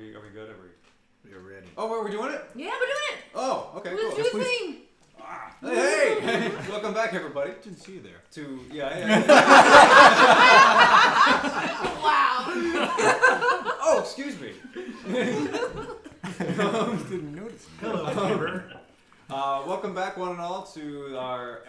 we good? We're ready. Oh, are we doing it? Yeah, we're doing it. Oh, okay, cool. Let's do a thing. Hey! Welcome back, everybody. Didn't see you there. Wow. Oh, excuse me. Didn't notice. Hello, neighbor. Welcome back, one and all, to our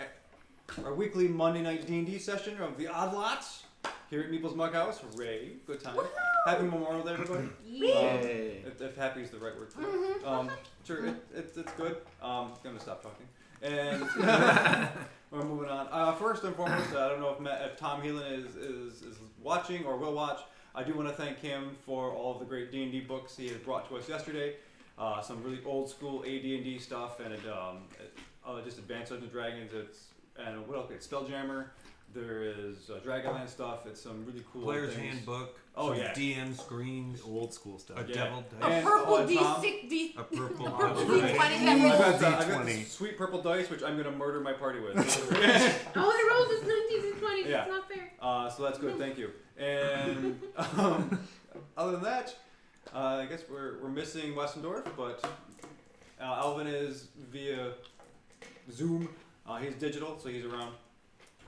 weekly Monday night D&D session of the Odd Lots here at Meeple's Mug House. Hooray! Good time. Happy Memorial Day, everybody. Yay. If happy is the right word. Mm-hmm. Sure, it's good. I'm gonna stop talking. And we're moving on. First and foremost, I don't know if Tom Heelan is watching or will watch. I do want to thank him for all of the great D&D books he has brought to us yesterday. Some really old school AD&D stuff, and just Advanced Dungeons & Dragons. And what else? It's Spelljammer. There is Dragonland stuff. It's some really cool Player's things. handbook. Oh, some yeah. DM screens. Old school stuff. A devil A dice. purple and Tom. D6, A purple purple dice. D20 that I've rolls. got this sweet purple dice, which I'm going to murder my party with. Oh, it rolls its 19s and 20s. Yeah. It's not fair. So that's good, thank you. And other than that, I guess we're missing Wessendorf, but Alvin is via Zoom. He's digital, so he's around.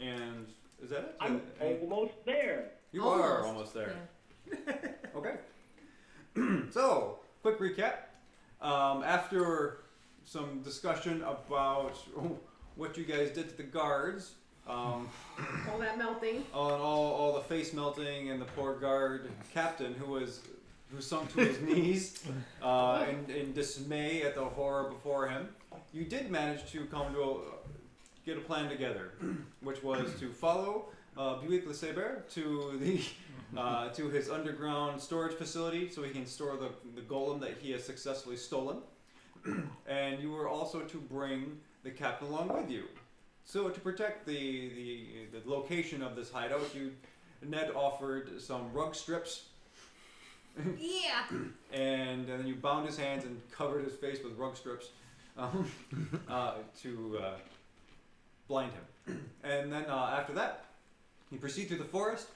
And is that it? I'm almost there. You are almost there. Yeah. Okay. So, quick recap. After some discussion about what you guys did to the guards, All that melting. all the face melting, and the poor guard captain who sunk to his knees in dismay at the horror before him, you did manage to come to get a plan together, which was to follow Buick LeSabre to his underground storage facility so he can store the golem that he has successfully stolen. And you were also to bring the captain along with you. So to protect the location of this hideout, Ned offered some rug strips. Yeah. And then you bound his hands and covered his face with rug strips to blind him. And then after that, you proceed through the forest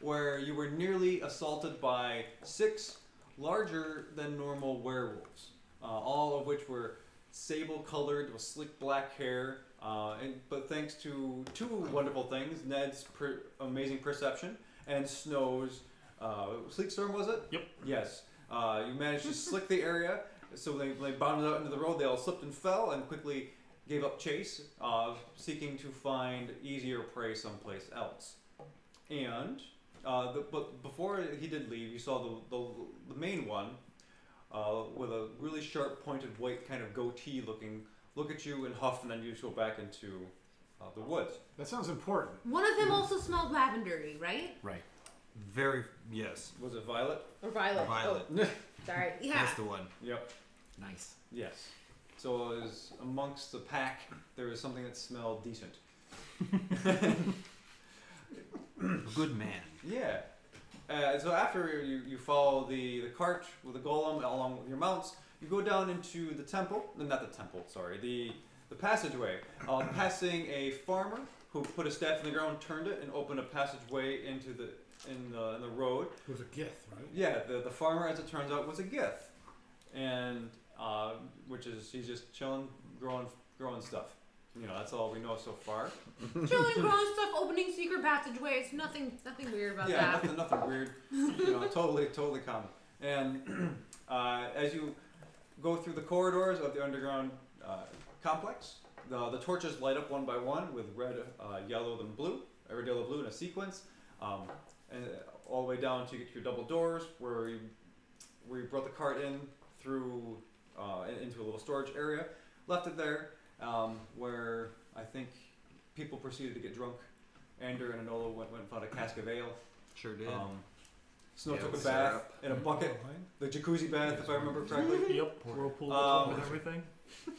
where you were nearly assaulted by 6 larger than normal werewolves, all of which were sable colored with slick black hair. But thanks to 2 wonderful things, Ned's amazing perception and Snow's Sleek Storm, was it? Yep. Yes. You managed to slick the area, so they bounded out into the road. They all slipped and fell and quickly gave up chase, seeking to find easier prey someplace else. And but before he did leave, you saw the main one with a really sharp pointed white kind of goatee look at you and huff, and then you go back into the woods. That sounds important. One of them also smelled lavendery, right? Right. Very, yes. Was it Violet? Or violet. Violet. Oh, sorry. Yeah. That's the one. Yep. Nice. Yes. So it was amongst the pack, there was something that smelled decent. A good man. Yeah. So after you follow the cart with the golem along with your mounts, you go down into the temple. Not the temple, sorry. The passageway. Passing a farmer who put a staff in the ground, turned it, and opened a passageway into the road. It was a Gith, right? Yeah, the farmer, as it turns out, was a Gith, and which is he's just chilling, growing stuff. You know, that's all we know so far. Chilling, growing stuff, opening secret passageways. Nothing weird about that. Yeah, nothing weird. You know, totally common. And as you go through the corridors of the underground complex, the torches light up one by one with red, yellow, then blue, red, yellow, blue in a sequence, and all the way down to get to your double doors where you brought the cart in through into a little storage area, left it there, where I think people proceeded to get drunk. Ander and Enola went and found a cask of ale. Sure did. Snow Yeah, took a with bath syrup. in a bucket, the jacuzzi bath, if I remember correctly. Yep. Whirlpool and everything.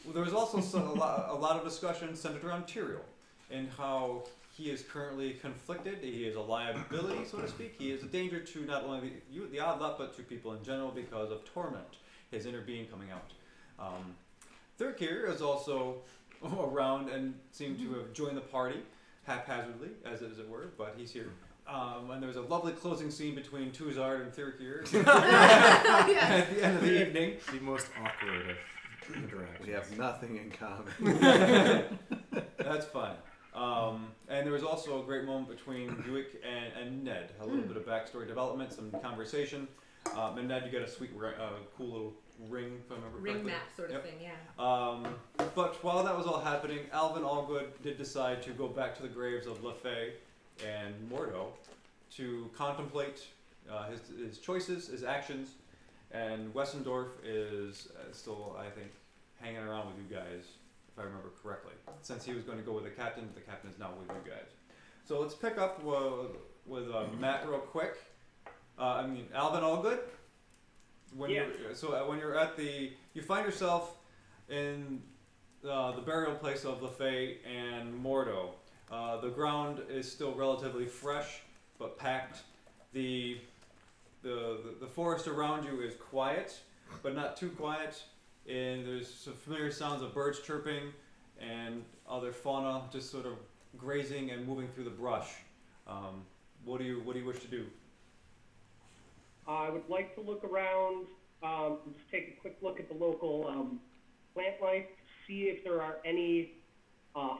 Well, there was also a lot of discussion centered around Tyrael and how he is currently conflicted. He is a liability, so to speak. He is a danger to not only the Odd Lot, but to people in general because of Torment, his inner being coming out. Thurkir is also around and seemed to have joined the party haphazardly, as it were, but he's here. And there's a lovely closing scene between Tuzard and Thirkir Yeah. at the end of the evening. The most awkward of interactions. We have nothing in common. That's fine. And there was also a great moment between Buick and Ned. A little bit of backstory development, some conversation. And Ned, you get a sweet, cool little ring, if I remember Ring correctly. map sort of Yep. thing, yeah. But while that was all happening, Alvin Allgood did decide to go back to the graves of Lefay and Mordo to contemplate his choices, his actions, and Wessendorf is still, I think, hanging around with you guys, if I remember correctly. Since he was going to go with the captain is now with you guys. So let's pick up with Matt real quick. Alvin Allgood. When you're at you find yourself in the burial place of Lefay and Mordo. The ground is still relatively fresh, but packed. The forest around you is quiet, but not too quiet. And there's some familiar sounds of birds chirping and other fauna just sort of grazing and moving through the brush. What do you wish to do? I would like to look around, just take a quick look at the local plant life, see if there are any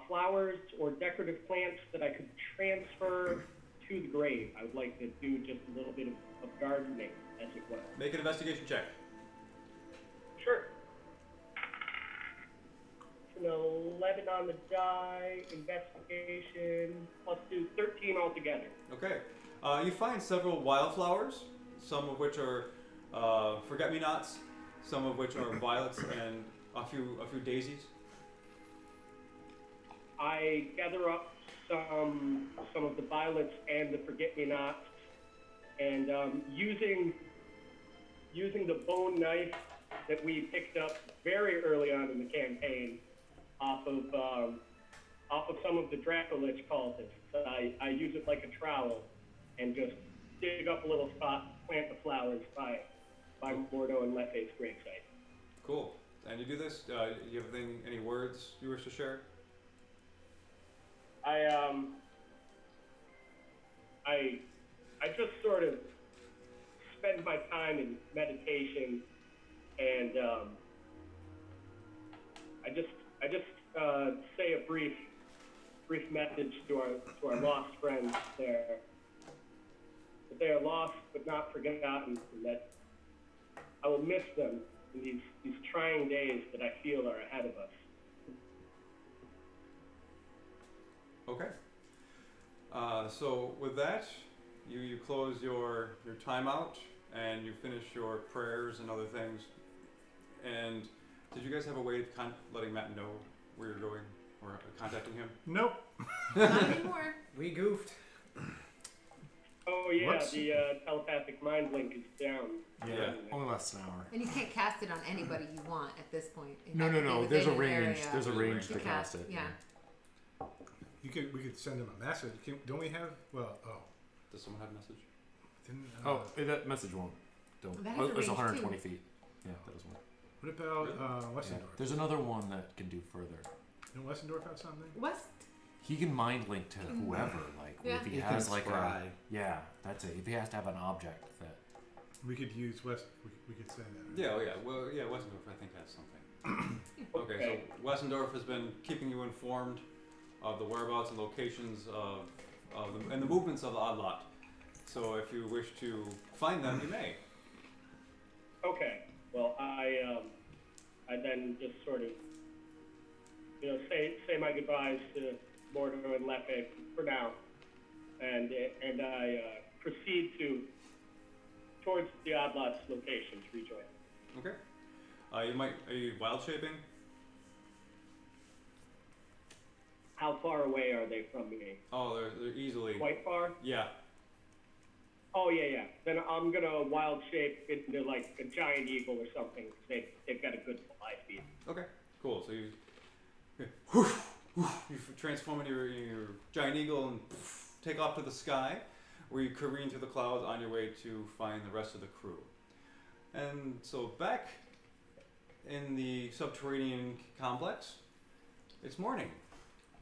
flowers or decorative plants that I could transfer to the grave. I would like to do just a little bit of gardening, as it were. Make an investigation check. Sure. An 11 on the die, investigation, plus 2, 13 altogether. Okay. You find several wildflowers, some of which are forget-me-nots, some of which are violets, and a few daisies. I gather up some of the violets and the forget-me-nots, and using the bone knife that we picked up very early on in the campaign off of some of the Dracolich cultists, I use it like a trowel and just dig up a little spot, plant the flowers by Mordo and Lefay's gravesite. Cool. And you do this. Do you have any words you wish to share? I just sort of spend my time in meditation, and I just say a brief message to our lost friends there, that they are lost but not forgotten, and that I will miss them in these trying days that I feel are ahead of us. Okay. So with that, you close your timeout and you finish your prayers and other things. And did you guys have a way of letting Matt know where you're going or contacting him? Nope. Not anymore. We goofed. Oh yeah, Whoops. the telepathic mind link is down. Yeah. Only lasts an hour. And you can't cast it on anybody you want at this point. It No. has to be There's a within an range. area There's a range to to cast it. Yeah. We could send him a message. Don't we have? Well, Does someone have a message? didn't. That message won't. Don't. That has a It's range, 120 too. feet. Yeah, that doesn't work. What about Yeah. Wessendorf? There's another one that can do further. Didn't Wessendorf have something? West. He can mind link to whoever. Like Yeah. if he He has can like scry. that's it. If he has to have an object that. We could use West. We could say that. Yeah, Wessendorf I think has something. Okay, so Wessendorf has been keeping you informed of the whereabouts and locations and the movements of the odd lot. So if you wish to find them, you may. Okay. Well, I then just sort of, say my goodbyes to Mordo and Lefe for now, and I proceed towards the odd lot's location to rejoin. Okay. Are you wild shaping? How far away are they from me? Oh, they're easily. Quite far? Yeah. Oh yeah. Then I'm gonna wild shape into like a giant eagle or something. They've got a good fly speed. Okay. Cool. So you transform into your giant eagle and take off to the sky, where you careen through the clouds on your way to find the rest of the crew. And so back in the subterranean complex, it's morning,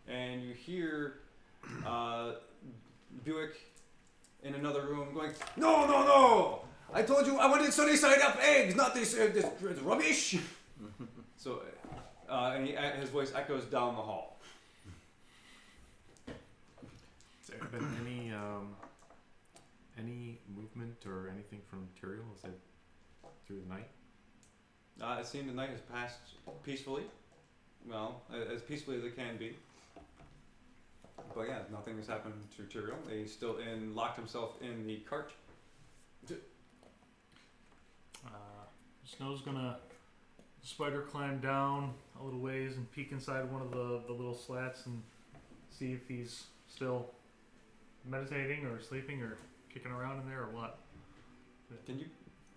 and you hear Buick in another room going, "No, no, no! I told you I wanted sunny side up eggs, not this rubbish." So, and his voice echoes down the hall. Has there been any movement or anything from Tyrael? Is it through the night? It seems the night has passed peacefully. Well, as peacefully as it can be. But yeah, nothing has happened to Tyrael. He's still locked himself in the cart. Snow's gonna spider climb down a little ways and peek inside one of the little slats and see if he's still meditating or sleeping or kicking around in there or what. Can you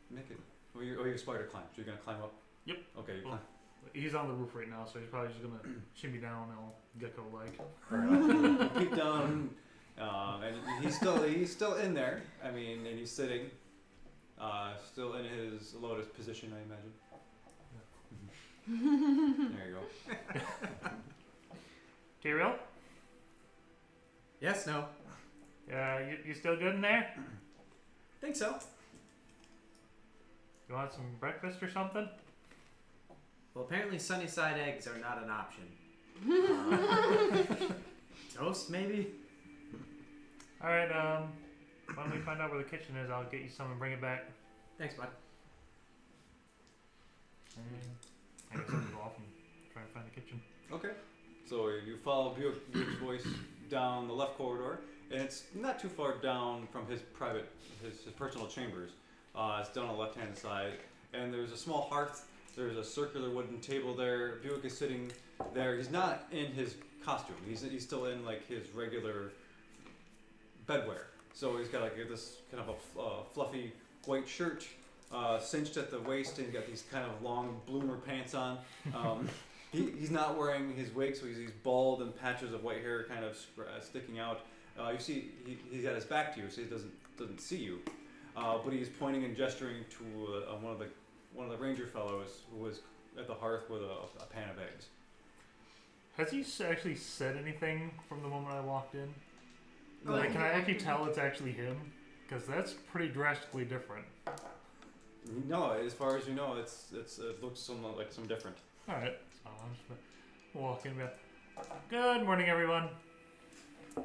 make it? Oh, your spider climbs. You're gonna climb up. Yep. Okay, you Well, climb. He's on the roof right now, so he's probably just gonna shimmy down all gecko-like. You peek down, and he's still in there. I mean, and he's sitting, still in his lotus position, I imagine. There you go. Tyrael? Yes, no. You still good in there? Think so. You want some breakfast or something? Well, apparently sunny side eggs are not an option. Toast, maybe? Alright, why don't we find out where the kitchen is? I'll get you some and bring it back. Thanks, bud. And I guess I'll go off and try to find the kitchen. Okay. So you follow Buick's voice down the left corridor, and it's not too far down from his personal chambers. It's down on the left-hand side, and there's a small hearth. There's a circular wooden table there. Buick is sitting there. He's not in his costume. He's still in like his regular bedwear. So he's got like this kind of a fluffy white shirt, cinched at the waist, and he's got these kind of long bloomer pants on. He's not wearing his wig, so he's bald and patches of white hair kind of sticking out. You see, he's got his back to you, so he doesn't see you. But he's pointing and gesturing to one of the ranger fellows who was at the hearth with a pan of eggs. Has he actually said anything from the moment I walked in? Oh, Like, yeah. can I actually tell it's actually him? Because that's pretty drastically different. No, as far as you know, it looks like some different. Alright, so I'm just gonna walk in and be like, good morning, everyone.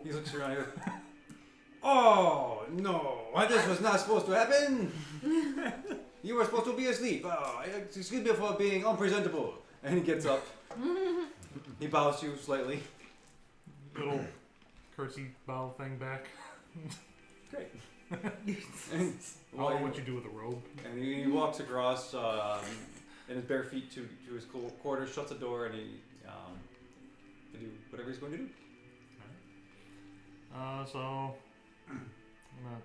He looks around here. Oh no! This was not supposed to happen. You were supposed to be asleep. Oh, excuse me for being unpresentable. And he gets up. He bows to you slightly. Little curtsy bow thing back. Great. And, I'll know what you do with a robe. and he walks across in his bare feet to his quarters, shuts the door, and he to do whatever he's going to do. So I'm gonna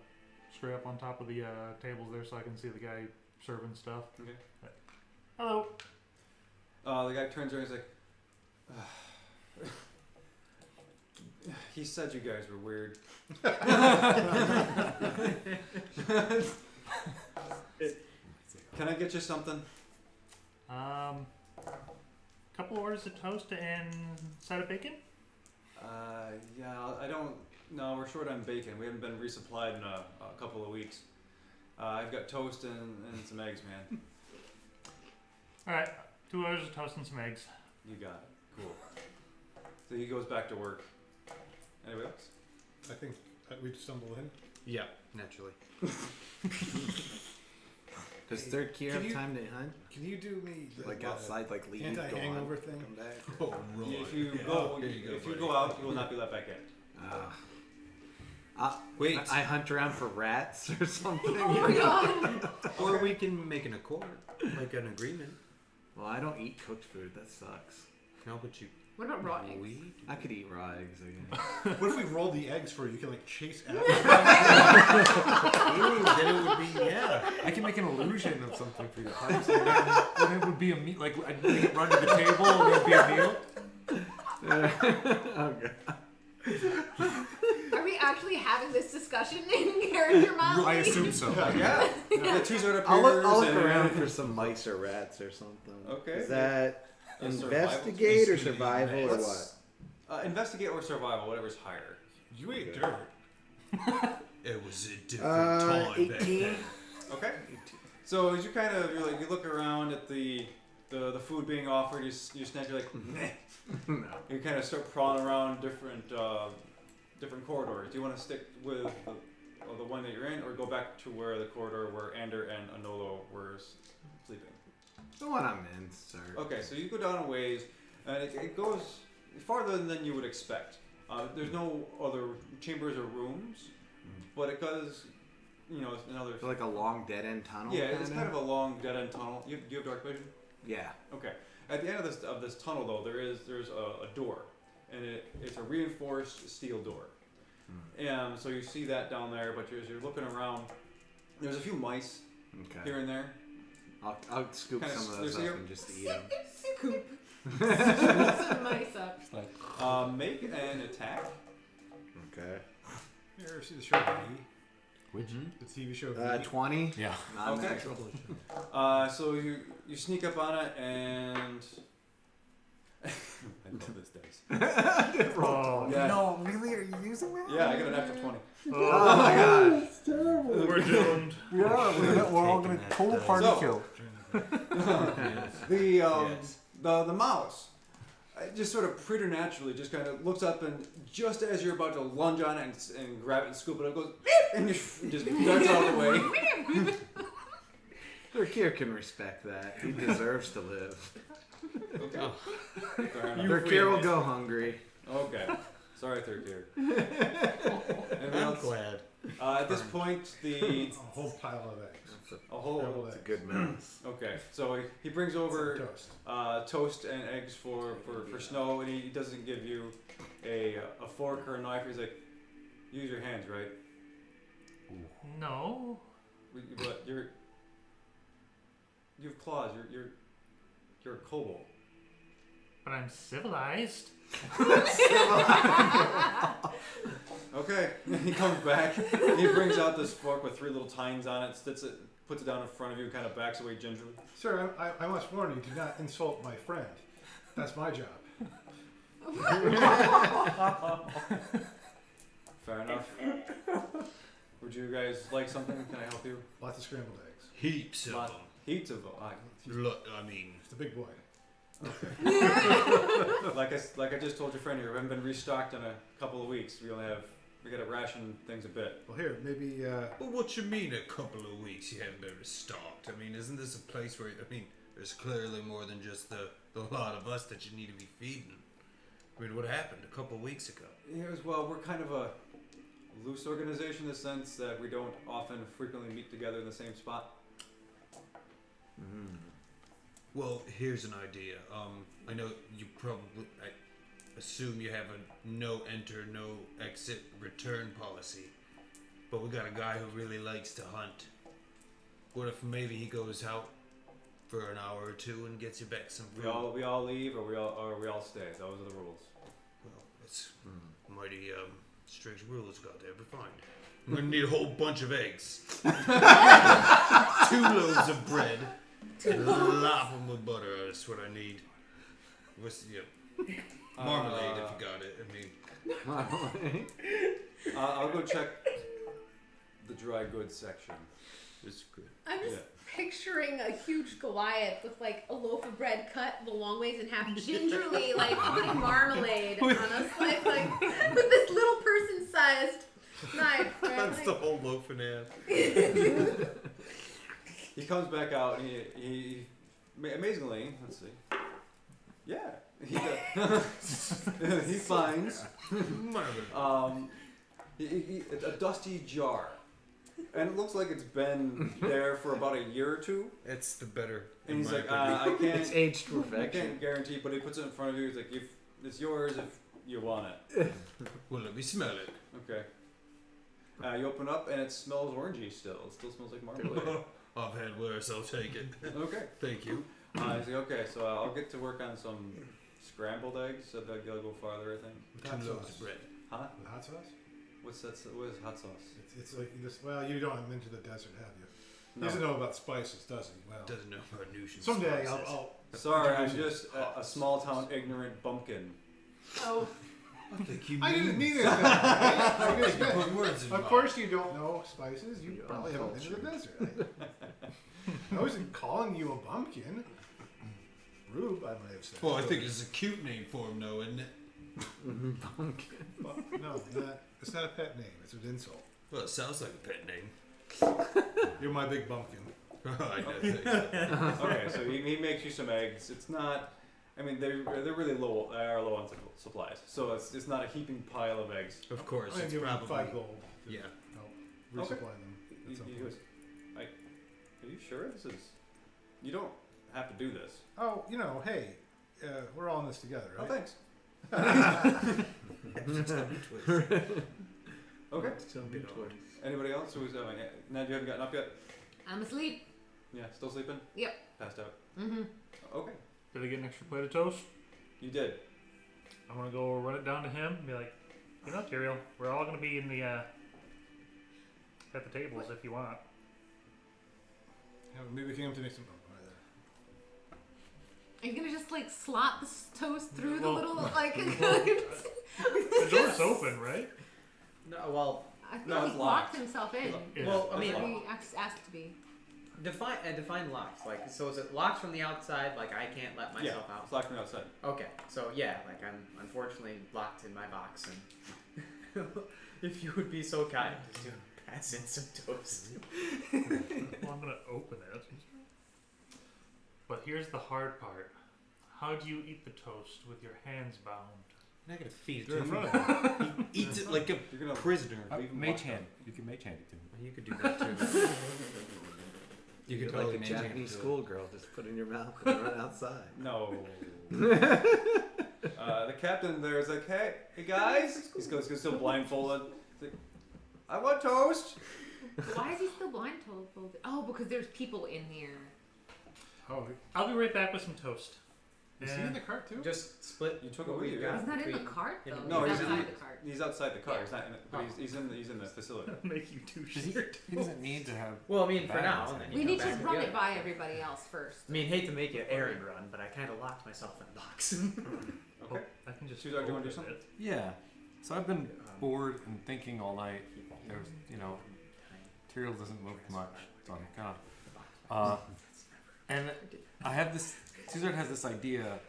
scrape up on top of the tables there so I can see the guy serving stuff. Okay. Hello. The guy turns around and he's like, he said you guys were weird. Can I get you something? Couple orders of toast and side of bacon. Yeah, I don't. No, we're short on bacon. We haven't been resupplied in a couple of weeks. I've got toast and some eggs, man. All right, 2 orders of toast and some eggs. You got it. Cool. So he goes back to work. Anybody else? I think we stumble in. Yeah, naturally. Does third key Can have you- time to hunt? Can you do me Like outside, like leave, go on, anti-hangover thing? come back? Oh, right. If you Yeah. go, There you go, if you buddy. go out, you will not be let back in. Wait, I hunt around for rats or something. Oh my god! Or we can make an accord, like an agreement. Well, I don't eat cooked food. That sucks. No, but you. What about raw eggs? We. I could eat raw eggs again. What if we roll the eggs for you? You can like chase after Ooh, then it would be I can make an illusion of something for you. Then it would be a meal. Like I'd make it run to the table and it'd be a meal. Okay. Are we actually having this discussion in character, Molly? I assume so. Yeah. The two sort of I'll look appears and- around for some mice or rats or something. Okay. Is that A survival investigate or check. survival or what? Let's investigate or survival, whatever's higher. You ate dirt. It was a different time back 18. then. Okay. So as you kind of you look around at the food being offered, you snatch. You're like, meh. No. You kind of start prowling around different corridors. Do you want to stick with the one that you're in, or go back to where the corridor where Ander and Anolo were sleeping? The one I'm in, sir. Okay, so you go down a ways, and it goes farther than you would expect. There's no other chambers or rooms, but it goes, it's another. It's like a long dead end tunnel. Yeah, it's kind of a long dead end tunnel. Do you have dark vision? Yeah. Okay. At the end of this tunnel, though, there's a door, and it's a reinforced steel door. And so you see that down there, but as you're looking around, there's a few mice here and there. I'll scoop Kinda some of those there's up and just eat them. Scoop. Some mice up. Make an attack. Okay. You ever see the show V? Which? The TV show V? 20. Yeah. Not Okay. natural. So you sneak up on it and. I love this dice. Oh, Yeah. No, really? Are you using that? Yeah, I got an natural 20. Oh my god. We're doomed. Yeah, we're all gonna Taking that total dice. party So- kill. Yes. The mouse just sort of preternaturally just kind of looks up, and just as you're about to lunge on it and grab it and scoop it up, goes and just darts out of the way. Thurkir can respect that. He deserves to live. Okay. Fair enough. Thurkir will go hungry. Okay. Sorry, third gear. Anyone I'm else? glad. At this point, A whole pile of eggs. a whole. Scrambled It's a eggs. good mess. Okay, so he brings over Toast. toast and eggs for Snow, and he doesn't give you a fork or a knife. He's like, use your hands, right? No. But you have claws. You're a kobold. But I'm civilized. Okay, he comes back. He brings out this fork with 3 little tines on it, puts it down in front of you, kind of backs away gingerly. Sir, I must warn you, do not insult my friend. That's my job. Fair enough. Would you guys like something? Can I help you? Lots of scrambled eggs. Heaps of Lot- them. Heaps of them. Look, I mean, It's the big boy. Like I just told your friend here, we haven't been restocked in a couple of weeks. We gotta ration things a bit. Well, here, maybe, but what you mean a couple of weeks you haven't been restocked? I mean, isn't this a place where, there's clearly more than just the lot of us that you need to be feeding? I mean, what happened a couple of weeks ago? Well, we're kind of a loose organization in the sense that we don't often frequently meet together in the same spot. Well, here's an idea. I know you probably, I assume you have a no enter, no exit return policy, but we got a guy who really likes to hunt. What if maybe he goes out for an hour or two and gets you back some food? We all leave, or we all stay. Those are the rules. Well, it's mighty strict rules got there, but fine. I'm gonna need a whole bunch of eggs, 2 loaves of bread, and lop them with butter. That's what I need. What's marmalade if you got it. I'll go check the dry goods section. It's good. I'm just picturing a huge Goliath with like a loaf of bread cut the long ways in half, gingerly like putting marmalade on a slice, like with this little person-sized knife. Right? That's Like, the whole loaf in half. He comes back out and he amazingly, let's see. Yeah. He finds Marmalade. a dusty jar. And it looks like it's been there for about a year or two. It's the better. And he's like, I I can't. It's aged to I perfection. can't guarantee, but he puts it in front of you. He's like, it's yours if you want it. well, let me smell it. Okay. You open up and it smells orangey still. It still smells like marmalade. I've had worse. I'll take it. Okay. Thank you. He's like, okay, so I'll get to work on some scrambled eggs. So that gotta go farther, I think. with hot 2 loaves sauce. of bread. Huh? With hot sauce? What is hot sauce? It's like this. Well, you don't have into the desert, have you? He No. doesn't know about spices, does he? Well, Doesn't know about nutrition. someday spices. I'll Sorry, I'm introduce you. just a small town ignorant bumpkin. oh, I think you I didn't mean it. I That way. put words in Of my course, you don't know spices. You probably haven't been to the desert. I wasn't calling you a bumpkin. Rube, I might have said. Well, I think it's a cute name for him, though, isn't it? Pumpkin. No, it's not a pet name. It's an insult. Well, it sounds like a pet name. You're my big bumpkin. I know. Thanks. Okay, so he makes you some eggs. It's not. I mean, they're really low. They are low on supplies, so it's not a heaping pile of eggs. Of course, I'm gonna it's give him probably 5 gold. To yeah. help resupply Okay. them. He At some goes, point. are you sure this is? You don't have to do this. Oh, hey, we're all in this together, Oh, right? thanks. Okay. Good choice. Anybody else who's Ned? You haven't gotten up yet? I'm asleep. Yeah, still sleeping? Yep. Passed out. Mm-hmm. Okay. Did I get an extra plate of toast? You did. I'm gonna go run it down to him and be like, Tyrael, we're all gonna be in the at the tables if you want. Yeah, maybe we can have to make some. Are you gonna just slot the toast through the Well- little The door's open, right? No, well, I think No, he it's locked locked. himself in. Yeah. well, I mean, Or he asked to be. define locks. So is it locked from the outside? Like I can't let myself Yeah, out. it's locked from outside. Okay, so yeah, I'm unfortunately locked in my box, and if you would be so kind as to pass in some toast. Well, I'm gonna open it. But here's the hard part. How do you eat the toast with your hands bound? You're not gonna feed it Do it to in him. front of him. He eats it like a You're gonna prisoner. leave him Mage locked hand. up. You can mage hand it to him. You could do that too. You You're could like totally a mage hand Japanese it. schoolgirl. Just put it in your mouth and run outside. No. The captain there is like, hey guys. He's still blindfolded. He's like, I want toast. Why is he still blindfolded? Oh, because there's people in here. Oh, I'll be right back with some toast. is he in the cart too? Just split. You took what it with we've you, got yeah. He's not in the between- cart though. No, he's he's outside in- the cart. He's outside the car. Yeah. He's not in it, but he's in the facility. Make you do Does he, shit. he doesn't need to have. Well, I mean, for Bags. now. And then you We come need to back with run the it other. by everybody else first. I mean, hate to make it errand run, but I kind of locked myself in a box. Okay. I can just. Suzar, do you wanna do open something? it. Yeah. So I've been bored and thinking all night. There's, Tyrael doesn't move much, so I'm kind of. And I have this. Caesar has this idea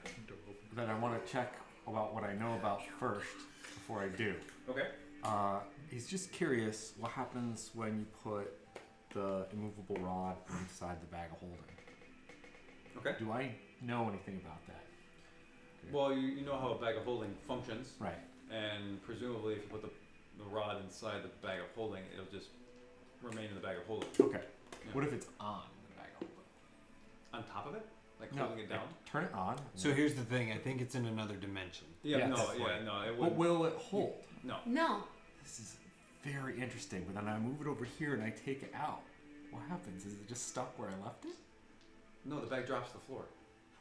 that I want to check about what I know about first before I do. Okay. He's just curious what happens when you put the immovable rod inside the bag of holding. Okay. Do I know anything about that? Well, you know how a bag of holding functions, Right. and presumably if you put the rod inside the bag of holding, it'll just remain in the bag of holding. Okay. Yeah. What if it's on the bag of holding? On top of it, like No, holding it down. Turn it on. So here's the thing. I think it's in another dimension. Yeah. Yes. No. That's Yeah. right. No. It But wouldn't. will it hold? No. No. This is very interesting. But then I move it over here and I take it out. What happens? Is it just stuck where I left it? No. The bag drops to the floor.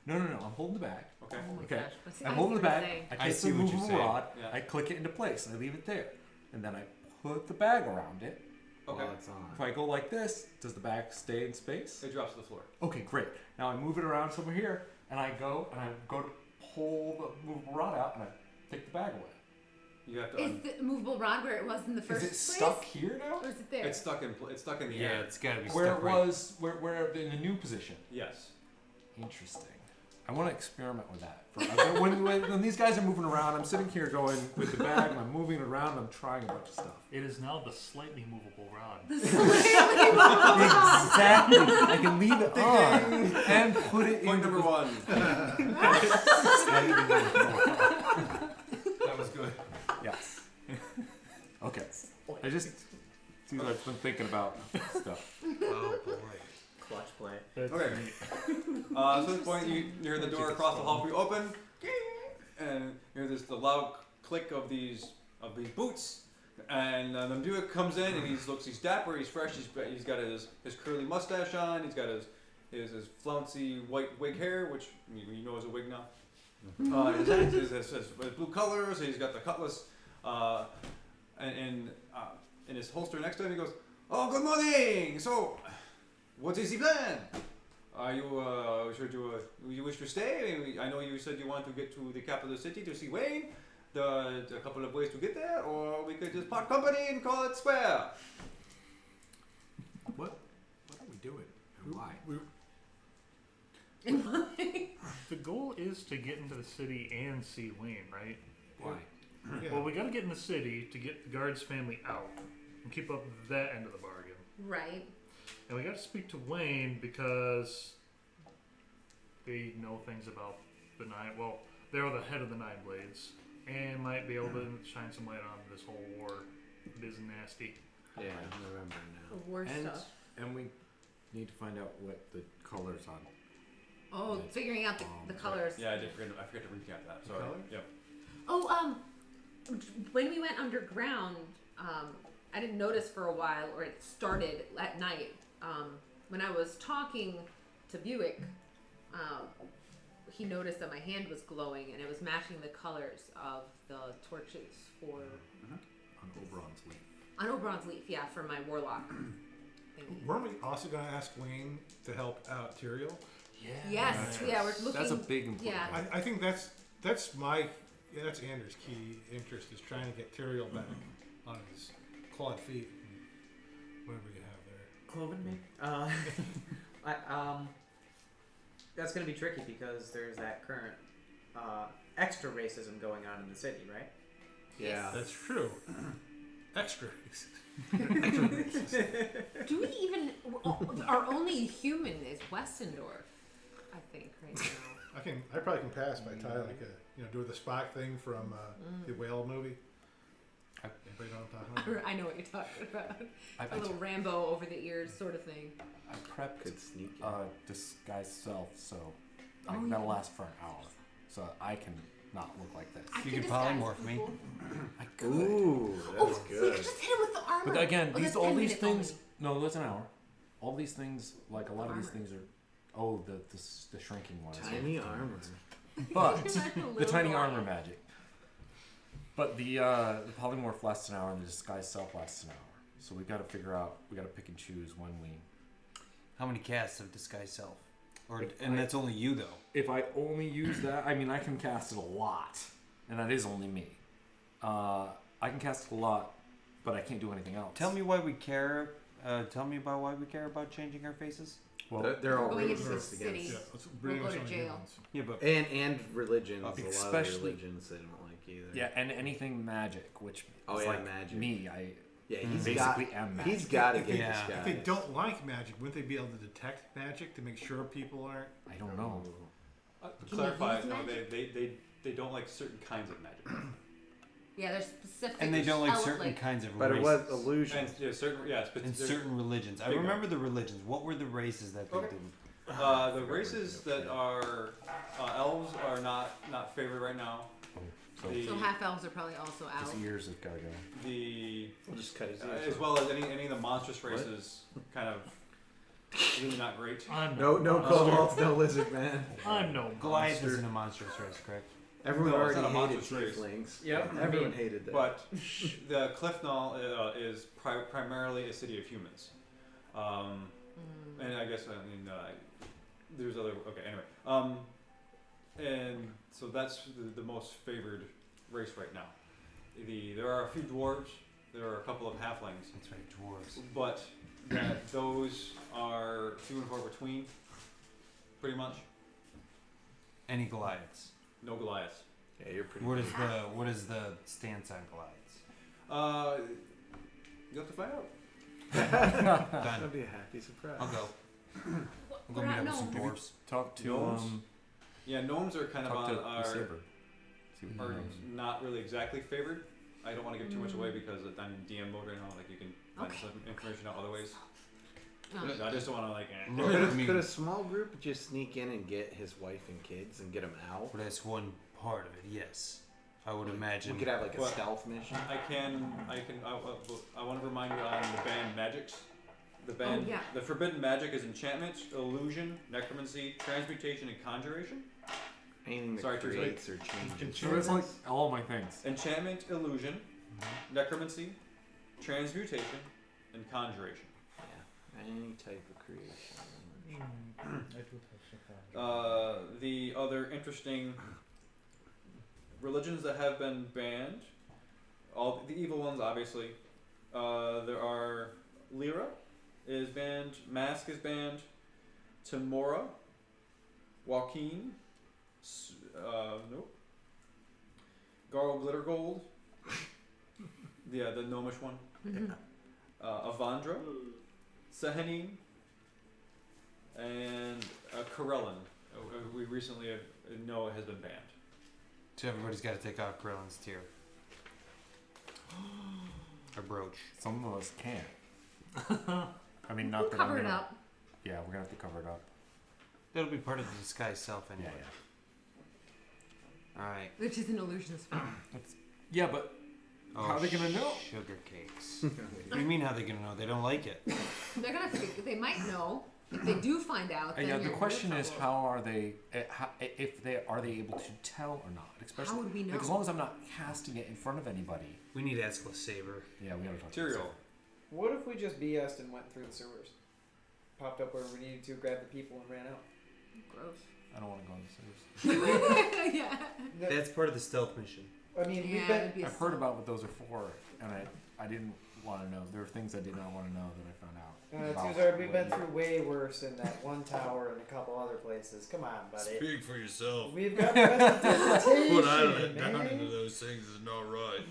No. I'm holding the bag. Okay. Oh my Okay. gosh. I see I'm holding the what you're bag. saying. I I take see the what you're movable saying. rod. Yeah. I click it into place. I leave it there, and then I put the bag around it. Okay. While it's on. If I go like this, does the bag stay in space? It drops to the floor. Okay, great. Now I move it around somewhere here, and I go to pull the movable rod out, and I take the bag away. You have to. Is the movable rod where it was in the first Is it place? stuck here now? Or is it there? It's stuck in. It's stuck in the Yeah, air. it's gotta be Where stuck it right. was, where in a new position. Yes. Interesting. I want to experiment with that. When these guys are moving around, I'm sitting here going with the bag, and I'm moving it around, and I'm trying a bunch of stuff. It is now the slightly movable rod. Exactly. I can leave it on and put it Point in number one. That was good. Yes. Okay. I just seems like I've been thinking about stuff. Oh boy. Clutch play. Okay. So at this point, you hear the door across the hall be open, and you hear the loud click of these boots. And the dude comes in, and he's dapper, he's fresh, he's got his curly mustache on, he's got his flouncy white wig hair, which you know is a wig now. His axe is blue color, so he's got the cutlass, and in his holster next to him, he goes, "Oh, good morning. So, what is the plan? Are you you wish to stay? I know you said you want to get to the capital city to see Wayne. a couple of ways to get there, or we could just part company and call it square. What are we doing? And why? The goal is to get into the city and see Wayne, right? Why? Yeah. Well, we got to get in the city to get the guard's family out and keep up that end of the bargain. Right. And we got to speak to Wayne because they know things about the Nine. Well, they're the head of the Nine Blades and might be able to shine some light on this whole war. It is nasty. Yeah, I remember now. The war stuff. And we need to find out what the colors on. Oh, figuring out the colors. Yeah, I forgot to recap that. Sorry. color? Yep. Oh, when we went underground, I didn't notice for a while, or it started at night. When I was talking to Buick, he noticed that my hand was glowing, and it was matching the colors of the torches for On Oberon's leaf. on Oberon's leaf. Yeah, for my warlock thingy. Weren't we also going to ask Wayne to help out Tyrael? Yes, yeah, we're looking. That's a big important Yeah. thing. I think that's Anders' key interest is trying to get Tyrael back on his clawed feet and whatever you have there. Cloven, maybe? That's going to be tricky because there's that current extra racism going on in the city, right? Yeah. That's true. Extra. Do we even? Our only human is Westendorf, I think, right now. I probably can pass by tie like do the Spock thing from the whale movie. Anybody know what I'm talking about? I know what you're talking about. I A little Rambo over the ears sort of thing. I prepped Could sneak in. disguise self, so Oh, that'll yeah. last for an hour, so I can not look like this. I You can could disguise polymorph me. people. I could. Ooh, Oh, that's we good. could just hit him with the armor. But again, Oh, these that's all 10 these minutes things. only. No, that's an hour. All these things, like a lot of these Armor. things are. Oh, the shrinking one. is Tiny like- armor. But A the little tiny boy. armor magic. But the polymorph lasts an hour, and the disguise self lasts an hour. So we got to figure out. We got to pick and choose when we. How many casts of disguise self? If And I- that's only you though. If I only use that, I mean, I can cast it a lot, and that is only me. I can cast it a lot, but I can't do anything else. Tell me why we care. Tell me about why we care about changing our faces. Well, They're all Going into the racist city. against. Yeah, let's We'll bring go us to on jail. humans. Yeah, but And religions. A lot of Especially- religions they don't like either. yeah, and anything magic, which Oh, is yeah, like magic. me. I Yeah, he's basically got. am magic. He's got to If get they- Yeah. this guy. If they don't like magic, wouldn't they be able to detect magic to make sure people aren't? I don't know. To Can clarify, you use no, magic? they don't like certain kinds of magic. Yeah, there's specific. and they don't like ele- certain kinds of But races. it was illusion. And yeah, certain and certain religions. I Big remember the religions. What were the races that they Okay. did? The races that are elves are not favored right now. So The, So half elves are probably also out. his ears have got to go. the We'll just cut his as ears. well as any of the monstrous races, kind of really not great. I'm No, no, no kobolds, no lizard man. I'm no Goliath monster. isn't a monstrous race, correct? Everyone No, it's already not a hated monstrous race. tieflings. Yep. Everyone hated that. But the Cliff Null is primarily a city of humans, and I guess there's other. Okay, anyway, and so that's the most favored race right now. There are a few dwarves, there are a couple of halflings, That's right, dwarves. but those are few and far between. Pretty much, Any Goliaths? no Goliaths. yeah, you're pretty. What is the stance on Goliaths? You have to find out. Done. That'd be a happy surprise. I'll go. What I'll go meet up with some about dwarves. Talk to Gnomes? um. Yeah, gnomes are kind of Talk on to our. Saber. See what Are he knows. not really exactly favored. I don't want to give too much away because I'm in DM mode right now. Like you can find Okay. some information out other ways. Oh. I just don't want to like. Eh. Look at me. Could a small group just sneak in and get his wife and kids and get him out? Well, that's one part of it. Yes, I would imagine. We could have like a What? stealth mission. I want to remind you on the banned magics. The banned, yeah. the forbidden magic is enchantment, illusion, necromancy, transmutation, and conjuration. Anything that Sorry, Teresa. creates or changes. So it's like all my things. Enchantment, illusion, necromancy, transmutation, and conjuration. Yeah, any type of creation. The other interesting religions that have been banned. All the evil ones, obviously. There are Lyra is banned. Mask is banned. Timora. Joaquin. Nope. Garl Glittergold. Yeah, the gnomish one. Avandra. Sehanine. And Corellin. We recently know it has been banned. So everybody's got to take off Krellin's tier. A brooch. Some of us can't. I mean, not We'll that cover I'm it gonna, up. Yeah, we're gonna have to cover it up. That'll be part of the disguise self anyway. Yeah. All right. Which is an illusion spell. Yeah, but Oh, how are they gonna know? Sugar cakes. What do you mean how they gonna know? They don't like it. They're gonna. They might know. If they do find out, then Yeah, you're the in question real is trouble. how are they? If they are they able to tell or not? Especially How would we know? like, as long as I'm not casting it in front of anybody. We need to ask LeSabre. Yeah, we gotta talk. Tyrael. What if we just BS'd and went through the sewers? Popped up where we needed to, grabbed the people, and ran out. Gross. I don't want to go in the sewers. Yeah. That's part of the stealth mission. I mean, Yeah, we've it been. would be a I've heard about what those are for, and I didn't want to know. There were things I did not want to know that I found out. about Tuzard, we've what been you- through way worse in that one tower and a couple other places. Come on, buddy. Speak for yourself. We've got representation, What I let down man. into those things is not right.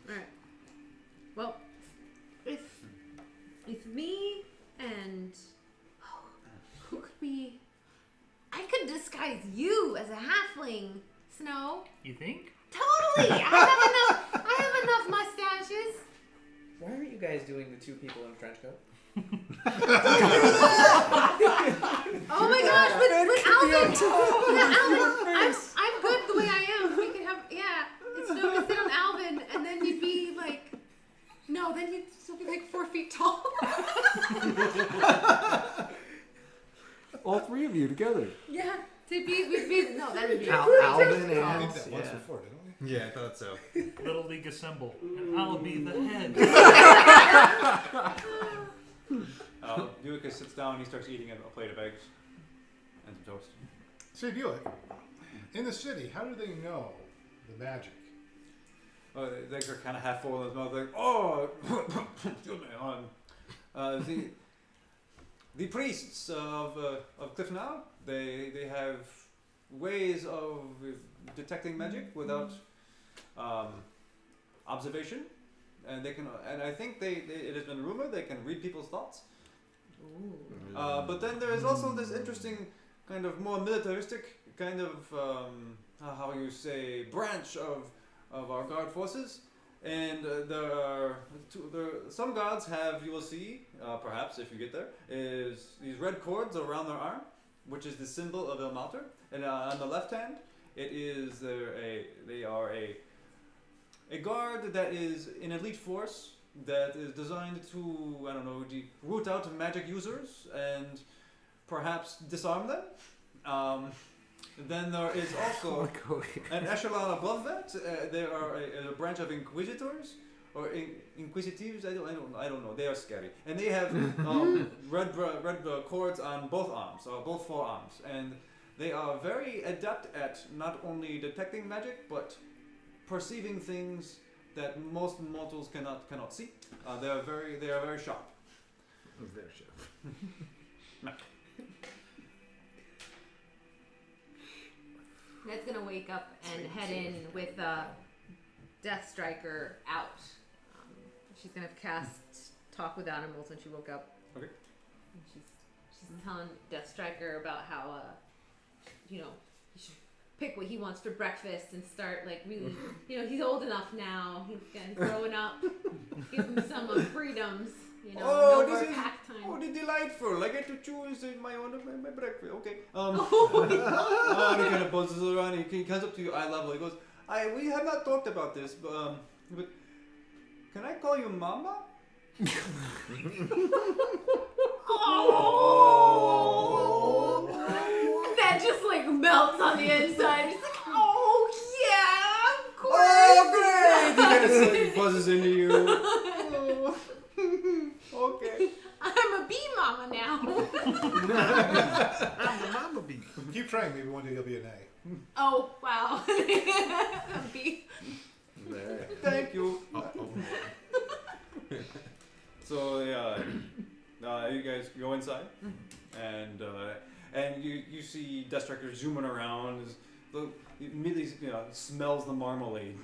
Alright. Well, if me and who could be? I could disguise you as a halfling, Snow. You think? Totally. I have enough mustaches. Why are you guys doing the two people in a trench coat? Oh my gosh, but Alvin, I'm good the way I am. We could have, yeah. It's Snow to sit on Alvin, and then you'd be like, no, then you'd still be like 4 feet tall. All three of you together. Yeah, we'd be no, that would be Alvin We did and that once before, didn't we? Yeah, I thought so. Little League assemble, and I'll be the head. Duicus sits down and he starts eating a plate of eggs and some toast. So Buick, in the city, how do they know the magic? The eggs are kind of half full in his mouth. Like, oh, excuse me. The priests of Cliffnow, they have ways of detecting magic without observation, and they can. And I think it has been rumored they can read people's thoughts. But then there is also this interesting kind of more militaristic kind of how you say branch of our guard forces, and there are some guards have, you will see perhaps if you get there, is these red cords around their arm, which is the symbol of El Malter, and on the left hand it is they are a guard that is an elite force that is designed to, I don't know, root out magic users and perhaps disarm them. Then there is also an echelon above that. There are a branch of inquisitors or inquisitives. I don't know. They are scary, and they have red cords on both arms, both forearms, and they are very adept at not only detecting magic but perceiving things that most mortals cannot see. They are very sharp. Their ship. Ned's gonna wake up and head in with Death Striker out. She's gonna cast Talk with Animals when she woke up. Okay. And she's telling Death Striker about how he should pick what he wants for breakfast and start like really, he's old enough now. He's growing up. Give him some freedoms. No more pack time. Oh, this delightful! I get to choose my own my breakfast. Okay. He kind of buzzes around. He comes up to you eye level. He goes, we have not talked about this, but can I call you Mama? That just like melts on the inside. It's like, oh yeah, of course. Oh, great! He buzzes into you. Okay. I'm a bee mama now. I'm the mama bee. Keep trying. Maybe one day you'll be an A. Oh, wow. B. There. Thank you. Oh, So you guys go inside, and you see Death Striker zooming around. He immediately smells the marmalade.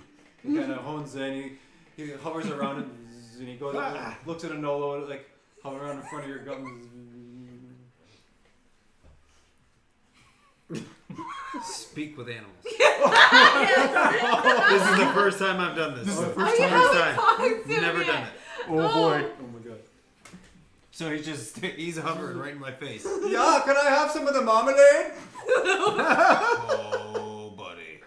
He kind of hones in. He hovers around it, and he goes looks at Anolo, like hover around in front of your gums. Speak with animals. This is the first time I've done this. This is the Oh, first you time. haven't talked to Never me done yet. it. Oh boy. Oh my god. So he's hovering right in my face. Yeah, can I have some of the marmalade? Oh, buddy.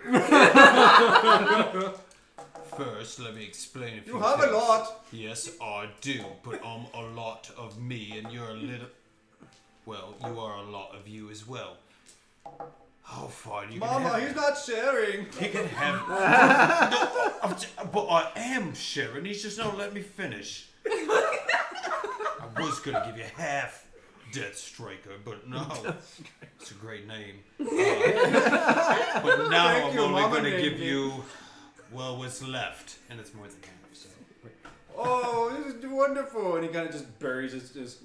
First, let me explain a few You have things. a lot. Yes, I do, but I'm a lot of me, and you're a little. Well, you are a lot of you as well. Oh, fine. You can Mama, have. he's not sharing. He can have. No, but I am sharing. He's just not letting me finish. I was gonna give you half Death Striker, but no. It's a great name. But now Thank I'm you, only Mama gonna named give me. you, well, what's left, and it's more than half. So. Oh, this is wonderful. And he kind of just buries his he's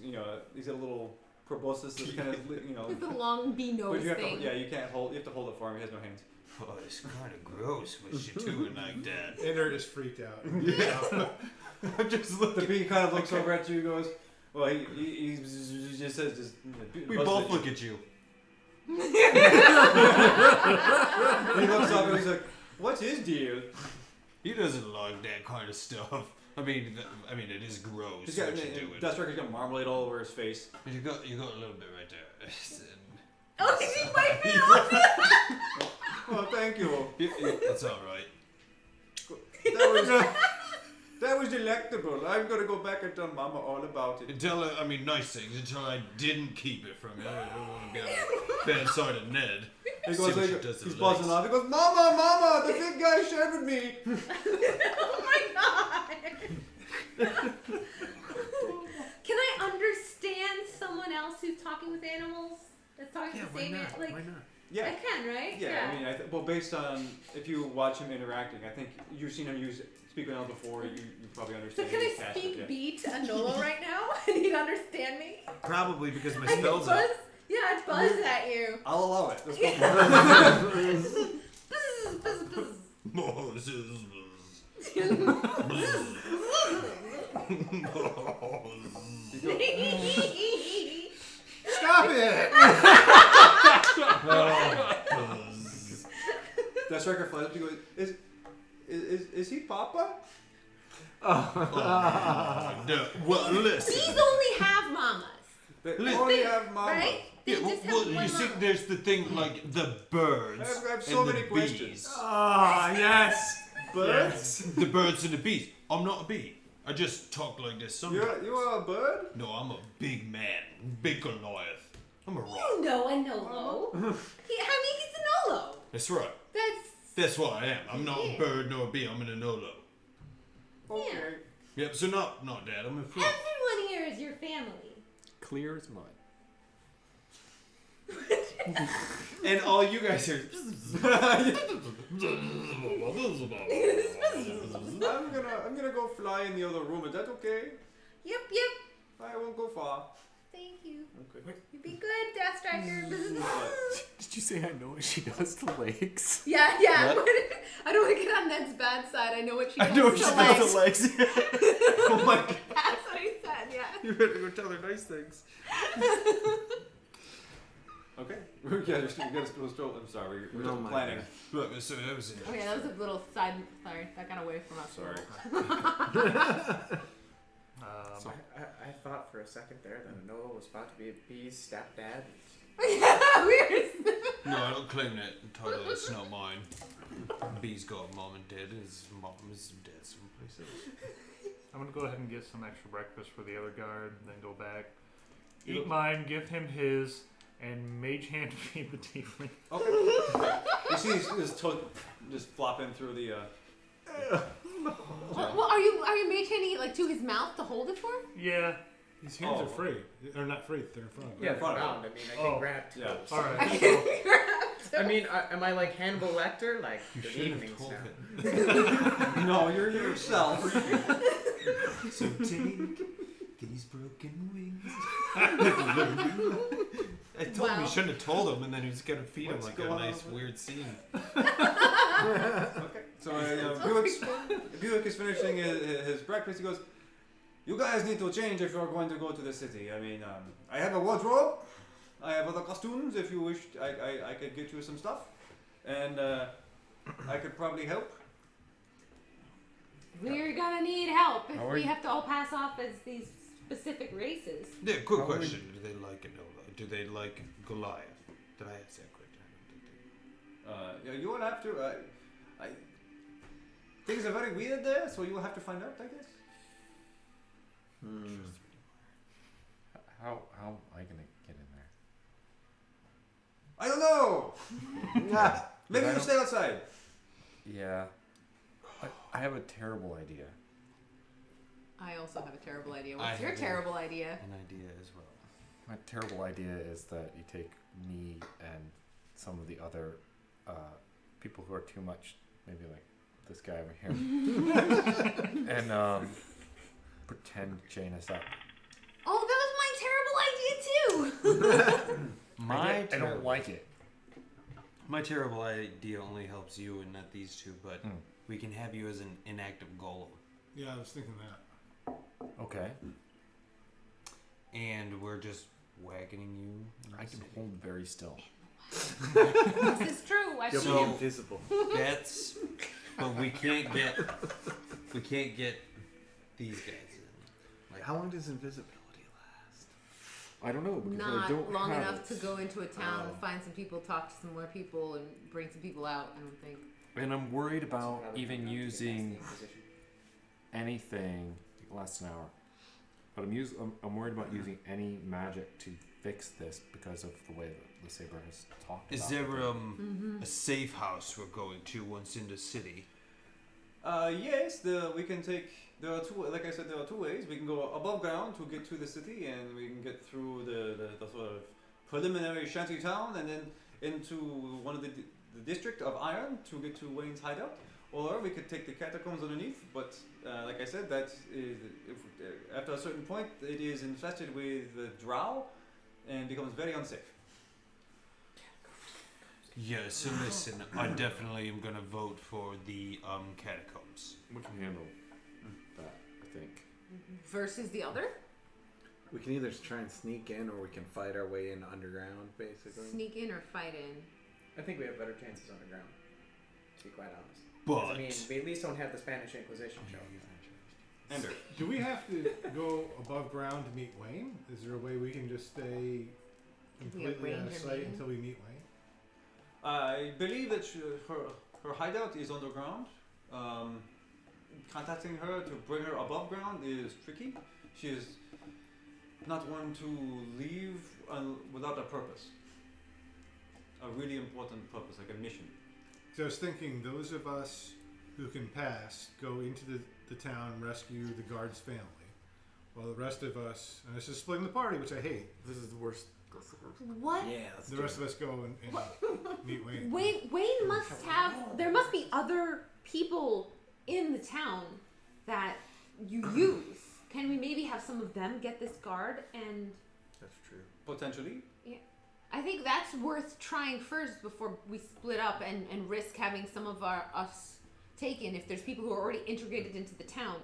got a little proboscis that's kind of, It's a long B but nose you have thing. to, you can't hold, you have to hold it for him. He has no hands. Oh, it's kind of gross what you're doing like that. Ender is freaked out. I'm just looking. The bee kind of looks over at you and goes, well, he just says, We both look at you. He looks up and he's like, what's his deal? He doesn't like that kind of stuff. I mean, it is gross He's got, what you're doing. Death Striker's got marmalade all over his face. You got a little bit right there. Oh, did you bite me off? Oh, thank you. It's all right. That was delectable. I'm gonna go back and tell Mama all about it. Nice things until I didn't keep it from you. I don't want to be on the bad side of Ned. He See goes, what she does to he's the buzzing legs. off. He goes, Mama, the big guy shared with me. Oh my god. Can I understand someone else who's talking with animals? That's talking Yeah, the why same not? like Why not? Yeah. I can, right? Yeah, I mean, well, based on if you watch him interacting, I think you've seen him speak with him before. You probably So understand. can his I passion, speak yeah. B to Anolo right now and he'd understand me? Probably because my I can spells buzz. up. Yeah, I'd buzz at you. I'll allow it. Let's go. Buzz, buzz, buzz. Stop it! Death Striker flies up to you and goes, is he Papa? No. Well, listen. Bees only have mamas, They Li- only have Mama. right? They Yeah, just well, have one you see, mama. there's the thing like the birds. I have so and many the questions. bees. Ah, yes. Birds? The birds and the bees. I'm not a bee. I just talk like this sometimes. You are a bird? No, I'm a big man. Big Goliath. I'm a rock. You know a Nolo. He's a Nolo. That's right. That's what I am. I'm not a bird nor a bee. I'm an Anolo. Okay. Yep, so not Dad. I'm a fool. Everyone here is your family. Clear as mud. And all you guys are. I'm gonna go fly in the other room. Is that okay? Yep. I won't go far. Thank you. Okay. You be good, Death Striker. Did you say I know what she does to legs? Yeah. I don't want to get on Ned's bad side. I know what she does. I know what she to does legs. to legs. Oh my god. That's what he said. Yeah. You better go tell her nice things. Okay. We gotta stroll. I'm sorry. We're Oh just my planning. Look, so that was it. Oh yeah, that was a little side. Sorry, that got away from us. Sorry. I thought for a second there that Noah was about to be a bee's stepdad. Yeah, weird. No, I don't claim that title. It's not mine. Bee's got a mom and dad. His mom is dead someplace else. I'm gonna go ahead and get some extra breakfast for the other guard, and then go back. Eat mine, give him his, and mage hand feed the tiefling. Okay. You see his toe just flopping through the. Well, are you mage handing it like to his mouth to hold it for? Yeah, These hands Oh. are free. They're not free. They're in front of you. Yeah, in front of bound. I mean, I can Oh. grab two. Yeah. All right. I So, can grab I mean, am I like Hannibal Lecter? Like, You good should have evenings told now. him. No, you're yourself. So take these broken wings. I told him Wow. you shouldn't have told him, and then he was gonna feed him What's like a going nice on? weird scene. Okay. So Buick is finishing his breakfast. He goes, "You guys need to change if you're going to go to the city. I mean, I have a wardrobe. I have other costumes. If you wish, I could get you some stuff, and I could probably help." We're gonna need help if How are we you- have to all pass off as these specific races. Yeah, quick How are question. Do they like Enola? Do they like Goliath? Did I ask that question? I don't think they Yeah, you will have to. Things are very weird there, so you will have to find out, I guess. How am I gonna get in there? I don't know. Maybe I you don't- stay outside. Yeah. I have a terrible idea. I also have a terrible idea. I What's your have a- terrible idea? An idea as well. My terrible idea is that you take me and some of the other people who are too much, maybe like this guy over here, and pretend to chain us up. Oh, that was my terrible idea too. I don't like it. My terrible idea only helps you and not these two, but we can have you as an inactive golem. Yeah, I was thinking that. Okay. And we're just wagoning you. in I the can city. hold very still. This is true. I've You'll seen be So- invisible. That's, but we can't get these guys in. Like, How long does invisibility last? I don't know because I not don't long have enough it. to go into a town, Oh. find some people, talk to some more people, and bring some people out. I don't think. And I'm worried about Another even thing, using that's the Inquisition. anything. It lasts an hour. But I'm worried about using any magic to fix this because of the way that the Saber has talked is about there it. a safe house we're going to once in the city? Yes, we can take. There are two. Like I said, there are two ways. We can go above ground to get to the city, and we can get through the sort of preliminary shanty town, and then into one of the district of Iron to get to Wayne's hideout. Or we could take the catacombs underneath, but like I said, that is after a certain point, it is infested with drow, and becomes very unsafe. Yeah, so listen, I definitely am gonna vote for the catacombs. We can handle that, I think. Versus the other. We can either try and sneak in, or we can fight our way in underground, basically. Sneak in or fight in. I think we have better chances underground, to be quite honest. 'Cause, But I mean, we at least don't have the Spanish Inquisition show. Ender. Do we have to go above ground to meet Wayne? Is there a way we can just stay completely out of Ranger sight meeting? until we meet Wayne? I believe that her hideout is underground. Contacting her to bring her above ground is tricky. She is not one to leave without a purpose. A really important purpose, like a mission. So I was thinking those of us who can pass go into the town, rescue the guard's family, while the rest of us, and this is splitting the party, which I hate, This is the worst. What? Yeah, let's the do rest it. of us go and meet Wayne. Wayne must have. There must be other people in the town that you use. Can we maybe have some of them get this guard? And That's true. Potentially. I think that's worth trying first before we split up and risk having some of us taken if there's people who are already integrated into the town,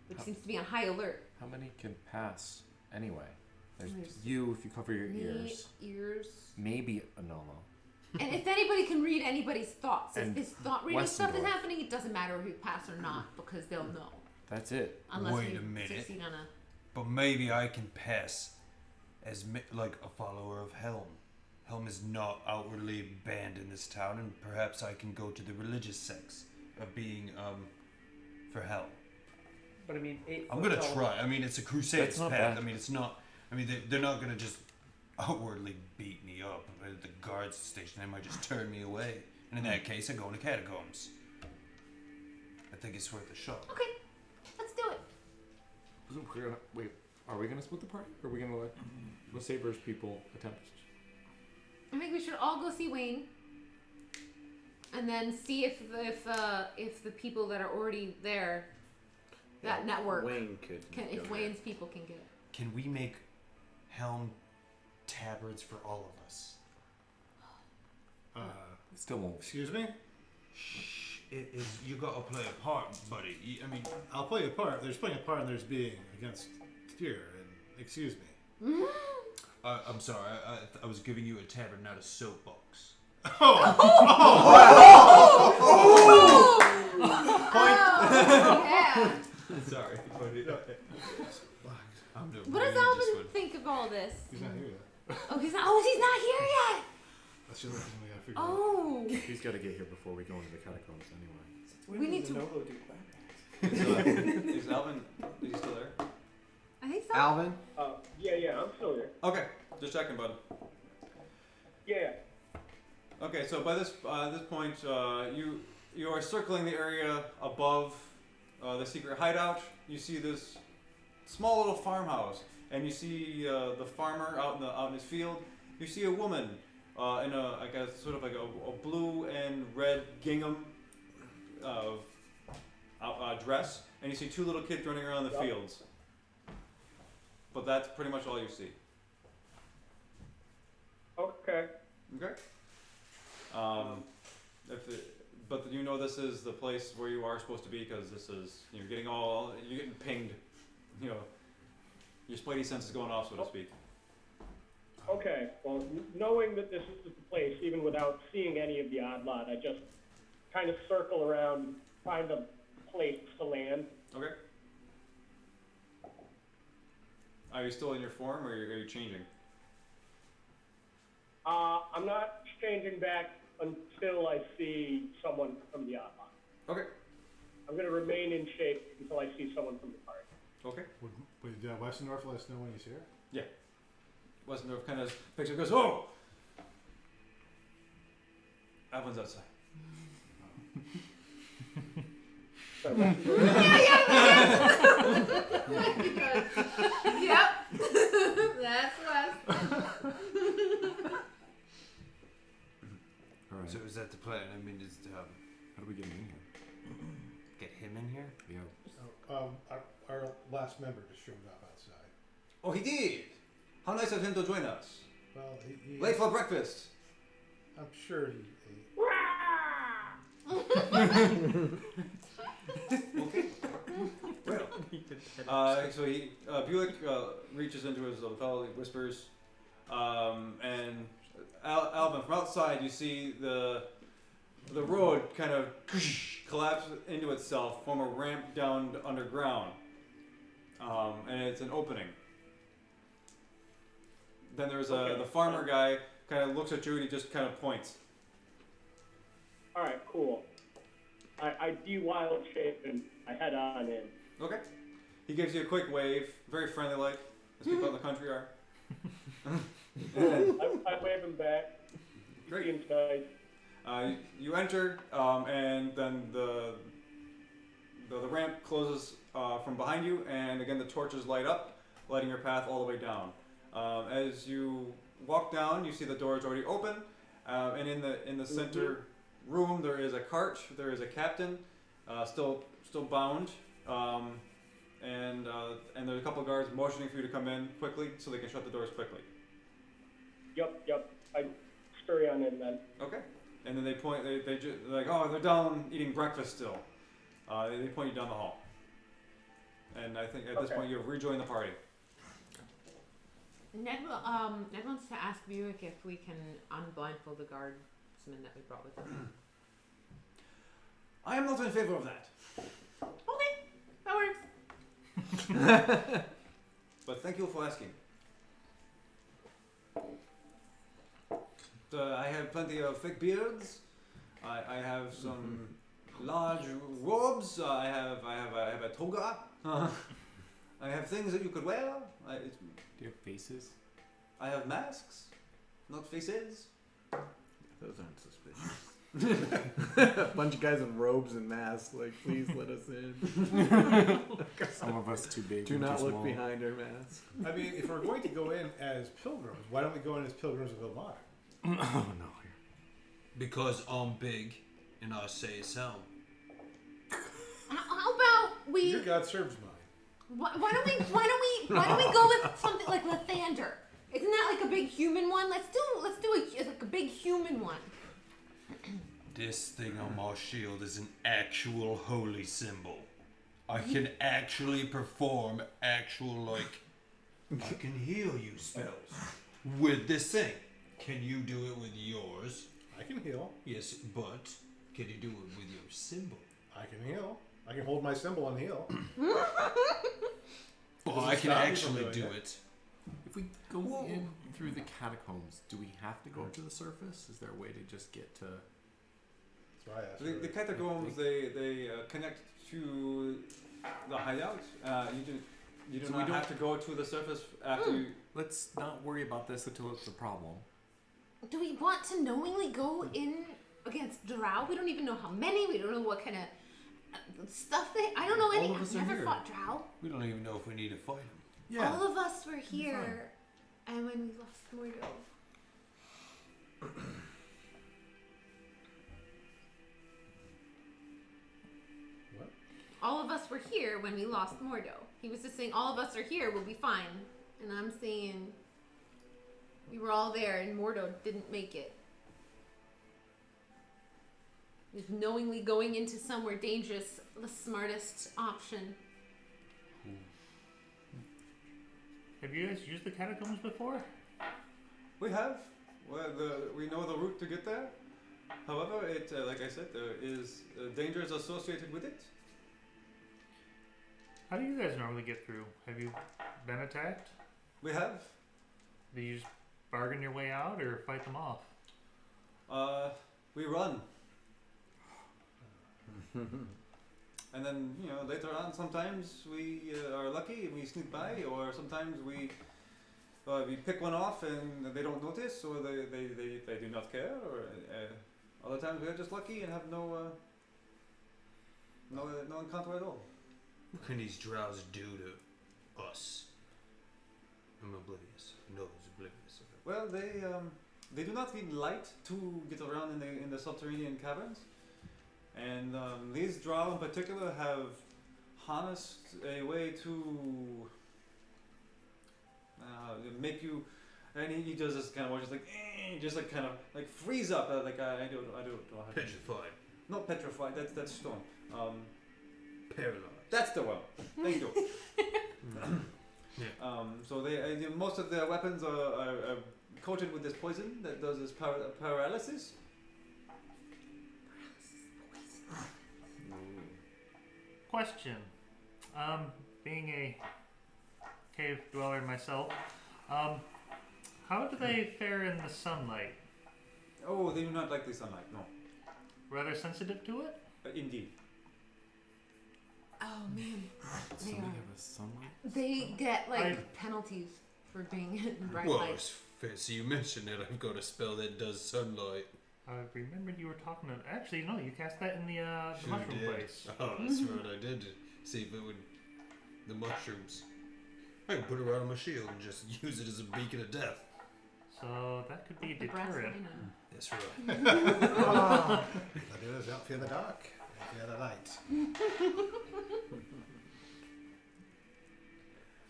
which seems to be on high alert. How many can pass anyway? There's There's you if you cover your Me, ears. ears. Maybe a Nolo. And if anybody can read anybody's thoughts, if And this thought reading stuff is Westendorf. happening, it doesn't matter if you pass or not because they'll know. That's it. Unless Wait we a minute. succeed on a. But maybe I can pass as like a follower of Helm. Helm is not outwardly banned in this town, and perhaps I can go to the religious sects of being for Helm. But I mean, 8 I'm foot gonna tall- try. I mean, it's a crusade That's not path. bad. I mean, it's not. I mean, they're not gonna just outwardly beat me up at the guards station. They might just turn me away. And in that case, I go into catacombs. I think it's worth a shot. Okay, let's do it. So we're gonna wait. Are we gonna split the party? Or are we gonna let Saber's people attempt? I think we should all go see Wayne, and then see if the people that are already there, that network, Wayne could. if go Wayne's people can get it. Can we make helm tabards for all of us? Still won't. Excuse me? You gotta play a part, buddy. I mean, I'll play a part. There's playing a part and there's being against fear. And excuse me. I'm sorry. I was giving you a tabard, not a soapbox. Yeah. Sorry. I'm doing What does Alvin think of all this? He's not here yet. Oh, he's not here yet. That's the other thing we gotta figure out. Oh, He's got to get here before we go into the catacombs anyway. we need to. Is Alvin? Is he still there? I think so. Alvin? Yeah, I'm still here. Okay, just checking, bud. Yeah. Okay, so by this point, you are circling the area above the secret hideout. You see this small little farmhouse, and you see the farmer out in his field. You see a woman in a sort of like a blue and red gingham dress, and you see two little kids running around the fields. But that's pretty much all you see. Okay. Okay. But you know this is the place where you are supposed to be because this is you're getting pinged. You know, your spidey sense is going off, so to speak. Okay. Well, knowing that this is the place, even without seeing any of the odd lot, I just kind of circle around, find a place to land. Okay. Are you still in your form, or are you changing? I'm not changing back until I see someone from the odd lot. Okay. I'm going to remain in shape until I see someone from the party. Okay. Would Westendorf let us know when he's here? Yeah. Westendorf kind of picks it and goes, "Oh! Alvin's outside." So, Yep. That's Wes. All right. So is that the plan? I mean, How do we get him in here? get him in here? Yeah. Our last member just showed up outside. Oh, he did. How nice of him to join us. Well, he Late for breakfast. I'm sure he ate. Okay. Well, so Buick reaches into his lapel, he whispers, and Alvin, from outside, you see the road kind of collapse into itself, form a ramp down underground, and it's an opening. Then there's the farmer guy kind of looks at you and he just kind of points. all right, cool. I de-wild shape and I head on in. Okay. He gives you a quick wave, very friendly like, as people in the country are. I wave him back. Great. Seems nice. You enter, and then the ramp closes from behind you, and again the torches light up, lighting your path all the way down. As you walk down, you see the doors already open, and in the center room there is a cart. There is a captain, still bound, and there's a couple of guards motioning for you to come in quickly so they can shut the doors quickly. Yep. I scurry on in then. Okay. And then they point. They're like, oh, they're down eating breakfast still. They point you down the hall. And I think at this point you have rejoined the party. Ned wants to ask Buick if we can unblindfold the guardsmen that we brought with us. I am not in favor of that. Okay, that works. But thank you for asking. I have plenty of fake beards. I have some large robes. I have a toga. I have things that you could wear. Do you have faces? I have masks, not faces. Those aren't suspicious. A bunch of guys in robes and masks, like, please let us in. Some of us too big. Do and not too look small. behind our masks. I mean, if we're going to go in as pilgrims, why don't we go in as pilgrims of Ilmater? Oh no. Because I'm big and I say so. How about we? Your God serves mine. Why don't we go with something like Lathander? Isn't that like a big human one? Let's do a big human one. This thing on my shield is an actual holy symbol. I can actually perform actual, I can heal you spells with this thing. Can you do it with yours? I can heal. Yes, but can you do it with your symbol? I can heal. I can hold my symbol and heal. Well, Does I it can stop you from actually doing do it? it. If we go in through the catacombs, do we have to go up to the surface? Is there a way to just get to? That's why I asked. The catacombs they connect to the hideout. You do So we not don't- have to go to the surface after. You, Let's not worry about this until it's a problem. Do we want to knowingly go in against Drow? We don't even know how many. We don't know what kind of stuff they. I don't know any. All of us I've are never here. fought Drow. We don't even know if we need to fight him. Yeah. All of us were here, and when we lost Mordo. What? All of us were here when we lost Mordo. He was just saying all of us are here, we'll be fine. And I'm saying we were all there and Mordo didn't make it. Is knowingly going into somewhere dangerous the smartest option? Have you guys used the catacombs before? we have. Well, we know the route to get there. However, it like I said, there is dangers associated with it. How do you guys normally get through? Have you been attacked? We have. Do you just bargain your way out or fight them off? We run. And then, later on, sometimes we are lucky and we sneak by, or sometimes we pick one off and they don't notice, or they do not care, or other times we are just lucky and have no encounter at all. What can these drows do to us? I'm oblivious. No one's oblivious of it. Well, they do not need light to get around in the subterranean caverns, and these drow in particular have harnessed a way to make you. And he does this kind of just like kind of like freeze up. I don't know how to. Petrified. Not petrified. That's stone. Paralyzed. That's the one. Thank you. Yeah. So most of their weapons are coated with this poison that does this paralysis. Question. Being a cave dweller myself, how do they fare in the sunlight? Oh, they do not like the sunlight. No, Rather sensitive to it? indeed. Oh man, So we have a sunlight. they get like I- penalties for being in bright Well, light. it's fair. So you mentioned it. I've got a spell that does sunlight. I remembered you were talking about. Actually, no, you cast that in the Sure mushroom did. place. Oh, that's right. I did see if it would. The mushrooms. I can put it right on my shield and just use it as a beacon of death. So that could be a The brass deterrent. rhino. That's right. I do this out fear the dark, fear the light.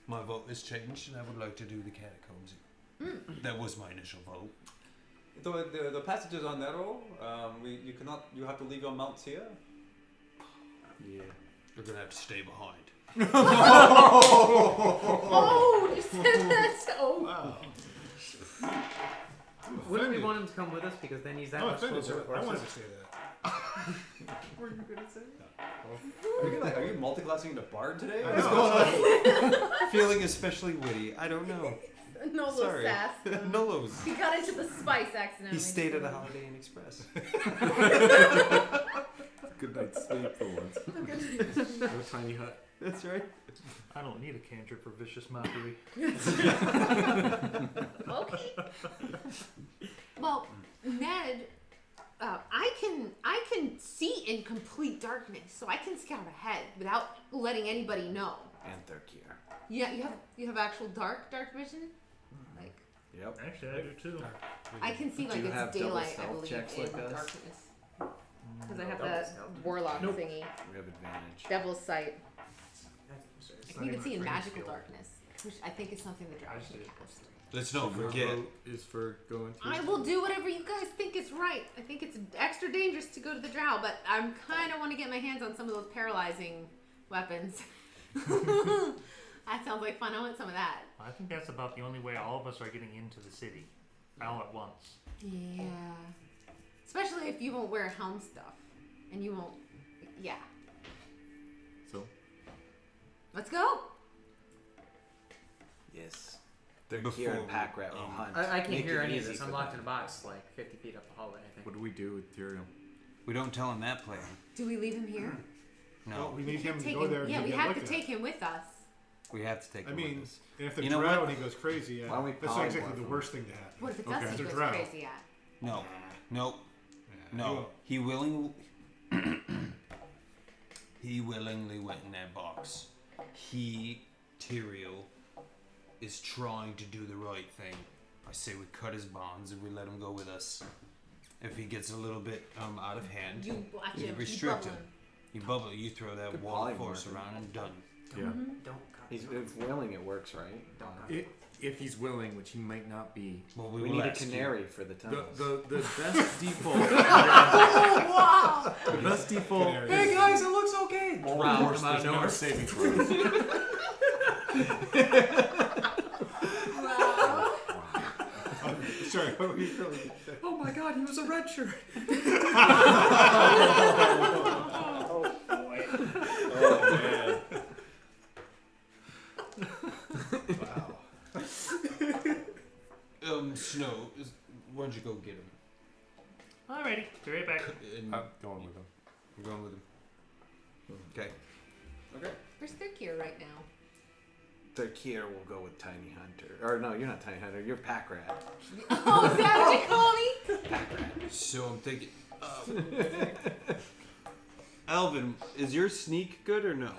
My vote has changed, and I would like to do the catacombs. That was my initial vote. The passages are narrow. You have to leave your mounts here. Yeah. You're gonna have to stay behind. Oh, you said that. Oh. Wow. Wouldn't we want him to come with us because then he's that I'm much offended. closer to I wanted horses? to say that. Were you gonna say? Are you multiclassing into bard today? What's going on? Feeling especially witty. I don't know. Nolo Sorry. sass. Nolo's. He got into the spice accidentally. He stayed at a Holiday Inn Express. Good night's sleep for once. No tiny hut. That's right. I don't need a cantrip for vicious mockery. Okay. Well, Ned I can see in complete darkness, so I can scout ahead without letting anybody know. And Thurkier. Yeah, you have actual dark vision. Like Yep. Actually, I do too. I can see like you have it's double daylight. I stealth believe checks in like us? darkness because I have Double that stealth. warlock Nope. thingy, We have advantage. devil's sight. I can not even even see a in frame magical skill. darkness, which I think is something the drow I just should did it. cast. Let's So not your forget. vote is for going to. I will do whatever you guys think is right. I think it's extra dangerous to go to the drow, but I'm kind of want to get my hands on some of those paralyzing weapons. That sounds like fun. I want some of that. I think that's about the only way all of us are getting into the city, all at once. Yeah. Especially if you won't wear helm stuff. And you won't. Yeah. So Let's go. Yes. Thurkier Before and Packrat will we, hunt. I can't Make hear it any of easy this. for I'm locked in them. a box like 50 feet up the hallway, I think. what do we do with Tyrion? We don't tell him that plan. Do we leave him here? No, we need him to Take go there. Yeah, to we get have looked to at. take him with us. we have to take I him mean, with us. and if the You know drow what? and he goes crazy, yeah, Why don't we that's not exactly polymorph the him? worst thing to happen. What if it's Okay. us he It's a goes drow. crazy at? No, no, Yeah, no. He willingly went in that box. Tyrael, is trying to do the right thing. I say we cut his bonds and we let him go with us. If he gets a little bit out of hand, You watch you him. restrict Keep him. bubbling. You bubble, you throw that Good wall of polymorph force him. around and done. Yeah. Don't cut. If willing, it works, right? Don't cut. If he's willing, which he might not be. Well, We will need a ask you. canary for the The tunnels. the best default. Oh, wow! The best default. Canary. Hey guys, it looks okay. All Round course, them out there's of no nowhere. saving throws. Wow. Sorry, what were you really? Oh my god, he was a red shirt. Oh boy. Oh man! Wow. Snow, why don't you go get him? Alrighty, be right back. And I'm going with him. I'm going with him. Okay. Where's Thurkier right now? Thurkier will go with Tiny Hunter. Or no, you're not Tiny Hunter. You're Packrat. Oh, is that what you call me? So I'm thinking. Alvin, is your sneak good or no?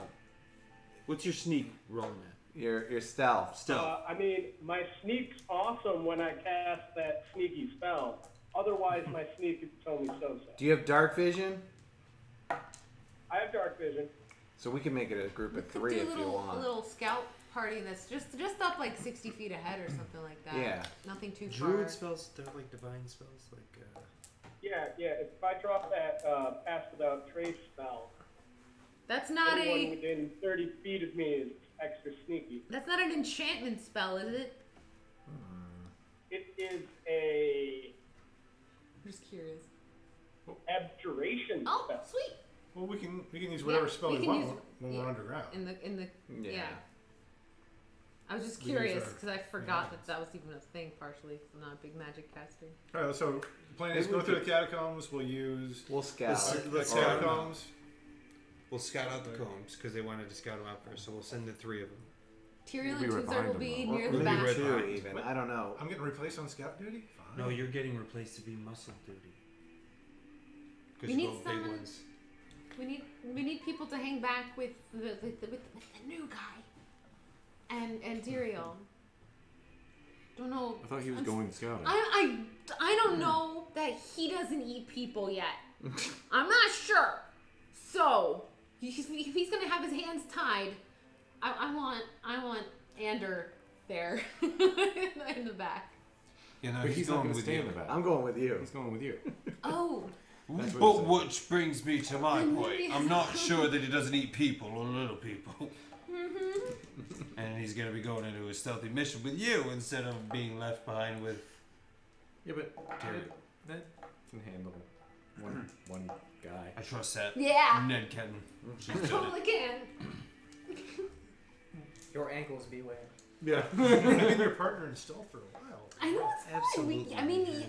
What's your sneak rolling at? Your stealth. Stealth. I mean, my sneak's awesome when I cast that sneaky spell. Otherwise, my sneak is only so-so. Do you have dark vision? I have dark vision. So we can make it a group of Could 3 do if you a want. little scout party that's just up like 60 feet ahead or something like that. Yeah. Nothing too Druid far. spells, they're like divine spells, like Yeah. If I drop that pass without trace spell, That's not anyone a. within 30 feet of me is extra sneaky. That's not an enchantment spell, is it? It is a I'm just curious. abjuration Oh, spell. sweet. Well, we can use whatever Yeah, spell we we can want use- when yeah. we're underground. In the Yeah. yeah. I was just We use curious our- because I forgot that was even a thing partially. 'Cause I'm not a big magic caster. All right, so the plan is Maybe go we through could- the catacombs. We'll use We'll scout. the Or- catacombs. We'll scout out the combs because they wanted to scout them out first. So we'll send the 3 of them. Tyrion We'll be and right Tuzar behind will them, be though. near Or the maybe back. red 2 behind. even. I don't know. I'm getting replaced on scout duty. Fine. you're getting replaced to be muscle duty. We Because need you go big someone- ones. We need people to hang back with the new guy, and Tyrion. Don't know. I thought he was I'm- going scouting. I don't know that he doesn't eat people yet. I'm not sure. So if he's gonna have his hands tied, I want Ander there in the back. You know, But he's not going going to with stay you. in the back. I'm going with you. He's going with you. Oh, That's what But he said. which brings me to my And point. maybe- I'm not sure that he doesn't eat people or little people. mm-hmm. And he's going to be going into a stealthy mission with you instead of being left behind with Yeah, but Tyrion. that can handle one guy. I trust that. Yeah, Ned Kenton. She's done it. totally can. your ankles beware. Yeah. I've been your partner in stealth for a while. I know it's fun. Absolutely I mean, is.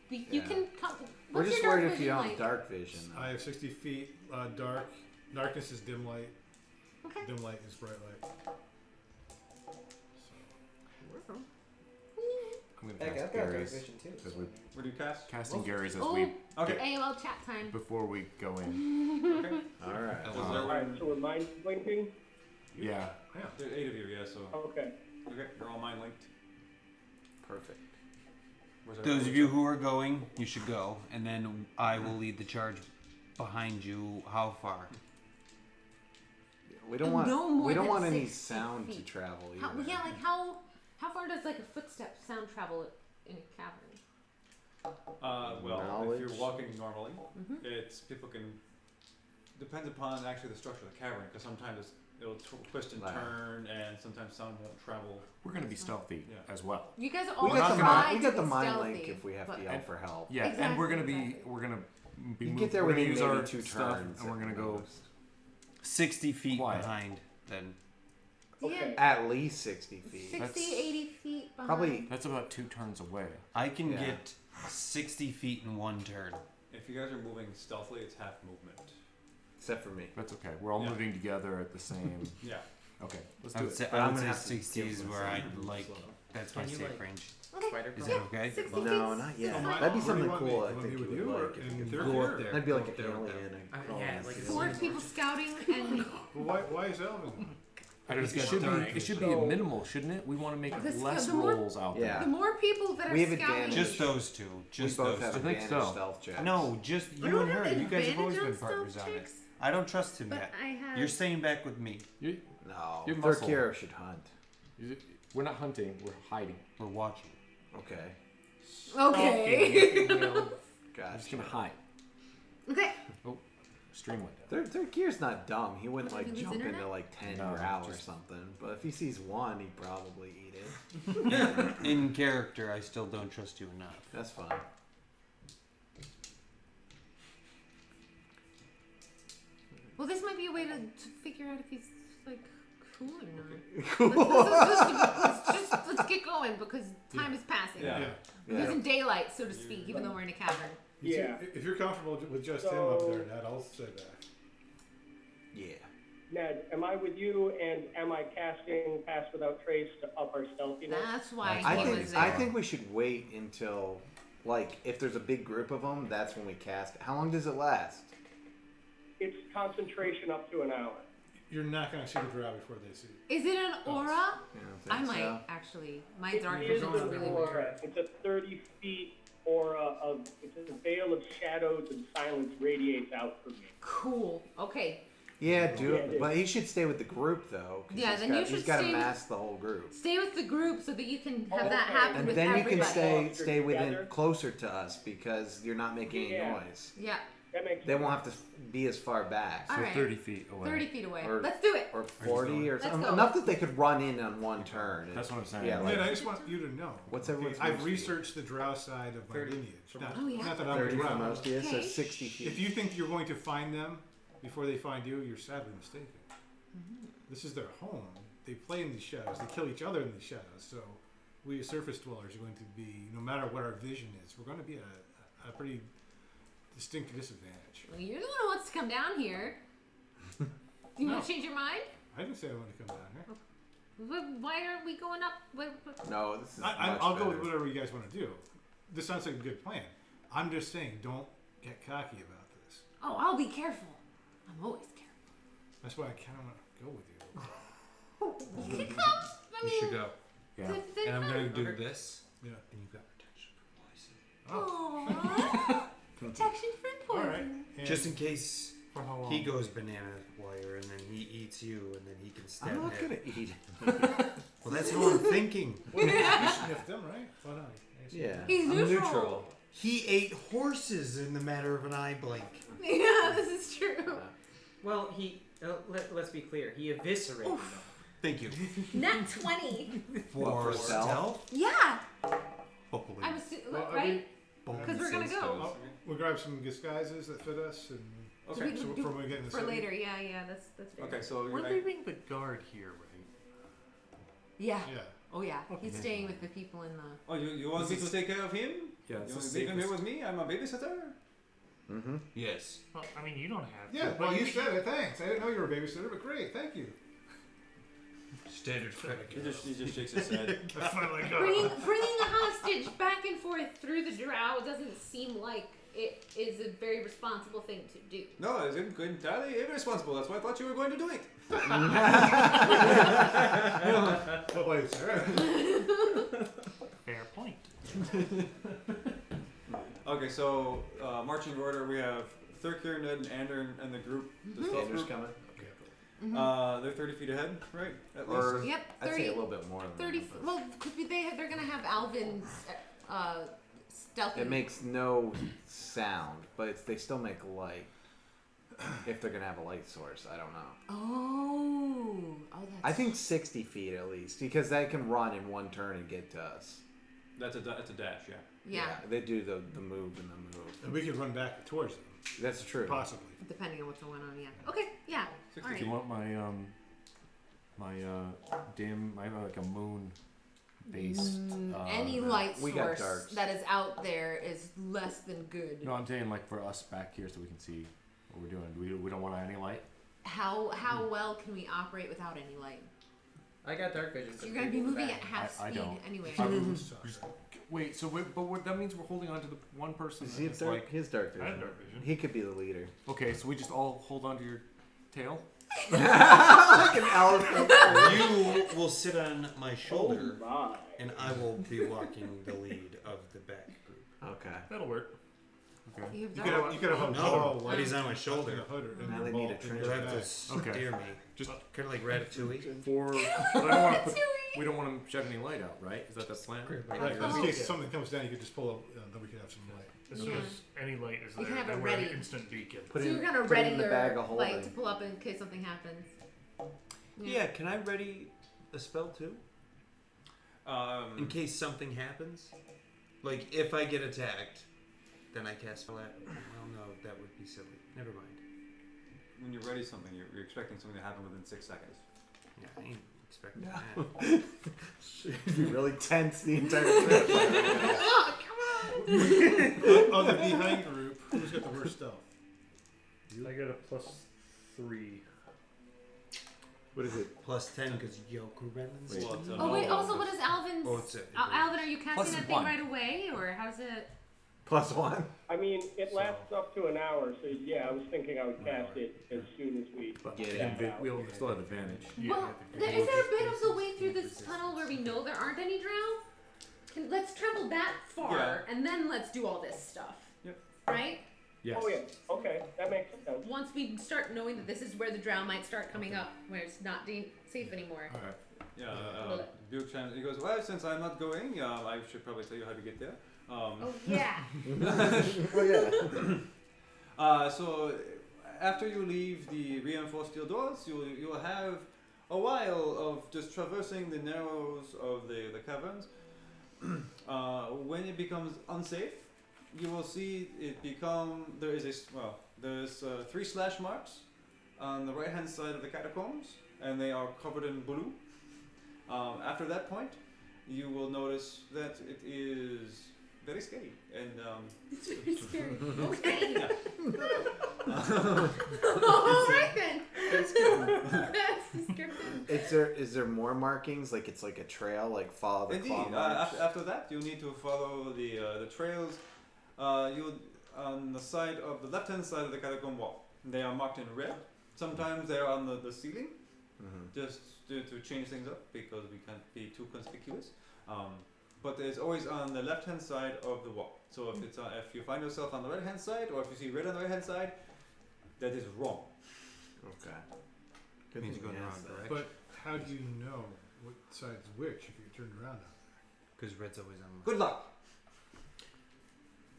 you Yeah. can come. We're what's just your dark worried if you vision don't like? dark vision. Though. I have 60 feet dark. Darkness is dim light. Okay. Dim light is bright light. So, I'm Heck, gonna I've cast got dark Gary's vision too. because so- we Where do you cast? casting Gary's as Oh, we Okay. AOL chat time. before we go in. Okay. All right. Is All there right, one? so we're mind blinking. Yeah. There's 8 of you, yeah. So Okay. okay, you're all mind linked. Perfect. Where's Those of you who are going, you should go, and then I will lead the charge behind you. How far? We don't want. No more we don't than want any 60 sound to feet. travel either. How far does like a footstep sound travel in a cavern? Well, if Knowledge. you're walking normally, Mhm. it's people can. Depends upon actually the structure of the cavern, because sometimes it'll twist and Wow. turn, and sometimes sound won't travel. We're gonna be stealthy Yeah. as well. You guys We all got the try mind. We to got be the mind stealthy, link if we have but- to yell for help. Yeah, and Exactly, we're gonna be exactly. we're gonna be You move, get there we're gonna within use maybe our 2 stuff turns. and we're at gonna go most. 60 feet Quiet. behind. Then Okay. At least 60 feet. 60, That's- 80 feet behind. Probably. that's about 2 turns away. I can Yeah. get 60 feet in 1 turn. If you guys are moving stealthily, it's half movement. Except for me. That's okay. We're all Yeah. moving together at the same. Yeah. Okay, let's I do would it. say, But I I'm would gonna say have to 60 is give where myself I'd a like. slow. That's my Can you, safe like- range. Okay. Spider Is climb? that okay? 60 No, feet. not yet. Fine. That'd be Where do you something want me? cool. You I want think me you with would you, or like. if in you third could gear? Up there. That'd be like Up an there with alien. them. Yeah, like it's Four people scouting and Well, why is Elvin? I don't know, He's it should got be dark it should be So- minimal, shouldn't it? We want to make Because less the more- rolls out Yeah. the more people that are We have scouting. advantage. Just those two. We Just both those have two. I think advantage so. stealth checks. No, just I you don't and her. have You guys have always advantage been on partners stealth on it. checks, I don't trust him but yet. I have. You're staying back with me. You, No. Your Third muscle. hero should hunt. we're not hunting, we're hiding. We're watching. Okay. Okay. We're just Gotcha. gonna hide. Okay. Stream window. Third gear's not dumb. He wouldn't Did like he lose jump internet? into like 10 No, growl or just- something. But if he sees 1, he'd probably eat it. In character, I still don't trust you enough. That's fine. Well, this might be a way to figure out if he's like cool or not. Cool. Let's get going because time is passing. Yeah. He's in daylight, so to speak, even though we're in a cavern. Yeah. If you're comfortable with just him up there, Ned, I'll say that. Yeah. Ned, am I with you, and am I casting Pass Without Trace to up our stealthiness? That's why I he think was there. I think we should wait until like if there's a big group of them, that's when we cast it. How long does it last? It's concentration up to an hour. You're not going to see the drow before they see you. Is it an aura? You don't I think might so? actually. My It dark is vision is an really aura. weird. It's a 30 feet aura of. It's a veil of shadows and silence radiates out from me. Cool. Okay. Yeah, Yeah, do it is. but he should stay with the group though. 'Cause Yeah, he's then got, you should he's got to stay with- mask the whole group. Stay with the group so that you can have Okay. that happen And with then you everybody. can Cluster stay within together. closer to us because you're not making any Yeah. noise. Yeah. That makes They sense. won't have to be as far back. All So right. 30 feet away. 30 feet away. Or- Let's do it. Or 40 or Let's something. go. Enough that they could run in on one turn. That's what I'm saying. Yeah, Ned, like I just want you to know. What's okay, everyone's I've most- researched the drow side of my 30 lineage. Not, Oh, yeah. not that I'm a 30 for drow. most of you, so Okay. 60 feet. If you think you're going to find them before they find you, you're sadly mistaken. This is their home. They play in these shadows. They kill each other in these shadows. So we as surface dwellers are going to be, no matter what our vision is, we're going to be at a pretty distinct disadvantage. Well, you're the one who wants to come down here. Do you want No. to change your mind? I didn't say I want to come down here. Why aren't we going up? No, this is I'll go with better. whatever you guys want to do. This sounds like a good plan. I'm just saying, don't get cocky about this. Oh, I'll be careful. I'm always careful. That's why I kind of want to go with you. You can come. I You mean, should go. Yeah. then And I'm come. going to do this. Yeah. And you've got protection from poison. Aww. Protection from All poison. right. And Just in case for how long? he goes banana wire and then he eats you and then he can stab I'm not Ned. gonna eat. Well, that's how I'm thinking. Well, you sniffed them, right? Well, no, I see. Yeah, He's I'm neutral. He ate horses in the matter of an eye blink. Yeah, this is true. Well, let's be clear. He eviscerated them. Thank you. Nat 20. For for stealth? stealth? Yeah. Hopefully. I was Well, are right. Bones Because we're gonna and go. stones. Oh, we'll grab some disguises that fit us, and Okay. so for when we get in the For city. later. Yeah. That's fair. Okay, so We're you're like, leaving the guard here, right? Yeah. Yeah. Oh yeah. He's staying with the people in the. oh, you want me to take care of him? Yeah, You it's want the to leave him here safest. with me? I'm a babysitter. Mm-hmm. Yes. Well, I mean, you don't have to. Yeah. but Well, you said it. Thanks. I didn't know you were a babysitter, but great. Thank you. Standard credit He just shakes his head. I finally got Bringing a hostage back and forth through the drow doesn't seem like it is a very responsible thing to do. No, it's entirely irresponsible. That's why I thought you were going to do it. Well, wait, sir. Fair point. Okay, so marching order, we have Thurkir, Ned, and Ander and the group. The stealth Anders group. coming. They're 30 feet ahead, right? At least. Or Yep, I'd 30 say a little bit more than 30. that. but Well, because they're gonna have Alvin's stealthy. it makes no sound, but they still make light. If they're gonna have a light source, I don't know. Oh, that's. I think 60 feet at least, because they can run in one turn and get to us. That's a dash, yeah. Yeah, They do the move and the move. And we could run back towards them, That's true. possibly. depending on what's going on. Yeah. Okay. Yeah. 60 All Do right. you want my dim? I have like a moon based. Any light we got source darks. that is out there is less than good. No, I'm saying like for us back here, so we can see what we're doing. We don't want any light. How well can we operate without any light? I got dark vision. So you're gonna be moving at half I speed don't. anyway. Wait, so but what that means we're holding on to the one person. Is he that's dark? like, His dark I have vision. dark vision. He could be the leader. okay, so we just all hold on to your tail. Like an elephant. You will sit on my shoulder, Oh my. and I will be walking the lead of the back group. Okay. That'll work. Okay. You have You dark- could have a No, ball but he's on my shoulder. Now they need a You'll have to Okay. steer me. Just Kind of like Ratatouille. for I don't want to put, we don't want to shed any light out, right? Is that the plan? Right, but in case something comes down, you could just pull up, then we could have some light. As soon as any light is You there, can have then it we're an ready. instant beacon. Put so it you're in- gonna put it ready in the your bag of light holding. to pull up in case something happens. Yeah, can I ready a spell too? In case something happens? Like, if I get attacked, then I cast spell at... Well, no, that would be silly. Never mind. When you're ready something, you're expecting something to happen within 6 seconds. Yeah, I ain't expecting No. that. Should be really tense the entire trip. Oh, come on! On the behind group, who's got the worst stealth? I got a +3. What is it? Plus 10 because Yoker Renans. Wait. Oh wait. Also, what is Alvin's? Oh, it's Alvin, are you casting Plus that thing 1. right away, or how's it? +1. I mean, it lasts up to an hour, so yeah, I was thinking I would cast it as soon as we Get it. got out. We'll still have advantage. Well, is there a bit of the way through this tunnel where we know there aren't any drow? Let's travel that far, and then let's do all this stuff. Yep. Right? Yes. Oh yeah, okay, that makes sense. Once we start knowing that this is where the drow might start coming up, where it's not safe anymore. All right. Yeah, Duke chimes. He goes, "Well, since I'm not going, I should probably tell you how to get there." Oh yeah. So after you leave the reinforced steel doors, you'll have a while of just traversing the narrows of the caverns. When it becomes unsafe, you will see it become there's 3 slash marks on the right hand side of the catacombs, and they are covered in blue. After that point, you will notice that it is very scary and It's very scary. Okay. yeah. Alright then. That's descriptive. Is there more markings? Like it's like a trail, like follow the claw Indeed. marks? After that, you need to follow the trails. You on the side of the left-hand side of the catacomb wall. They are marked in red. Sometimes they are on the ceiling, just to change things up because we can't be too conspicuous. But it's always on the left-hand side of the wall. So if you find yourself on the right-hand side, or if you see red on the right-hand side, that is wrong. Okay. It means thing going he the asked wrong that. direction. But how do you know what side's which if you're turned around out there? Because red's always on my... Good luck.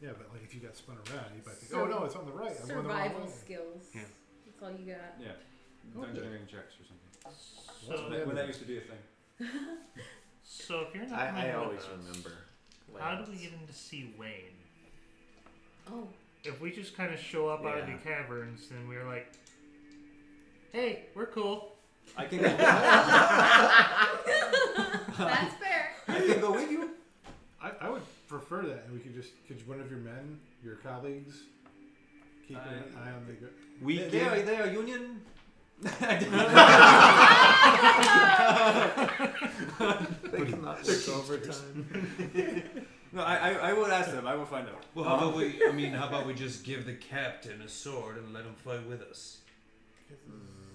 Yeah, but like if you got spun around, you might think, oh no, it's on the right. I'm going the wrong Survival way. skills. Yeah. That's all you got. Yeah. Okay. Engineering checks or something. So, When that used to be a thing. so if you're not I coming always with us, remember. how do we get in to see Wayne? Oh. If we just kind of show up out of the Yeah. caverns and we're like, "Hey, we're cool." I can go. That's fair. I can go with you. I would prefer that, and we could one of your men, your colleagues, keep an eye on the. We They are Union They cannot work overtime. No, I will ask them. I will find out. Well, how about we? I mean, how about we just give the captain a sword and let him fight with us?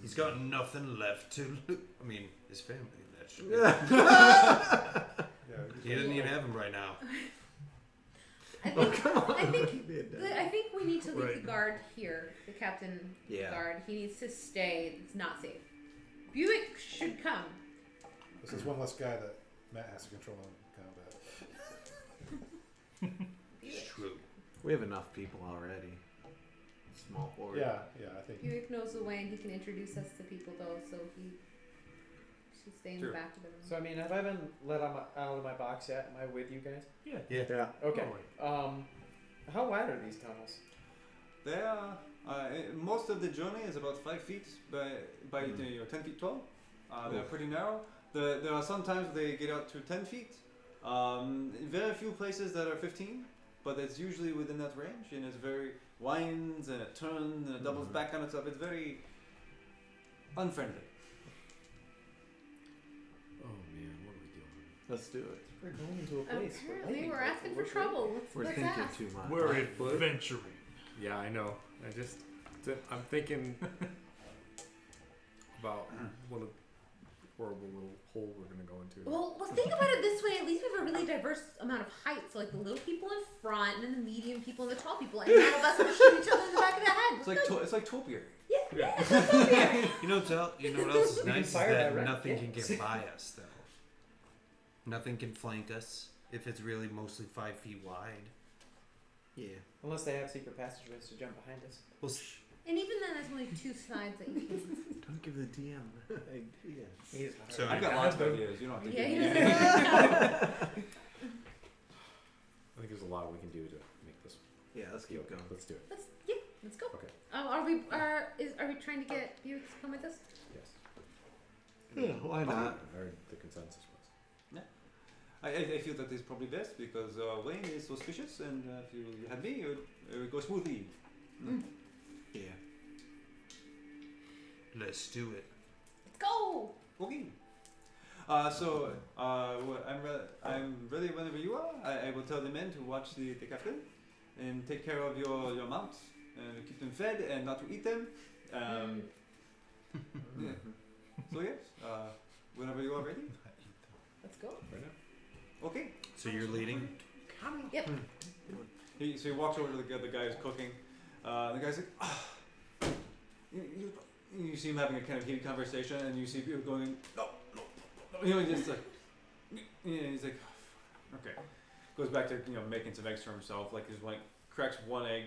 He's got nothing left to. I mean, his family. That should. He doesn't even have him right now. I think we need to leave the guard here. The captain guard. He needs to stay. It's not safe. Buick should come. This is one less guy that Matt has to control in combat. It's true. We have enough people already. Small horde. Yeah, I think. Buick knows the way, and he can introduce us to people, though. So he should stay in the back of the room. So I mean, have I been let out of my box yet? Am I with you guys? Yeah. Okay. How wide are these tunnels? They are. Most of the journey is about 5 feet by 10 feet tall. They're pretty narrow. There are some times they get out to 10 feet. Very few places that are 15, but it's usually within that range, and it's very winds and it turns and it doubles back on itself. It's very unfriendly. Oh man, what are we doing? Let's do it. We're going into a place. Apparently, we're asking for trouble. We're Let's thinking ask. too much. We're adventuring. Yeah, I know. I'm thinking about what a horrible little hole we're gonna go into. Well, think about it this way. At least we have a really diverse amount of height. So, like the little people in front, and then the medium people, and the tall people, and none of us will shoot each other in the back of the head. It's like topiary. Yeah. You know what else is nice is fire that that nothing rocket. can get by us though. Nothing can flank us if it's really mostly 5 feet wide. Yeah. Unless they have secret passageways to jump behind us. Well, And even then, there's only 2 sides that you can. Don't give the DM ideas. He's So I've got lots of ideas. You don't have to. Yeah, give me yeah. I think there's a lot we can do to make this Yeah, let's be keep okay. going. Let's do it. Let's go. Okay. Are we trying to get you to come with us? Yes. Yeah, why not? Or the consensus was. I feel that it's probably best because Wayne is suspicious, and if you had me, it would go smoothly. Yeah. let's do it. Let's go. Okay. I'm ready whenever you are. I will tell the men to watch the captain and take care of your mounts and keep them fed and not to eat them. Yeah. So yes, whenever you are ready. Let's go. Right now. Okay. So you're leading? Yep. So he walks over to the guy who's cooking. The guy's like, you see him having a kind of heated conversation, and you see people going, no. You know, just like, he's like, okay. Goes back to making some eggs for himself. Like he's like cracks one egg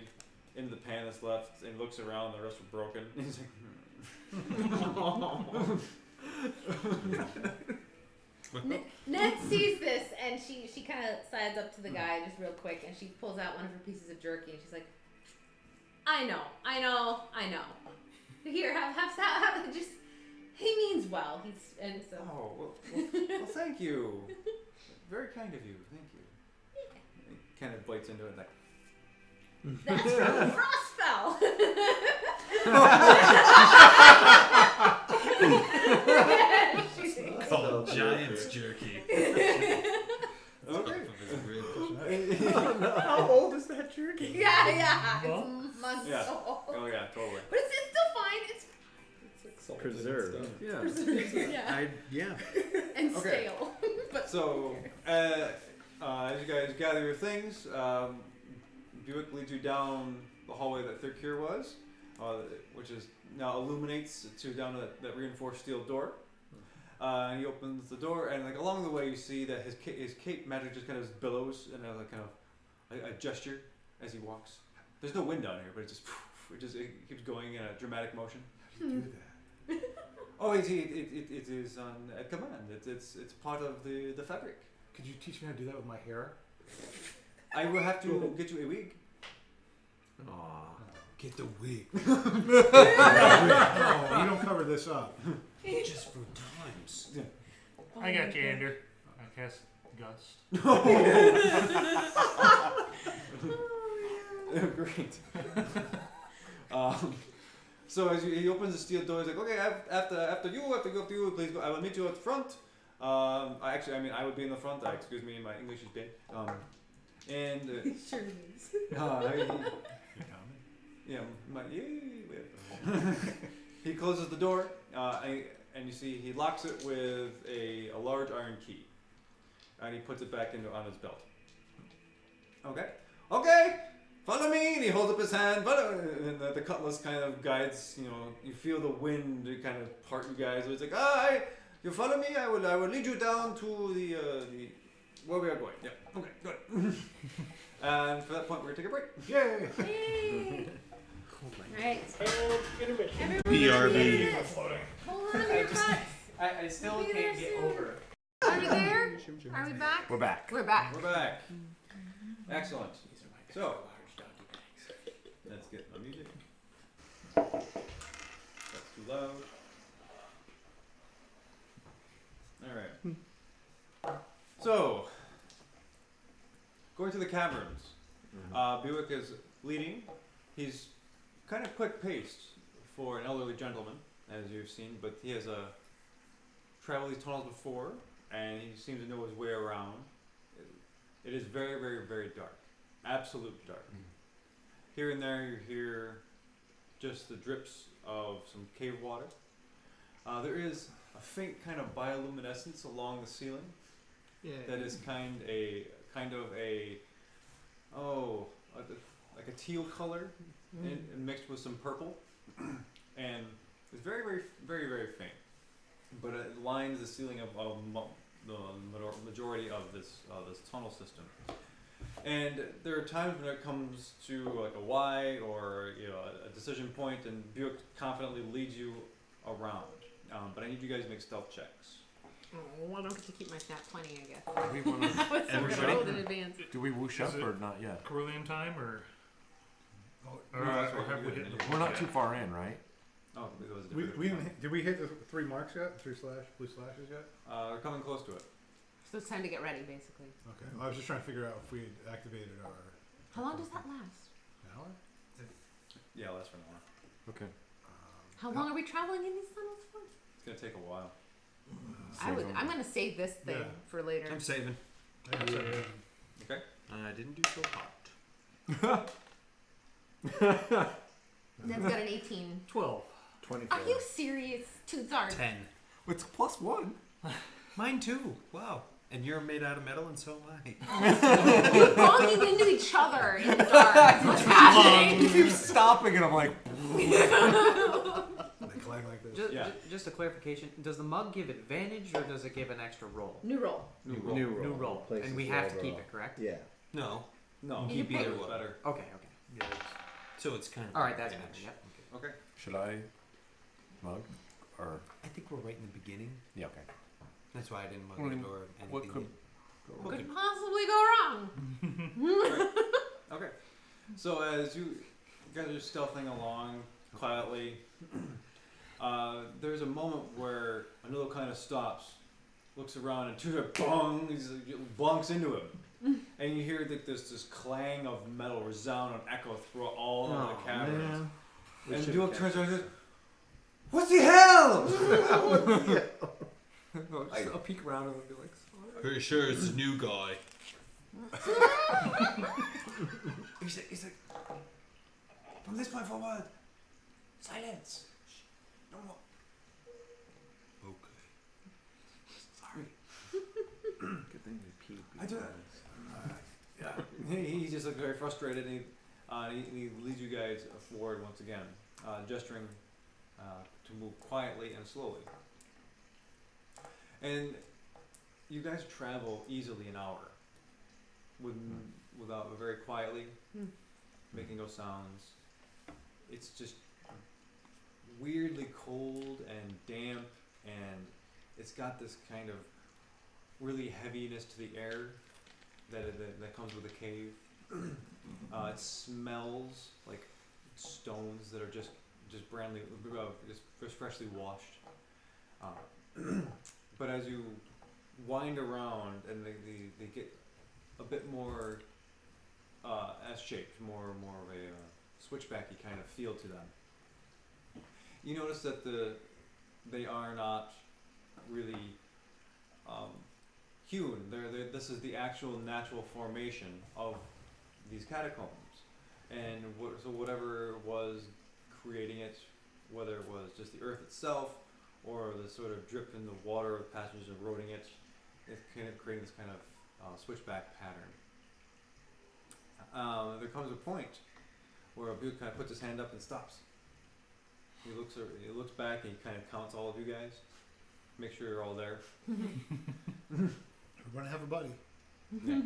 into the pan that's left, and looks around. And the rest are broken. And he's like, Ned sees this, and she kind of sides up to the guy just real quick, and she pulls out one of her pieces of jerky, and she's like, I know. Here, have just. He means well. And so. oh, well, thank you. Very kind of you. Thank you. He kind of bites into it like. That's from the Frostfell. Called Giant's Jerky. Okay. How old is that jerky? Yeah. Well, It's months Yeah. old. Oh yeah, totally. But it's still fine. It's Preserved. Yeah. yeah. Yeah. And Okay. stale. But So, as you guys gather your things, Buick leads you down the hallway that Thirkir was, which is now illuminates to down that reinforced steel door. And he opens the door, and like along the way, you see that his cape magic just kind of billows in a kind of a gesture as he walks. There's no wind down here, but it just keeps going in a dramatic motion. How do you do that? Oh, it is on at command. It's part of the fabric. Could you teach me how to do that with my hair? I will have to get you a wig. Aw. Get the wig. Oh, you don't cover this up. Just for times. I got you, Ander. I cast Gust. Great. So as he opens the steel door, he's like, okay, after you, please go. I will meet you at the front. I would be in the front. Excuse me, my English is bad. Sure is. He closes the door, and you see he locks it with a large iron key, and he puts it back on his belt. Okay, follow me. And he holds up his hand, and the cutlass kind of guides. You feel the wind kind of part you guys. It's like, you follow me. I will lead you down to the where we are going. Yeah. Okay. Good. And for that point, we're gonna take a break. Yay! Yay! Alright. And intermission. BRB. Hold on to your butts. I still Look at can't us get soon. over. Are we there? Are we back? We're back. We're back. We're back. Excellent. So let's get the music. That's too loud. All right. So going to the caverns. Buick is leading. He's kind of quick-paced for an elderly gentleman, as you've seen, but he has traveled these tunnels before, and he seems to know his way around. It is very, very, very dark. Absolute dark. Here and there you hear just the drips of some cave water. There is a faint kind of bioluminescence along the ceiling that is like a teal color and mixed with some purple, and it's very, very, very, very faint. But it lines the ceiling of the majority of this tunnel system. And there are times when it comes to like a Y or a decision point, and Buick confidently leads you around. But I need you guys to make stealth checks. Oh, I don't get to keep my snap 20, I guess. Do we want to? What's the Everybody? roll in advance? Do we whoosh up Is it- or not yet? Carillion time or No, that's right, have you we did hit it. the We're not too far in, right? Oh, it was a We different didn't, did we hit the 3 marks yet? 3 blue slashes yet? We're coming close to it. So it's time to get ready, basically. Okay. Well, I was just trying to figure out if we had activated our. How long does that last? An hour? Yeah, that's for now. Okay. How long are we traveling in these tunnels for? It's gonna take a while. I'm gonna save this thing Yeah. for later. I'm saving. I got 7. Okay. I didn't do so hot. That's got an 18. 12. 24. Are you serious? Toots are. 10. It's +1. Mine too. Wow. And you're made out of metal, and so am I. We're bumping into each other in the dark. What's happening? He keeps stopping, and I'm like, They clang like this. Just a clarification. Does the mug give advantage or does it give an extra roll? New roll. New roll. New roll. Places And we have to roll. keep it, correct? Yeah. No. No, You keep pick- either better. Okay. So it's kind of. All right, that's better. advantage. Yep. Okay. should I mug? Or, I think we're right in the beginning. yeah, okay. That's why I didn't mug What it do you- or What anything. could Could possibly go wrong. Okay. So as you guys are stealthing along quietly, there's a moment where Anilo kind of stops, looks around, and Tudor bong, he bonks into him, and you hear this clang of metal resound and echo through all of the caverns. And Duke turns around and says, "What the hell?" I'll peek around and be like, Pretty sure it's a new guy. He's like, from this point forward, silence. No more. Okay. Sorry. Good thing we peed. I do it. Yeah. He just looks very frustrated, and he leads you guys forward once again, gesturing to move quietly and slowly. And you guys travel easily an hour, without very quietly, making no sounds. It's just weirdly cold and damp, and it's got this kind of really heaviness to the air that comes with a cave. It smells like stones that are just brand new, just freshly washed. But as you wind around and they get a bit more S-shaped, more of a switchbacky kind of feel to them. You notice that they are not really hewn. This is the actual natural formation of these catacombs, and so whatever was creating it, whether it was just the earth itself or the sort of drip in the water of passengers eroding it, it's kind of creating this kind of switchback pattern. There comes a point where Butte kind of puts his hand up and stops. He looks back and he kind of counts all of you guys. Make sure you're all there. We're gonna have a buddy. Yeah.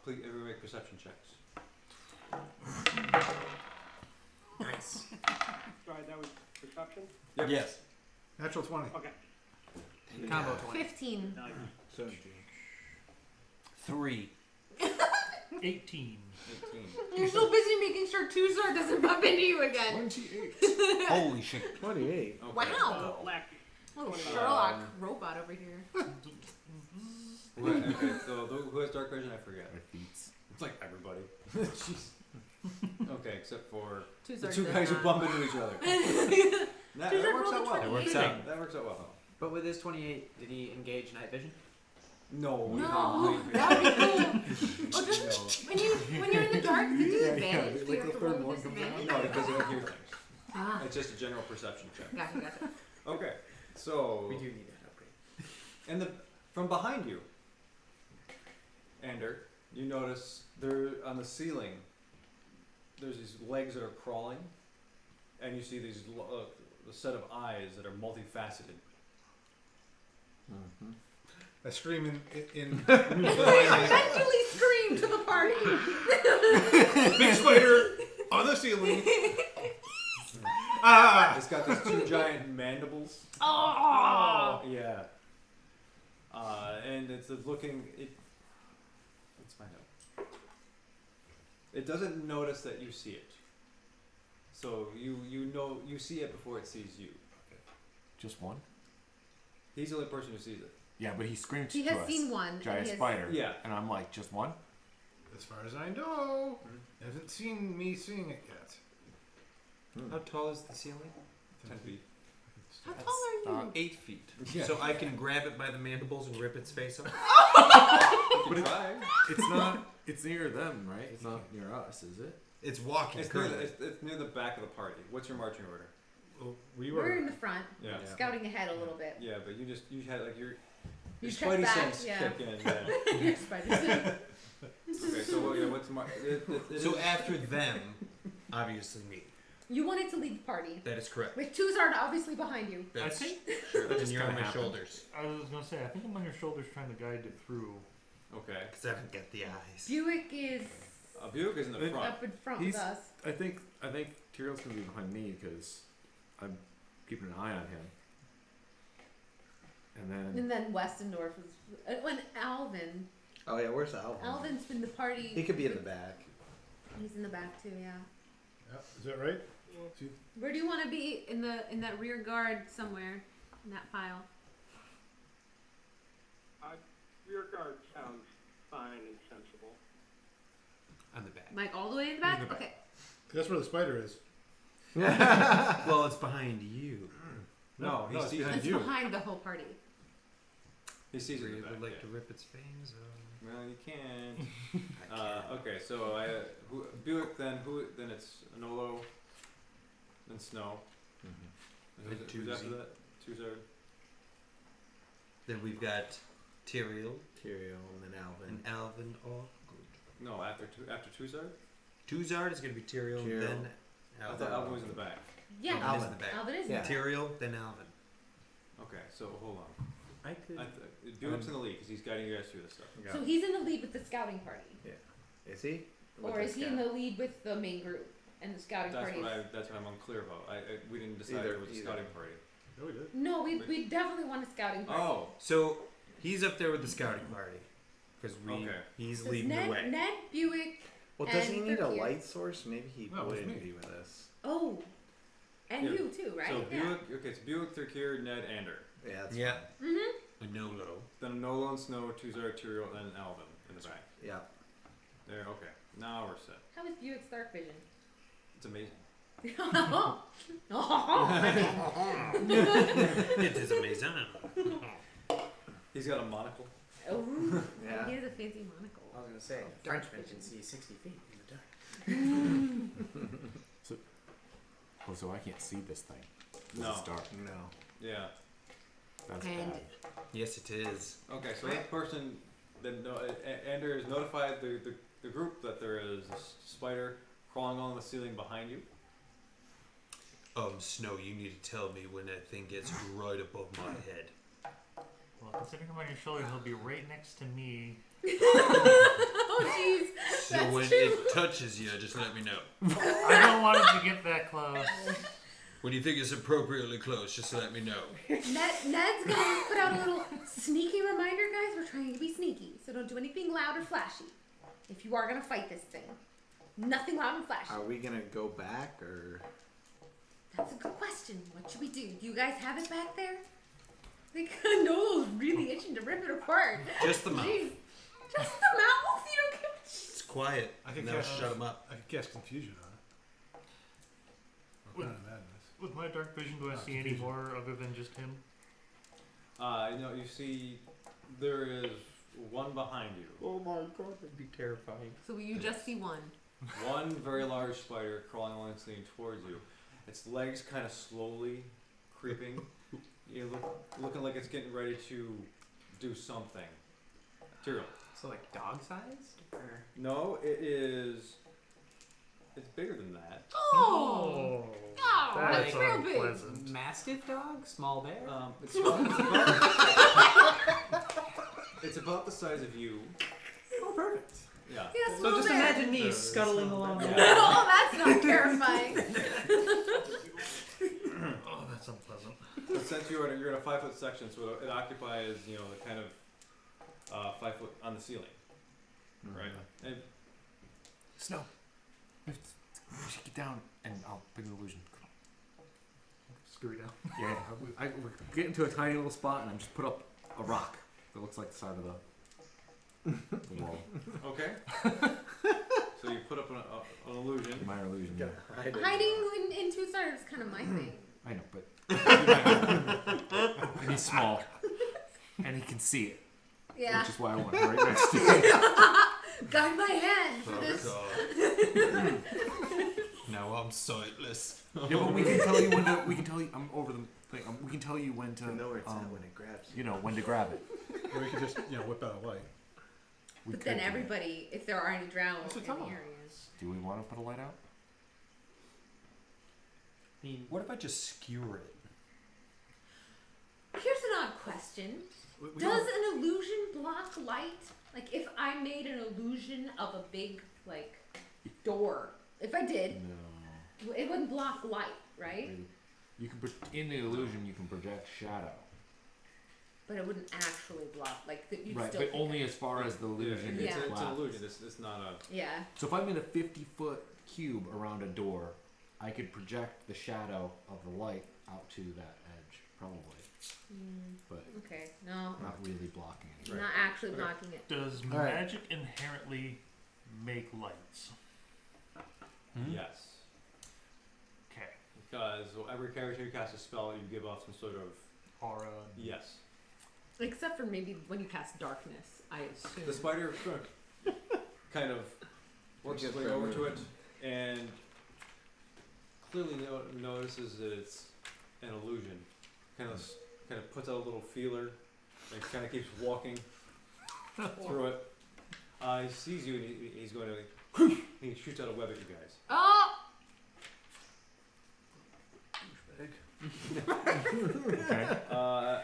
Please, everyone make perception checks. Nice. Sorry, that was perception? Yep. Yes. Natural 20. Okay. Combo 20. 15. Nice. 17. 3. 18. 18. You're so busy making sure Tuzar doesn't bump into you again. 28. Holy shit. 28. Okay. Wow. Lackey. Little Sherlock robot over here. Okay, so who has dark vision? I forget. My feet. It's like everybody. Jeez. Okay, except for Tuzar the two does guys who not. bump into each other. That Tuzar works rolled out a well. 28. That works out. That works out well. But with his 28, did he engage night vision? No, we No, can't that would be cool. Oh, doesn't when you're in the dark, does it do advantage? Do you have to roll with disadvantage? No, because they don't hear things. Ah, It's just a general perception check. gotcha. Okay, so We do need an upgrade. and from behind you, Ander, you notice there on the ceiling. There's these legs that are crawling, and you see these a set of eyes that are multifaceted. Mm-hmm. I scream in I mentally scream to the party. big spider on the ceiling. Ah! It's got these two giant mandibles. Oh. Yeah. And it's looking. Let's find out. It doesn't notice that you see it. So you see it before it sees you. Just one? He's the only person who sees it. Yeah, but he screamed He to has us. seen one. and Giant he has- spider. Yeah. And I'm like, just one? As far as I know, haven't seen me seeing it yet. How tall is the ceiling? 10 feet. How tall are you? 8 feet. Yeah. So I can grab it by the mandibles and rip its face off? You can try. It's not. It's near them, right? It's not near us, is it? It's walking It's near, currently. it's near the back of the party. What's your marching order? Well, we We're were. in the front, Yeah. scouting ahead a little bit. Yeah, but you had like your You check spidey back, sense yeah. kick in. Yeah. Your spider. Okay, so yeah, what's So after them, obviously me. You wanted to lead the party. That is correct. With Tuzard obviously behind you. I That's think and you're on kinda my happened. shoulders. I was gonna say I think I'm on your shoulders trying to guide it through. Okay. Because I don't get the eyes. Buick is Buick is in the front. up in front He's- with us. I think Tyrell's gonna be behind me because I'm keeping an eye on him. And then And then Westendorf is when Alvin. Oh yeah, where's Alvin? Alvin's been the party. He could be in the back. He's in the back too, yeah. Yeah, is that right? Where do you want to be in that rear guard somewhere in that file? Rear guard sounds fine and sensible. On the back. Like all the way in the back? In the back. Okay. That's where the spider is. Well, it's behind you. No, he it's sees behind It's you. behind the whole party. He sees it. Really in the back, would like yeah. to rip its fangs off. Well, you can't. Okay, so Buick, then it's Nolo, then Snow. Mm-hmm. And who's after that? Tuzard. Then we've got Tyrael Tyrael and then Alvin. and Alvin. Oh, good. No, after Tuzard. Tuzard is going to be Tyrael, Tyrael. then I Alvin. thought Alvin was in the back. Yeah. Alvin is in the back. Alvin is in Yeah. the back. Tyrael, then Alvin. Okay, so hold on. I could. Buick's in the lead because he's guiding you guys through this stuff. Yeah. So he's in the lead with the scouting party. Is he? Or is he in the lead with the main group and the scouting That's party? what I'm unclear about. We didn't decide Either- it was a either. scouting party. No, we did. No, we definitely want a scouting party. Oh, So he's up there with the scouting party because Okay. he's So leading Ned, the way. Ned, Buick. Well, does he and need a Thirkier. light source? Maybe he No, it's wouldn't me. be with us. Oh, and Yeah. you too, right? so yeah. Buick. Okay, it's Buick, Thurkier, Ned, Ander. Yeah. That's Yeah. Mhm. A no-no. Then Nolo and Snow, Tuzard, Tyrael, and Alvin in the back. Yeah. There. Okay. Now we're set. How is Buick's dark vision? It's amazing. It is amazing. He's got a monocle. Oh, Yeah. he has a fancy monocle. I was gonna say, Oh, a dark Frenchman vision. can see 60 feet in the dark. Oh, so I can't see this thing. This No. is dark. No. Yeah. That's And bad. Yes, it is. Okay, so that person, then Ender has notified the group that there is a spider crawling on the ceiling behind you. Snow, you need to tell me when that thing gets right above my head. Well, considering I'm on your shoulder, he'll be right next to me. oh jeez, So That's when true. it touches you, just let me know. I don't want him to get that close. When you think it's appropriately close, just let me know. Ned's gonna put out a little sneaky reminder, guys. We're trying to be sneaky, so don't do anything loud or flashy. If you are gonna fight this thing, nothing loud and flashy. Are we gonna go back or? That's a good question. What should we do? Do you guys have it back there? Like, Noel's really itching to rip it apart. Just the mouth. Jeez. Just the mouth? You don't give a It's quiet. I could Now cast, shut him up. I could cast confusion on it. Or kind of madness. With my dark vision, do I see any Confusion. more other than just him? You see, there is one behind you. Oh my god, that'd be terrifying. So you just see one. One very large spider crawling along the ceiling towards you. Its legs kind of slowly creeping. Looking like it's getting ready to do something. Tyrael. So like dog sized? Or... No, it is. It's bigger than that. Oh! Oh, that's that's real big. unpleasant. Mastiff dog? Small bear? It's about the size of you. Oh, perfect. Yeah. Yeah, So small just bear. imagine me scuttling along the Yeah. wall. Oh, that's not terrifying. Oh, that's unpleasant. But since you're in a 5 foot section, so it occupies the kind of 5 foot on the ceiling, right? And Snow. We should get down and I'll pick an illusion. Screw down. Yeah, we get into a tiny little spot and I just put up a rock that looks like the side of the wall. okay. So you put up an illusion. Minor illusion. Yeah. Hiding in two stars is kind of my thing. I know, but and he's small and he can see it, Yeah. which is why I want him right next to me. Guide my hand for this. God. Now I'm sightless. Yeah, but we can tell you when to. We can tell you. I'm over the thing. We can tell you when to. I know where it's at when it grabs you. You know when to grab it. Or we could just, whip out a light. We But could then do that. everybody, if there are any drowned That's in what the I'm talking areas. Do we want to put a light out? I mean, what if I just skewer it? Here's an odd question. We Does an illusion block light? Like if I made an illusion of a big door, if I did, No. it wouldn't block light, right? Really. You can in the illusion you can project shadow. But it wouldn't actually block you'd Right, still but think only it- as far as the illusion Yeah. is It's an collapsed. illusion. It's not a. Yeah. So if I'm in a 50-foot cube around a door, I could project the shadow of the light out to that edge, probably, but Okay. No. not really blocking anything. Not actually Okay. blocking it. Does right. magic inherently make lights? Yes. Okay. Because every character you cast a spell, you give off some sort of. Aura. Yes. Except for maybe when you cast darkness, I assume. The spider kind of works its way over to it and clearly notices that it's an illusion. Kind of puts out a little feeler and kind of keeps walking through it. He sees you and he's going to. He shoots out a web at you guys. Oh! Okay.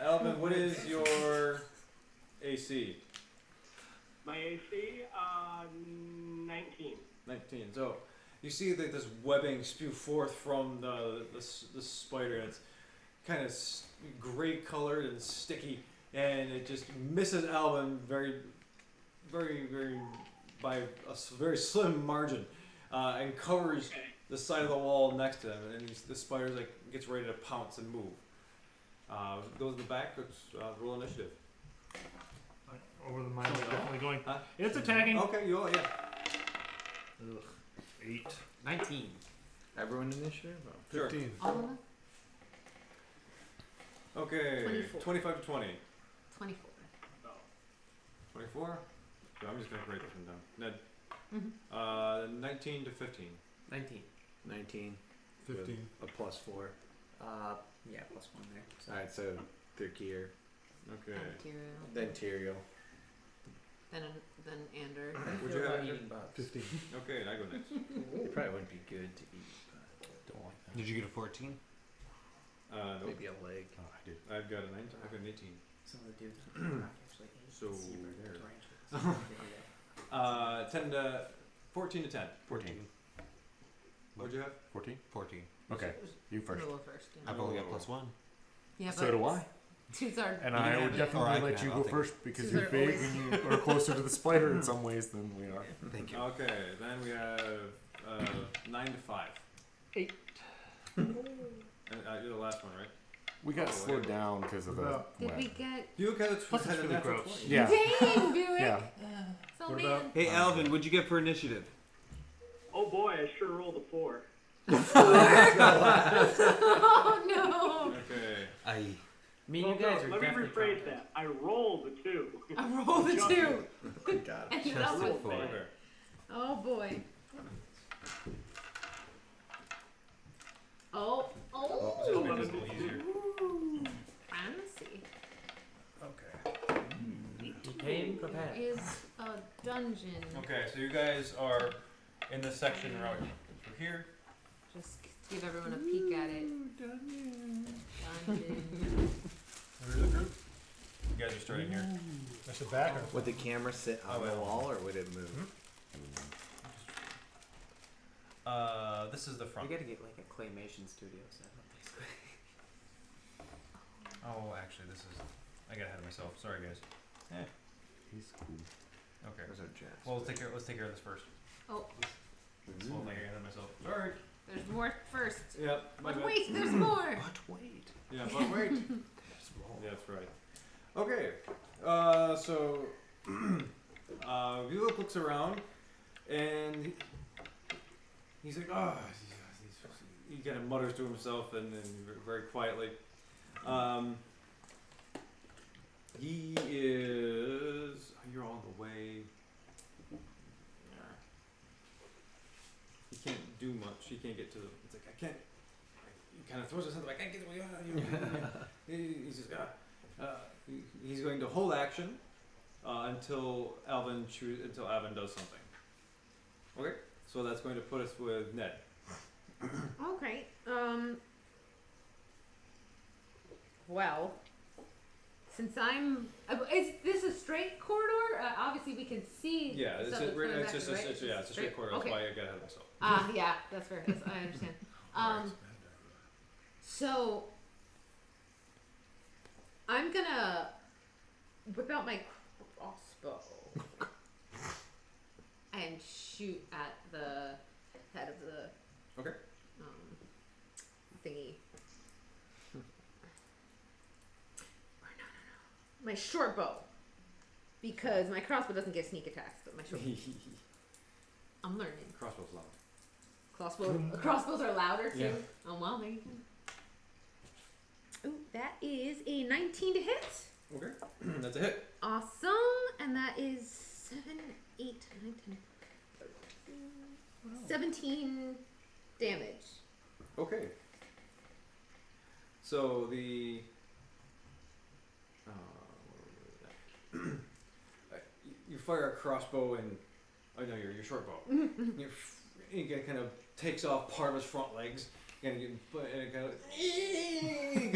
Elvin, what is your AC? My AC, 19. 19. So you see that this webbing spew forth from the spider. And it's kind of gray colored and sticky, and it just misses Alvin very, very, very by a very slim margin, and covers the side of the wall next to him. And the spider gets ready to pounce and move. Those in the back, let's roll initiative. Over the mind, definitely going. Huh? It's attacking. Okay, you all, yeah. Ugh. 8. 19. Everyone initiative? Oh. Sure. 15. All of them? Okay. 24. 25 to 20. 24. 24? So I'm just going to write this one down. Ned. Mm-hmm. 19 to 15. 19. 19. 15. A +4. Yeah, +1 there. So. Alright, so Thirkier. Okay. Then Tyrael. Then Ander. Would you have eating bugs? 15. Okay, and I go next. It probably wouldn't be good to eat, but Don't like that. Did you get a 14? Nope. maybe a leg. Oh, I did. I've got a 19. I've got an 18. Some of the dudes actually ate So, zebra there. tarantulas. 10 to 14 to 10. 14. What'd you have? 14? 14. Okay, you first. Go first. Yeah, I've only got Oh. +1. yeah So do I. Twos are. And You I can would have it, or I definitely can let have you it. go I'll take first because These you're are big always- and you are closer to the spider in some ways than we are. Thank you. Okay, then we have 9 to 5. 8. And you're the last one, right? We got slowed down because of the. About- Did web. we get? Buick had a, Plus it's had a really natural gross. 20. Yeah. Dang, Buick. Yeah. So What man. about- Hey, Alvin, what'd you get for initiative? Oh boy, I sure rolled a 4. Oh no. Okay. Me and Well, you guys no, are let me definitely rephrase that. I rolled a 2. I rolled a Just 2. God. And Just that a was four. bad. Okay. Oh boy. Oh. Oh, this Oh. makes it a little easier. Ooh. Fancy. Okay. You came prepared. There is a dungeon. Okay, so you guys are in this section right through here. Just give everyone a peek at it. Dungeon. Where's the group? You guys are starting here. That's the back. Or Would the camera sit on Oh, the yeah. wall or would it move? This is the We front. gotta get like a claymation studio set up, basically. Oh, actually, this is. I got ahead of myself. Sorry, guys. He's cool. Okay. Where's our jazz? Well, let's take care of this first. Oh, Well, I got ahead of myself. Sorry. there's more first. Yep. My But bad. wait, there's more. But wait. Yeah, but wait. Yeah, that's right. Okay. So Buick looks around and he's like, oh, he kind of mutters to himself and then very quietly. He is. You're all the way. He can't do much. He can't get to the. It's like I can't. He kind of throws himself like I can't get away. He's just he's going to hold action until Alvin does something. Okay, so that's going to put us with Ned. Okay. Well, since I'm, is this a straight corridor? Obviously, we can see. Yeah, it's, stuff that's coming back, just right? it's a straight corridor. That's Okay. why I got ahead of myself. Yeah, that's fair. I understand. So I'm gonna whip out my crossbow and shoot at the head of the Okay. thingy. My short bow, because my crossbow doesn't get sneak attacks, but my short. I'm learning. Crossbow's loud. Crossbows are louder too. Yeah. Oh well, there you go. Ooh, that is a 19 to hit. Okay, that's a hit. Awesome, and that is 7, 8, 9, 10, 17 damage. Okay. So the you fire a crossbow and your short bow. He kind of takes off part of his front legs and it kind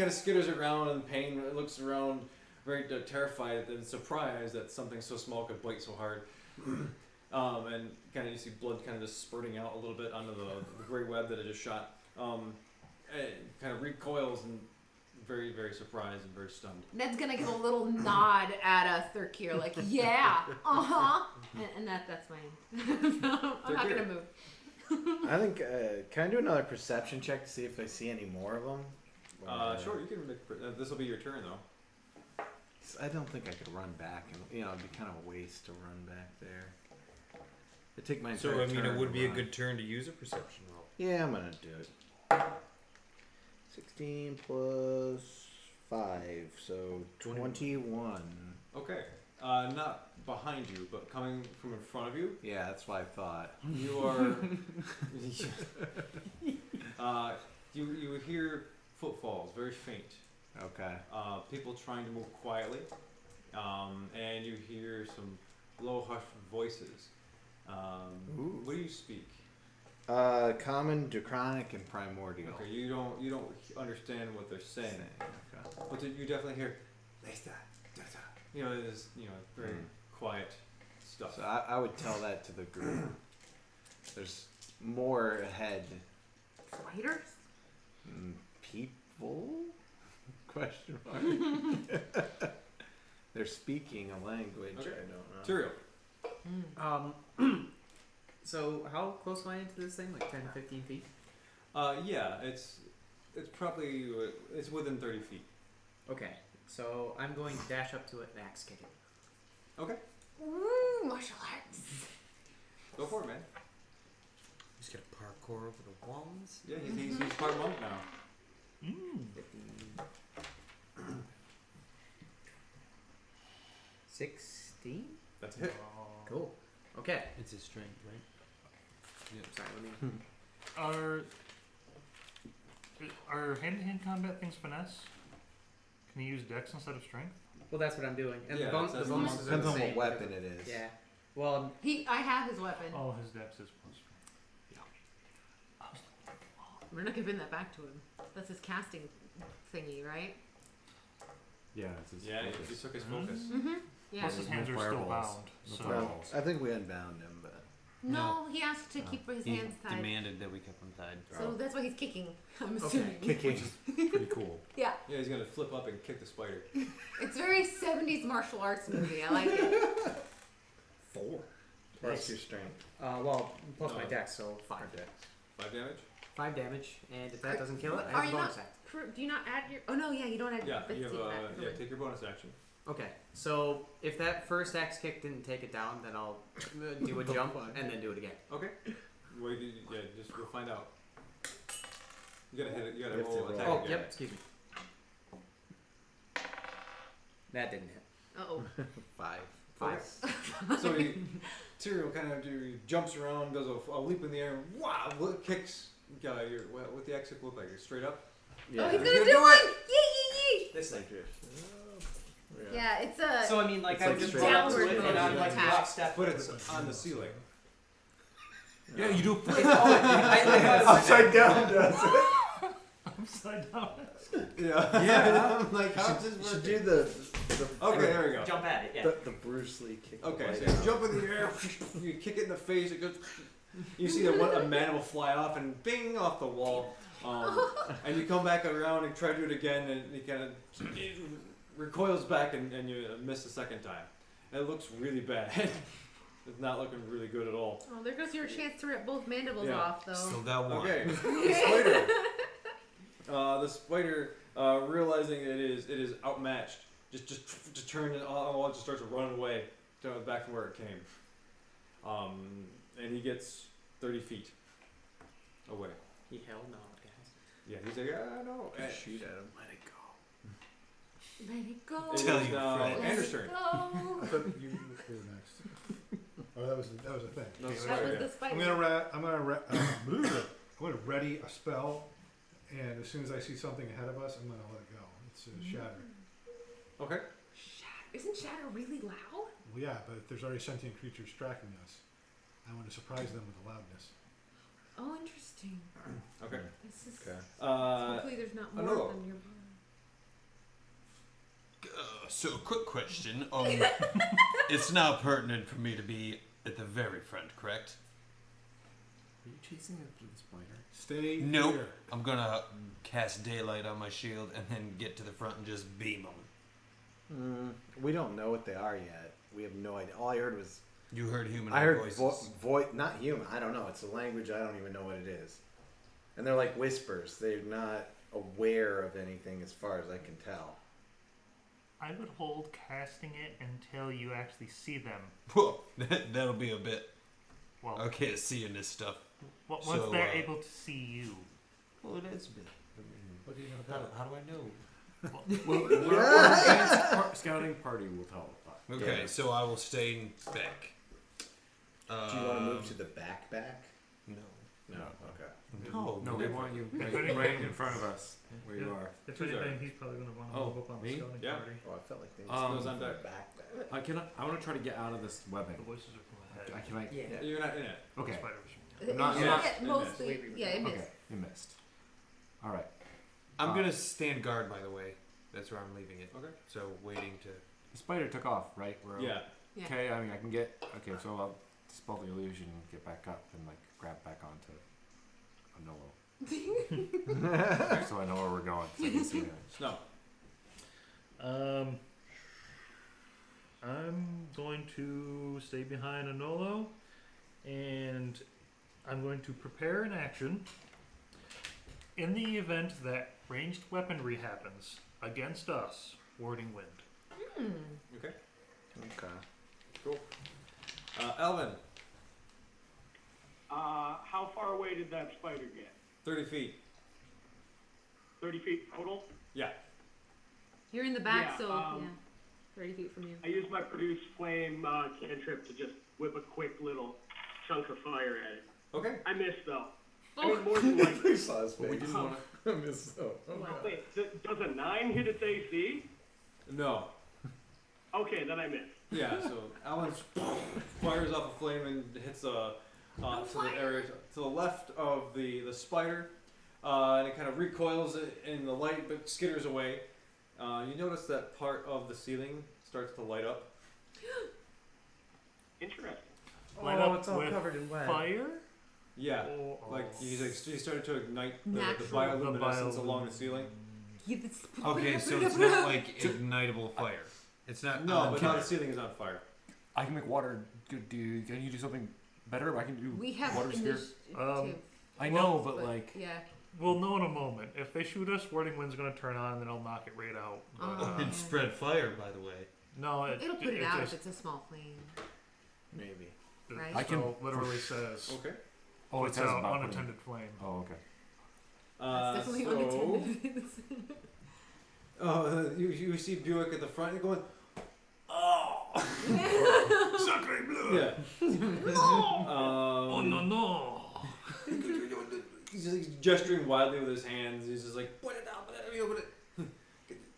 of skitters around in pain. It looks around, very terrified and surprised that something so small could bite so hard. And kind of you see blood kind of just spurting out a little bit onto the gray web that it just shot. It kind of recoils and very, very surprised and very stunned. Ned's gonna give a little nod at Thurkir, like, yeah, and that's my end. So I'm not gonna move. I think, can I do another perception check to see if I see any more of them? Sure, you can make. This will be your turn though. I don't think I could run back, and it'd be kind of a waste to run back there. I take my So entire I mean, turn it would to be a run. good turn to use a perception roll. Yeah, I'm gonna do it. 16 plus 5, so 21. Okay. Not behind you, but coming from in front of you. Yeah, that's what I thought. You are. You hear footfalls, very faint. Okay. People trying to move quietly, and you hear some low hushed voices. What do you speak? Common, Draconic, and Primordial. Okay, you don't understand what they're saying, Okay. but you definitely hear. You know, it is very quiet stuff. So I would tell that to the group. There's more ahead. Spiders? People? Question mark. They're speaking a language Okay. I don't know. Tyrael. So how close am I into this thing? Like 10 to 15 feet? Yeah, it's probably it's within 30 feet. Okay. So I'm going to dash up to it and axe kick it. Okay, Ooh, martial arts. go for it, man. He's got parkour over the walls. Yeah, he's part monk now. 16? That's a hit. Cool. Okay. It's his strength, right? Sorry, let me... Are hand-to-hand combat things finesse? Can you use dex instead of strength? Well, that's what I'm doing. And Yeah, the that's bonuses the are the monster. Depends on same. what weapon it is. Yeah. Well, I have his weapon. Oh, his dex is plus strength. We're not giving that back to him. That's his casting thingy, right? Yeah, it's his Yeah, focus. he took his focus. Mm-hmm. Yeah. Plus his No hands are still fireballs. bound. No So fireballs. I think we unbound him, but No, he asked to keep his He hands tied. demanded that we kept him tied. So that's why he's kicking. I'm assuming. kicking. Pretty cool. Yeah. Yeah, he's gonna flip up and kick the spider. It's very 70s martial arts movie. I like it. 4. Plus your strength. Well, plus my No. dex, so 5. 5 damage. 5 damage, and if that doesn't kill it, I Are have a you bonus not? act. Do you not add your? Oh no, yeah, you don't add Yeah, your you 15 have back. yeah. Take your bonus action. Okay, so if that first axe kick didn't take it down, then I'll do a jump and then do it again. Okay. Wait, yeah, just we'll find out. You gotta hit it. You gotta You have to roll roll. attack. Oh, again. yep, excuse me. That didn't hit. Uh oh. 5. Okay. So Tyrael kind of jumps around, does a leap in the air, wow, kicks. What the axe kick look like? Straight up. Oh, he's He's gonna gonna do do one! Yee! This thing. Yeah, it's a. So I mean, like It's I like would just straight run up to downward it and I'm like attack. lockstep. But it's on the ceiling. Yeah, you do. Upside down does it. upside down. Yeah. Yeah. I'm like, how's this Should working? do the Okay, there we go. Jump at it, yeah. the Bruce Lee kick. Okay, right so out. you jump in the air, you kick it in the face, it goes. You see a man will fly off and bing off the wall, and you come back around and try to do it again, and he kind of recoils back and you miss the second time. And it looks really bad. It's not looking really good at all. Oh, there goes your chance to rip both mandibles Yeah. off, though. Still got one. Okay, the spider. The spider, realizing it is outmatched, just turns and all just starts running away, back from where it came. And he gets 30 feet away. He held no, guys. Yeah, he's like, no. And Shoot at him. Let it go. it Tell is your now friend. Anders' turn. Go. I thought you were next. Oh, that was a thing. No, Okay, That was yeah. the spider. I'm gonna ready a spell, and as soon as I see something ahead of us, I'm gonna let it go. It's a shatter. Okay. Isn't Shatter really loud? Well, yeah, but if there's already sentient creatures tracking us, I want to surprise them with the loudness. Oh, interesting. Okay. This is. Okay. Hopefully, there's not more no. than your. So, quick question. It's now pertinent for me to be at the very front, correct? Are you chasing after the spider? Stay Nope. here. I'm gonna cast daylight on my shield and then get to the front and just beam them. We don't know what they are yet. We have no idea. All I heard was You heard human I heard voices. not human. I don't know. It's a language I don't even know what it is. And they're like whispers. They're not aware of anything as far as I can tell. I would hold casting it until you actually see them. Whoa, that'll be a bit. Well, Okay, seeing this stuff. Once So, they're able to see you. Well, that's big. What do you know about How do I know? Scouting party will tell. Okay, Yeah. so I will stay back. Do you want to move to the back? No. No. Okay. No. No, we want you If right anything- in front of us, where you Yeah. are. If Who's anything, there? he's probably going to want to Oh, move up on the me? scouting Yeah. party. Oh, I felt like they Um, Goes on deck. back. I want to try to get out of this webbing. The voices are from ahead. Can I? Yeah. You're not in it. Okay. Spiders. I'm not- It- I'm it mostly, yeah, it missed. Okay. You missed. All right. I'm gonna stand guard, by the way. That's where I'm leaving it. Okay. So waiting to. The spider took off, right? Yeah. Yeah. Okay. I mean, I can get. Okay, so I'll dispel the illusion, and get back up, and like grab back onto a Nolo. So I know where we're going. So I can see it. Snow. I'm going to stay behind Anolo, and I'm going to prepare an action in the event that ranged weaponry happens against us, warding wind. Okay. Okay. Cool. Alvin, How far away did that spider get? 30 feet. 30 feet total? Yeah. You're in the back, Yeah, so yeah, 30 feet from you. I used my produce flame cantrip to just whip a quick little chunk of fire at it. Okay. I missed though. I mean, more than likely. We saw his face. We didn't want I missed so. Wait, does a 9 hit its AC? No. Okay, then I missed. Yeah, so Alan fires off a flame and hits to the area to the left of the spider, and it kind of recoils in the light but skitters away. You notice that part of the ceiling starts to light up. Interesting. Light Oh, up it's all with covered in wet. fire? Yeah, Or- like he started to ignite the Natural. bioluminescence along the ceiling. Okay, so it's not like ignitable fire. It's not. No, but now the ceiling is on fire. I can make water. Can you do something better? I can do We have water sphere. initiative. I know, but like. Yeah. We'll know in a moment. If they shoot us, warding wind's going to turn on, and then I'll knock it right out. But, And spread fire, by the way. no, It'll put it out just, if it's a small flame. Maybe. the right? I can- spell literally says Okay. Oh, it puts says out about unattended flame. Oh, okay. That's definitely So, unattended. you see Buick at the front and going, oh, Sacre bleu! yeah. Oh, no, no. He's gesturing wildly with his hands. He's just like, put it down, put it, put it.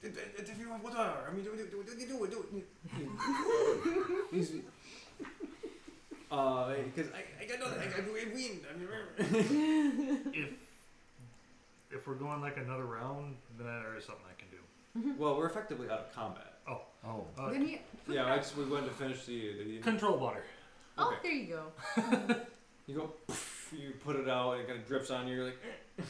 If you want water, I mean, do it. He's, because I got nothing. I got wind. If we're going like another round, then there is something I can do. Well, we're effectively out of combat. Oh. Then you put Yeah, it I out. just we wanted to finish the Control water. Oh, okay. there you go. You go, you put it out, and it kind of drips on you. You're like, a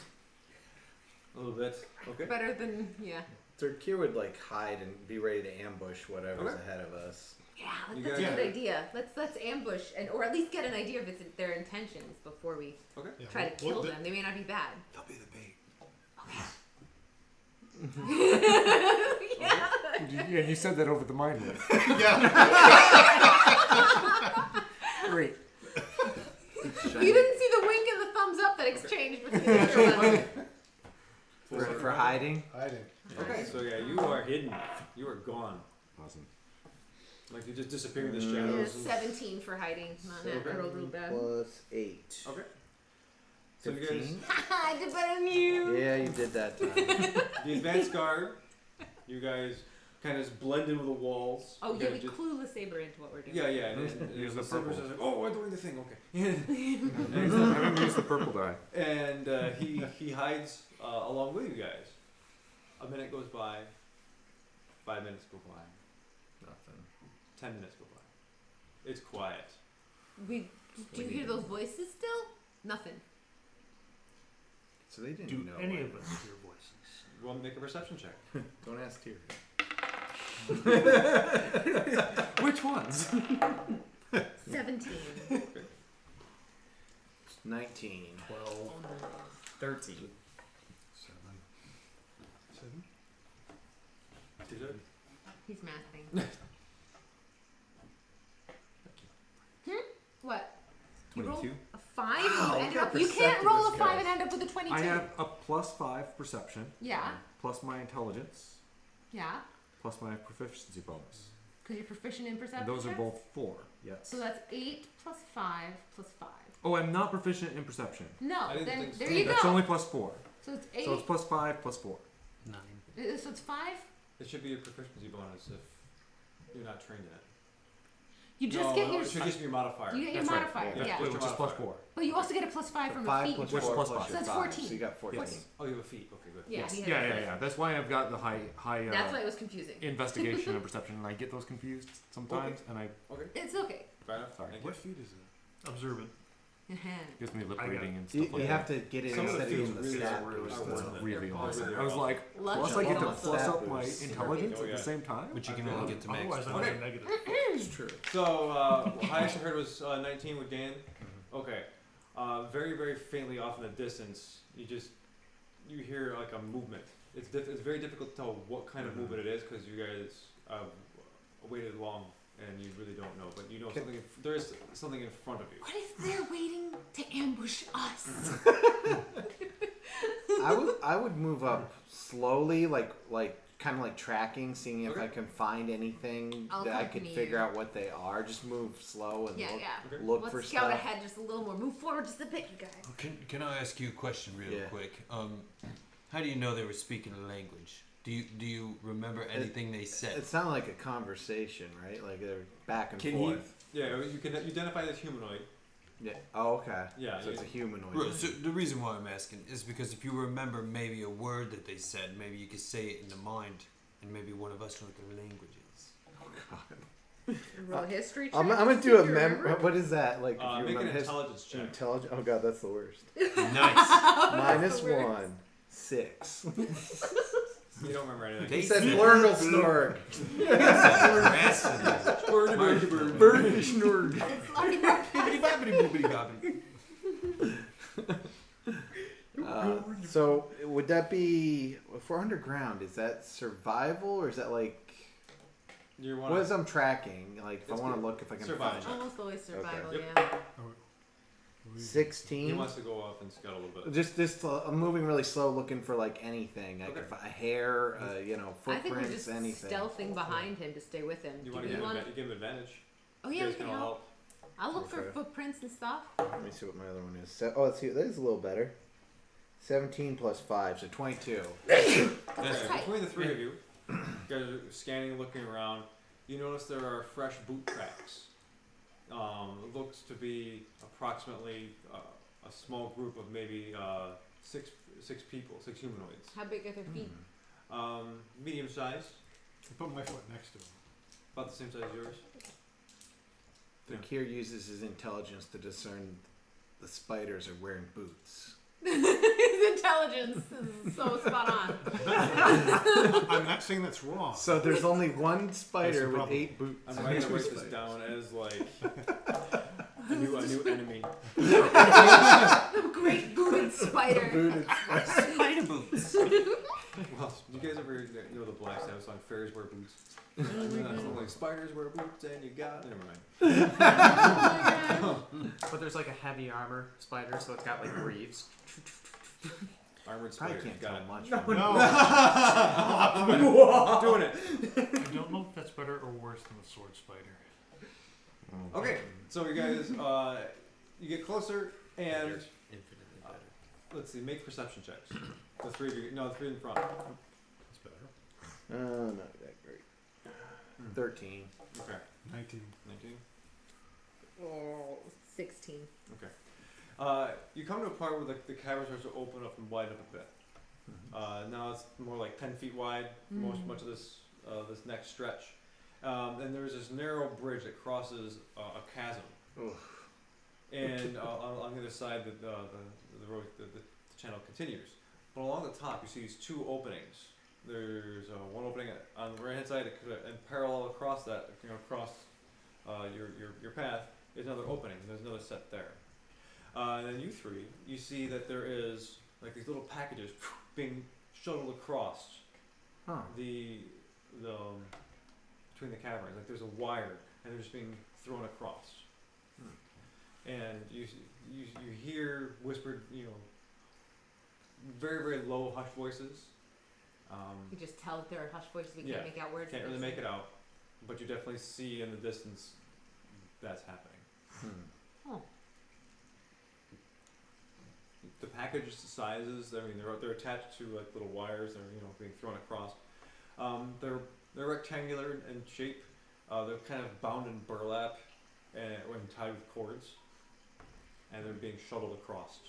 little bit. Okay. Better than yeah. So Kier would like hide and be ready to ambush whatever's Okay. ahead of us. Yeah, You that's a guys- good idea. Let's ambush or at least get an idea of their intentions before we Okay. Yeah, try to kill them. They may not be bad. They'll be the bait. Yeah. Yeah, you said that over the mind wave. Great. You didn't see the wink and the thumbs up that exchanged between the two of them. For hiding? Hiding. Okay. So yeah, you are hidden. You are gone. Awesome. Like you just disappear in the Yeah, shadows. 17 for hiding. I rolled real bad. Plus 8. Okay. So you guys, 15? I did better than you. Yeah, you did that time. the advanced guard, you guys kind of just blend in with the walls. Oh You yeah, kinda we just- clue the saber into what we're doing. Yeah, yeah. And Use the the silver's purple. just like, oh, we're doing the thing. Okay. Having used the purple die. And he hides along with you guys. A minute goes by. 5 minutes go by. Nothing. 10 minutes go by. It's quiet. Do you hear those voices still? Nothing. So they didn't Do know. any it. of us hear voices? You want to make a perception check? Don't ask Tyrion. Which ones? 17. 19. 12. 13. 7. He's mathing. What? You rolled 22. a 5. Wow, You ended look up. how You can't perceptive roll a this 5 guy and end up with a 22. I have a +5 perception, Yeah. plus my intelligence, Yeah. plus my proficiency bonus. Because you're proficient in perception. And those are checks? both 4. Yes. So that's 8 plus 5 plus 5. Oh, I'm not proficient in perception. No, I didn't then think so. there you That's go. only +4. So it's 8. So it's +5 plus 4. 9. So it's 5. It should be a proficiency bonus if you're not trained in it. You just no, get no, your. it should just be your modifier. You get your That's right. modifier. Yeah. Yeah. Which Just is your plus modifier. 4. But you also get a plus 5 from a 5 feat. plus Which 4 plus plus five. your So that's 5. 14. So you got 14. What's- Oh, you have a feat. Okay, good. Yeah. Yes. he Yeah, had yeah, it. yeah. That's why I've got the high That's why it was confusing. investigation and perception, and I get those confused sometimes, and I Okay, It's okay. fair enough. Sorry. Thank you. What feat is it? Observant. gives me lip I got reading it. and stuff You like have that. to get it Some of the instead of feats getting the really stat are boost. worth That's it. really They're awesome. really I was awesome. like, Lunch plus I get to bonus. plus Stat up my boost. intelligence Oh, at yeah. the same time. But you can only get to max. Otherwise, I'm Okay. on a negative. It's true. So, highest I heard was 19 with Dan. Okay. Very, very faintly off in the distance, you hear like a movement. It's very difficult to tell what kind of movement it is because you guys waited long and you really don't know. But you know something. There is something in front of you. What if they're waiting to ambush us? I would move up slowly, like kind of like tracking, seeing if I can find anything I'll that I could accompany figure you. out what they are. Just move slow and Yeah, look, yeah. look Let's for scout stuff. ahead just a little more. Move forward just a bit, you guys. Can I ask you a question real Yeah. quick? How do you know they were speaking a language? Do you remember anything they said? It sounded like a conversation, right? Like they're back and Can forth. Yeah, you can identify this humanoid. Yeah. Oh, okay. Yeah, So it's a humanoid. Right, so the reason why I'm asking is because if you remember maybe a word that they said, maybe you could say it in the mind, and maybe one of us know what their language is. Oh God. Roll history check. I'm gonna to do see a if you mem. remember. What is that? Like if you Make an remember his intelligence check. intelligence. Oh God, that's the worst. Nice. Minus the worst. 1, 6. You don't remember anything. He said Flurgle Snorg. Bird Snorg. So would that be if we're underground? Is that survival or is that like You what want is I'm tracking? Like if It's I want to good. look if I can Survival. find Almost always survival, Yep. yeah. He 16. wants to go off and scout a little bit. Just I'm moving really slow, looking for like anything. Like Okay. if a hair, I think we're footprints, just anything. stealthing behind him to stay with him. You Do want to you give, wanna- you give him advantage. Oh You yeah, we guys can all help. I'll look for Okay. footprints and stuff. Let me see what my other one is. Let's see. That is a little better. 17 plus 5, so 22. Okay, tight. between the three of you, you guys are scanning, looking around. You notice there are fresh boot tracks. It looks to be approximately a small group of maybe six people, 6 humanoids. How big are their feet? Medium sized, I put my foot next to him. about the same size as yours. Fakir uses his intelligence to discern the spiders are wearing boots. His intelligence is so spot on. I'm not saying that's wrong. So there's only one spider the with problem. 8 boots. I'm going to write this down as like a new enemy. The great booted spider. Spider boots. Well, do you guys ever know the Black Sabbath song "Fairies Wear Boots"? Like spiders wear boots, and you got. Never mind. But there's like a heavy armor spider, so it's got like greaves. Armored I spiders. can't Got tell it. much. No. Doing it. I don't know if that's better or worse than the sword spider. Okay, so you guys, you get closer, and Infinitely better. let's see, make perception checks. The three of you, no, the three in front. That's better. Not that great. 13. Okay, 19. 19. Oh, 16. You come to a part where the cavern starts to open up and widen up a bit. Now it's more like 10 feet wide, much of this next stretch. And there's this narrow bridge that crosses a chasm. And on the other side, the road, the channel continues. But along the top, you see these 2 openings. There's one opening on the right hand side, and parallel across that, across your path, is another opening. And there's another set there. And then you see that there is like these little packages being shuttled across the between the caverns. Like there's a wire, and they're just being thrown across. and you hear whispered, very very low hushed voices. You just tell that there are hushed voices. We Yeah, can't make out words. Can't really make it out, but you definitely see in the distance that's happening. Oh. The package sizes, I mean, they're attached to like little wires. They're being thrown across. They're rectangular in shape. They're kind of bound in burlap and tied with cords, and they're being shuttled across.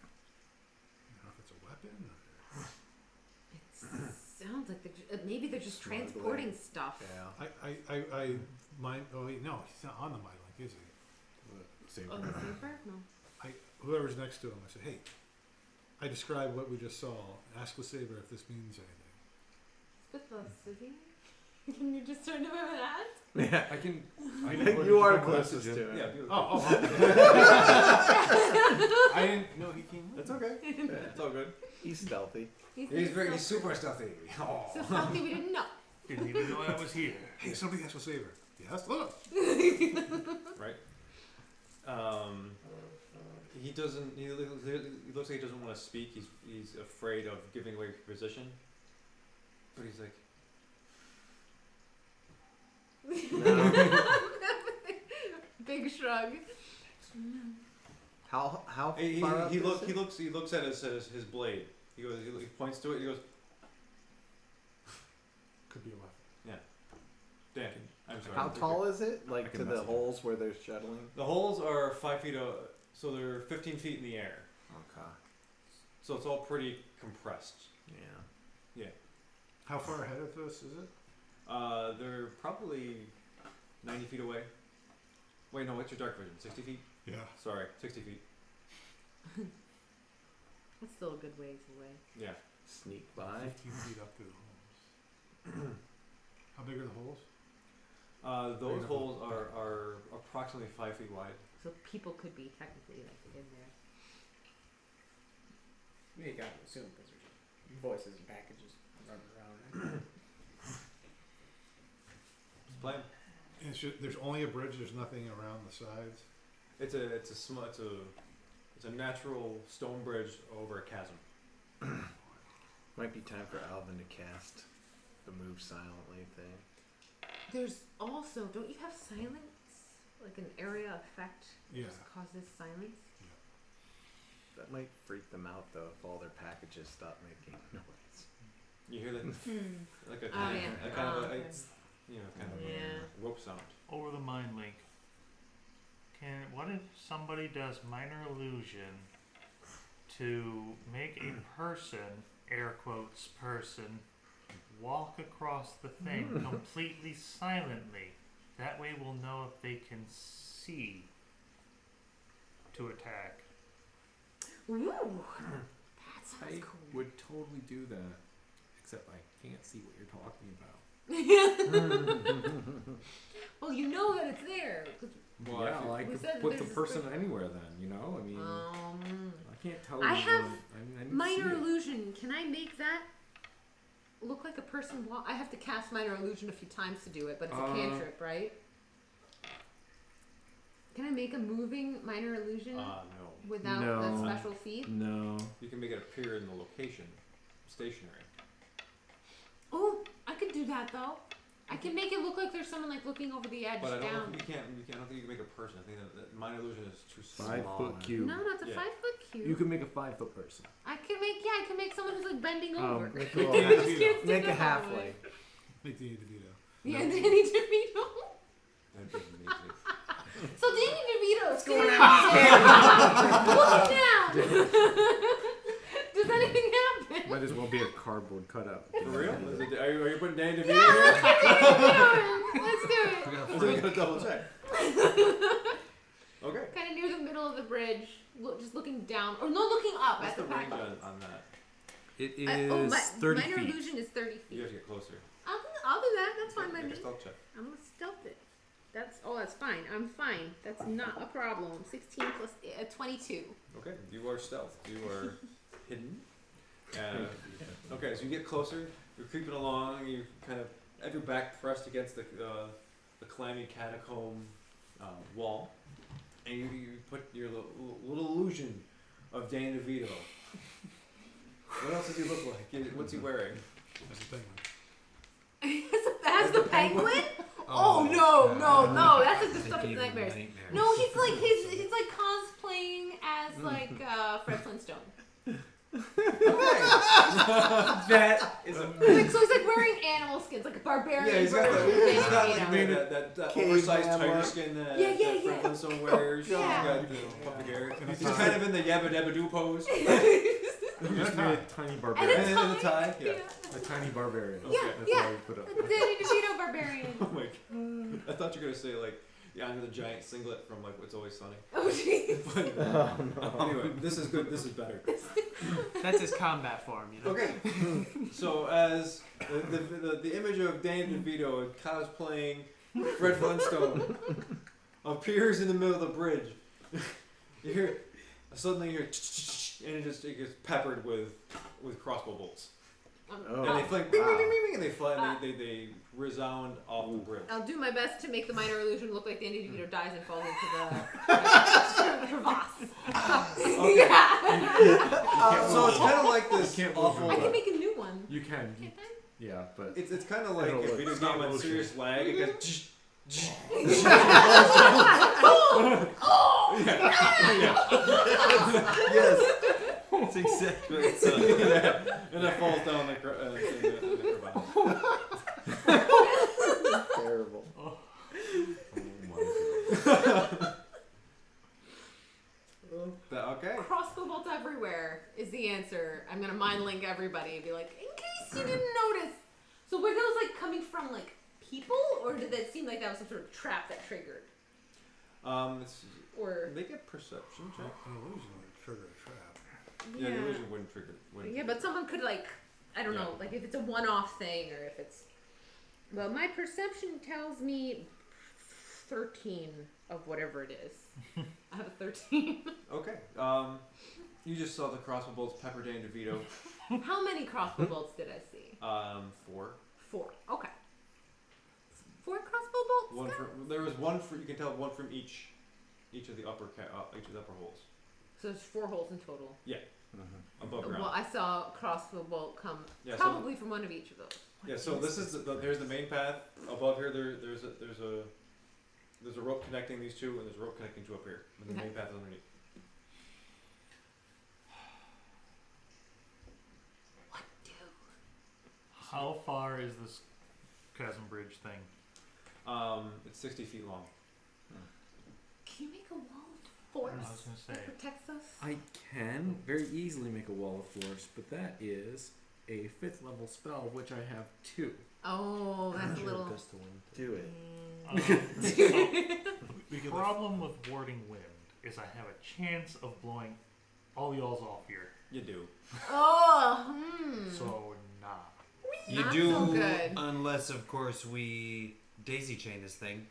I don't know if it's a weapon. It sounds like maybe they're just transporting stuff. Yeah. I mind. Oh wait, no, he's not on the mind link, is he? Saber. Oh, the saber? No. Whoever's next to him, I said, hey, I described what we just saw. Ask the saber if this means anything. With the city? Can you just turn to him and ask? Yeah. I can You are put a closest message to in. him. Yeah, Oh, I didn't know he came. That's okay. It's all good. He's stealthy. He's super stealthy. Oh. So stealthy we didn't know. Didn't even know I was here. Hey, somebody asked for saber. Yes, look. Right. He doesn't. He looks like he doesn't want to speak. He's afraid of giving away his position. But he's like, Big shrug. How he far up is it? he looks at his blade. He points to it. He goes, Could be a weapon. Dan, I'm sorry. How tall is it? Like can to the message holes where they're shuttling? The holes are 5 feet. So they're 15 feet in the air. Okay. So it's all pretty compressed. Yeah. How far ahead of us is it? They're probably 90 feet away. Wait, no, what's your dark vision? 60 feet? Yeah. Sorry, 60 feet. That's still a good ways away. Yeah. Sneak by. 15 feet up to the holes. How big are the holes? Those enough. holes are approximately 5 feet wide. So people could be technically like in there. You gotta assume because there's voices and packages running around. Right? Just play 'em. And there's only a bridge. There's nothing around the sides. It's a natural stone bridge over a chasm. Might be time for Alvin to cast the move silently thing. There's also, don't you have silence? Like an area effect Yeah. just causes silence? That might freak them out though if all their packages stop making noise. You hear that like a Oh, kind yeah. of, a kind of Oh, okay. Yeah. a rope sound. Over the mind link. What if somebody does minor illusion to make a person, air quotes person, walk across the thing completely silently? That way we'll know if they can see to attack. Ooh, that sounds I cool. would totally do that, except I can't see what you're talking about. Well, you know that it's there. 'Cause Well, yeah, if you- I we could said put the there's person this- anywhere then, you know? I mean, I can't tell you. I have I need to minor see it. illusion. Can I make that look like a person walk? I have to cast minor illusion a few times to do it, but it's a cantrip, right? Can I make a moving minor illusion No. without No. that special feat? No. You can make it appear in the location, stationary. Oh, I could do that though. I can make it look like there's someone like looking over the edge But I don't know down. if you can't. I don't think you can make a person. I think that minor illusion is too small. 5-foot cube. No, not the Yeah. 5-foot cube. You can make a 5-foot person. I can make someone who's like bending over. Make You a, just can't stick make a up all the way. halfway. Make the DeVito. Yeah, Danny DeVito. That'd be amazing. So Danny DeVito's going on? Look down. Does anything happen? Might as well be a cardboard cutout. For real? Are you putting Danny DeVito Yeah, here? Danny DeVito. Let's do it. I'm just gonna double check. Okay. Kind of near the middle of the bridge, just looking down, or no, looking up What's at the the range package. on that? It is 30 minor feet. illusion is 30 You feet. have to get closer. I'll do that. That's fine by Make me. a stealth check. I'm gonna stealth it. That's fine. I'm fine. That's not a problem. 16 plus 22. Okay, you are stealth. You are hidden. Okay, so you get closer. You're creeping along. You kind of have your back pressed against the clammy catacomb wall, and you put your little illusion of Danny DeVito. What else does he look like? What's he wearing? That's the thing. As the penguin? Oh, No, that's just the stuff of Gave me nightmares. nightmares. No, he's like cosplaying as Fred Flintstone. That is Like, so he's like wearing animal skins, like a barbarian Yeah, he's got version of that, Danny DeVito. that Cave oversized man tiger look. skin that, Yeah, yeah, that Fred yeah. Flintstone wears. Yeah. He's got the puffy hair. And a He's tie. kind of in the yabba dabba doo pose. You just need a tiny And barbarian. a And a tie, tie. yeah. A tiny barbarian. Yeah, That's yeah. all you put up. The Danny DeVito barbarian. Oh my god. I thought you were gonna say like the Andre the Giant singlet from like What's Always Sunny. Oh jeez. But anyway, this is good. This is better. That's his combat form, you know. Okay. So as the image of Danny DeVito cosplaying Fred Flintstone appears in the middle of the bridge, you hear suddenly you hear and it gets peppered with crossbow bolts. Oh, And they fly, bing, bing, bing, bing, bing, and they fly, and they resound off the bridge. I'll do my best to make the minor illusion look like Danny DeVito dies and falls into the crevasse. Okay. Yeah. So it's kind of like this You can't awful. I can make a new one. You can. Can't I? Yeah, but It's kind of like It'll a look- video it's not game on motion. serious lag. It goes. yes. That's exactly. And it falls down the crevasse. Terrible. oh my Okay. Crossbow bolts everywhere is the answer. I'm gonna mind link everybody and be like, in case you didn't notice. So were those like coming from like people, or did that seem like that was some sort of trap that triggered? It's, Or make a perception check. An illusion would trigger a trap. Yeah, the illusion wouldn't trigger. Wouldn't Yeah, but someone could like, I don't Yeah. know, like if it's a one-off thing or if it's. Well, my perception tells me 13 of whatever it is. I have a 13. Okay. You just saw the crossbow bolts pepper Danny DeVito. How many crossbow bolts did I see? 4. 4. Okay. 4 crossbow bolts. One Scott? from there was one for you can tell one from each of the upper each of the upper holes. So there's 4 holes in total. Above ground. Well, I saw a crossbow bolt come Yeah, so- probably from one of each of those. Yeah, so this is here's the main path. Above here, there's a rope connecting these two, and there's a rope connecting two up here. And the Okay. main path is underneath. What do? How far is this chasm bridge thing? It's 60 feet long. Can you make a wall of force I was gonna say. that protects us? I can very easily make a wall of force, but that is a 5th level spell, of which I have 2. Oh, that's a little. Do it. The problem with warding wind is I have a chance of blowing all y'all's off here. You do. Oh, So nah. You Not do, so good. unless of course we daisy chain this thing,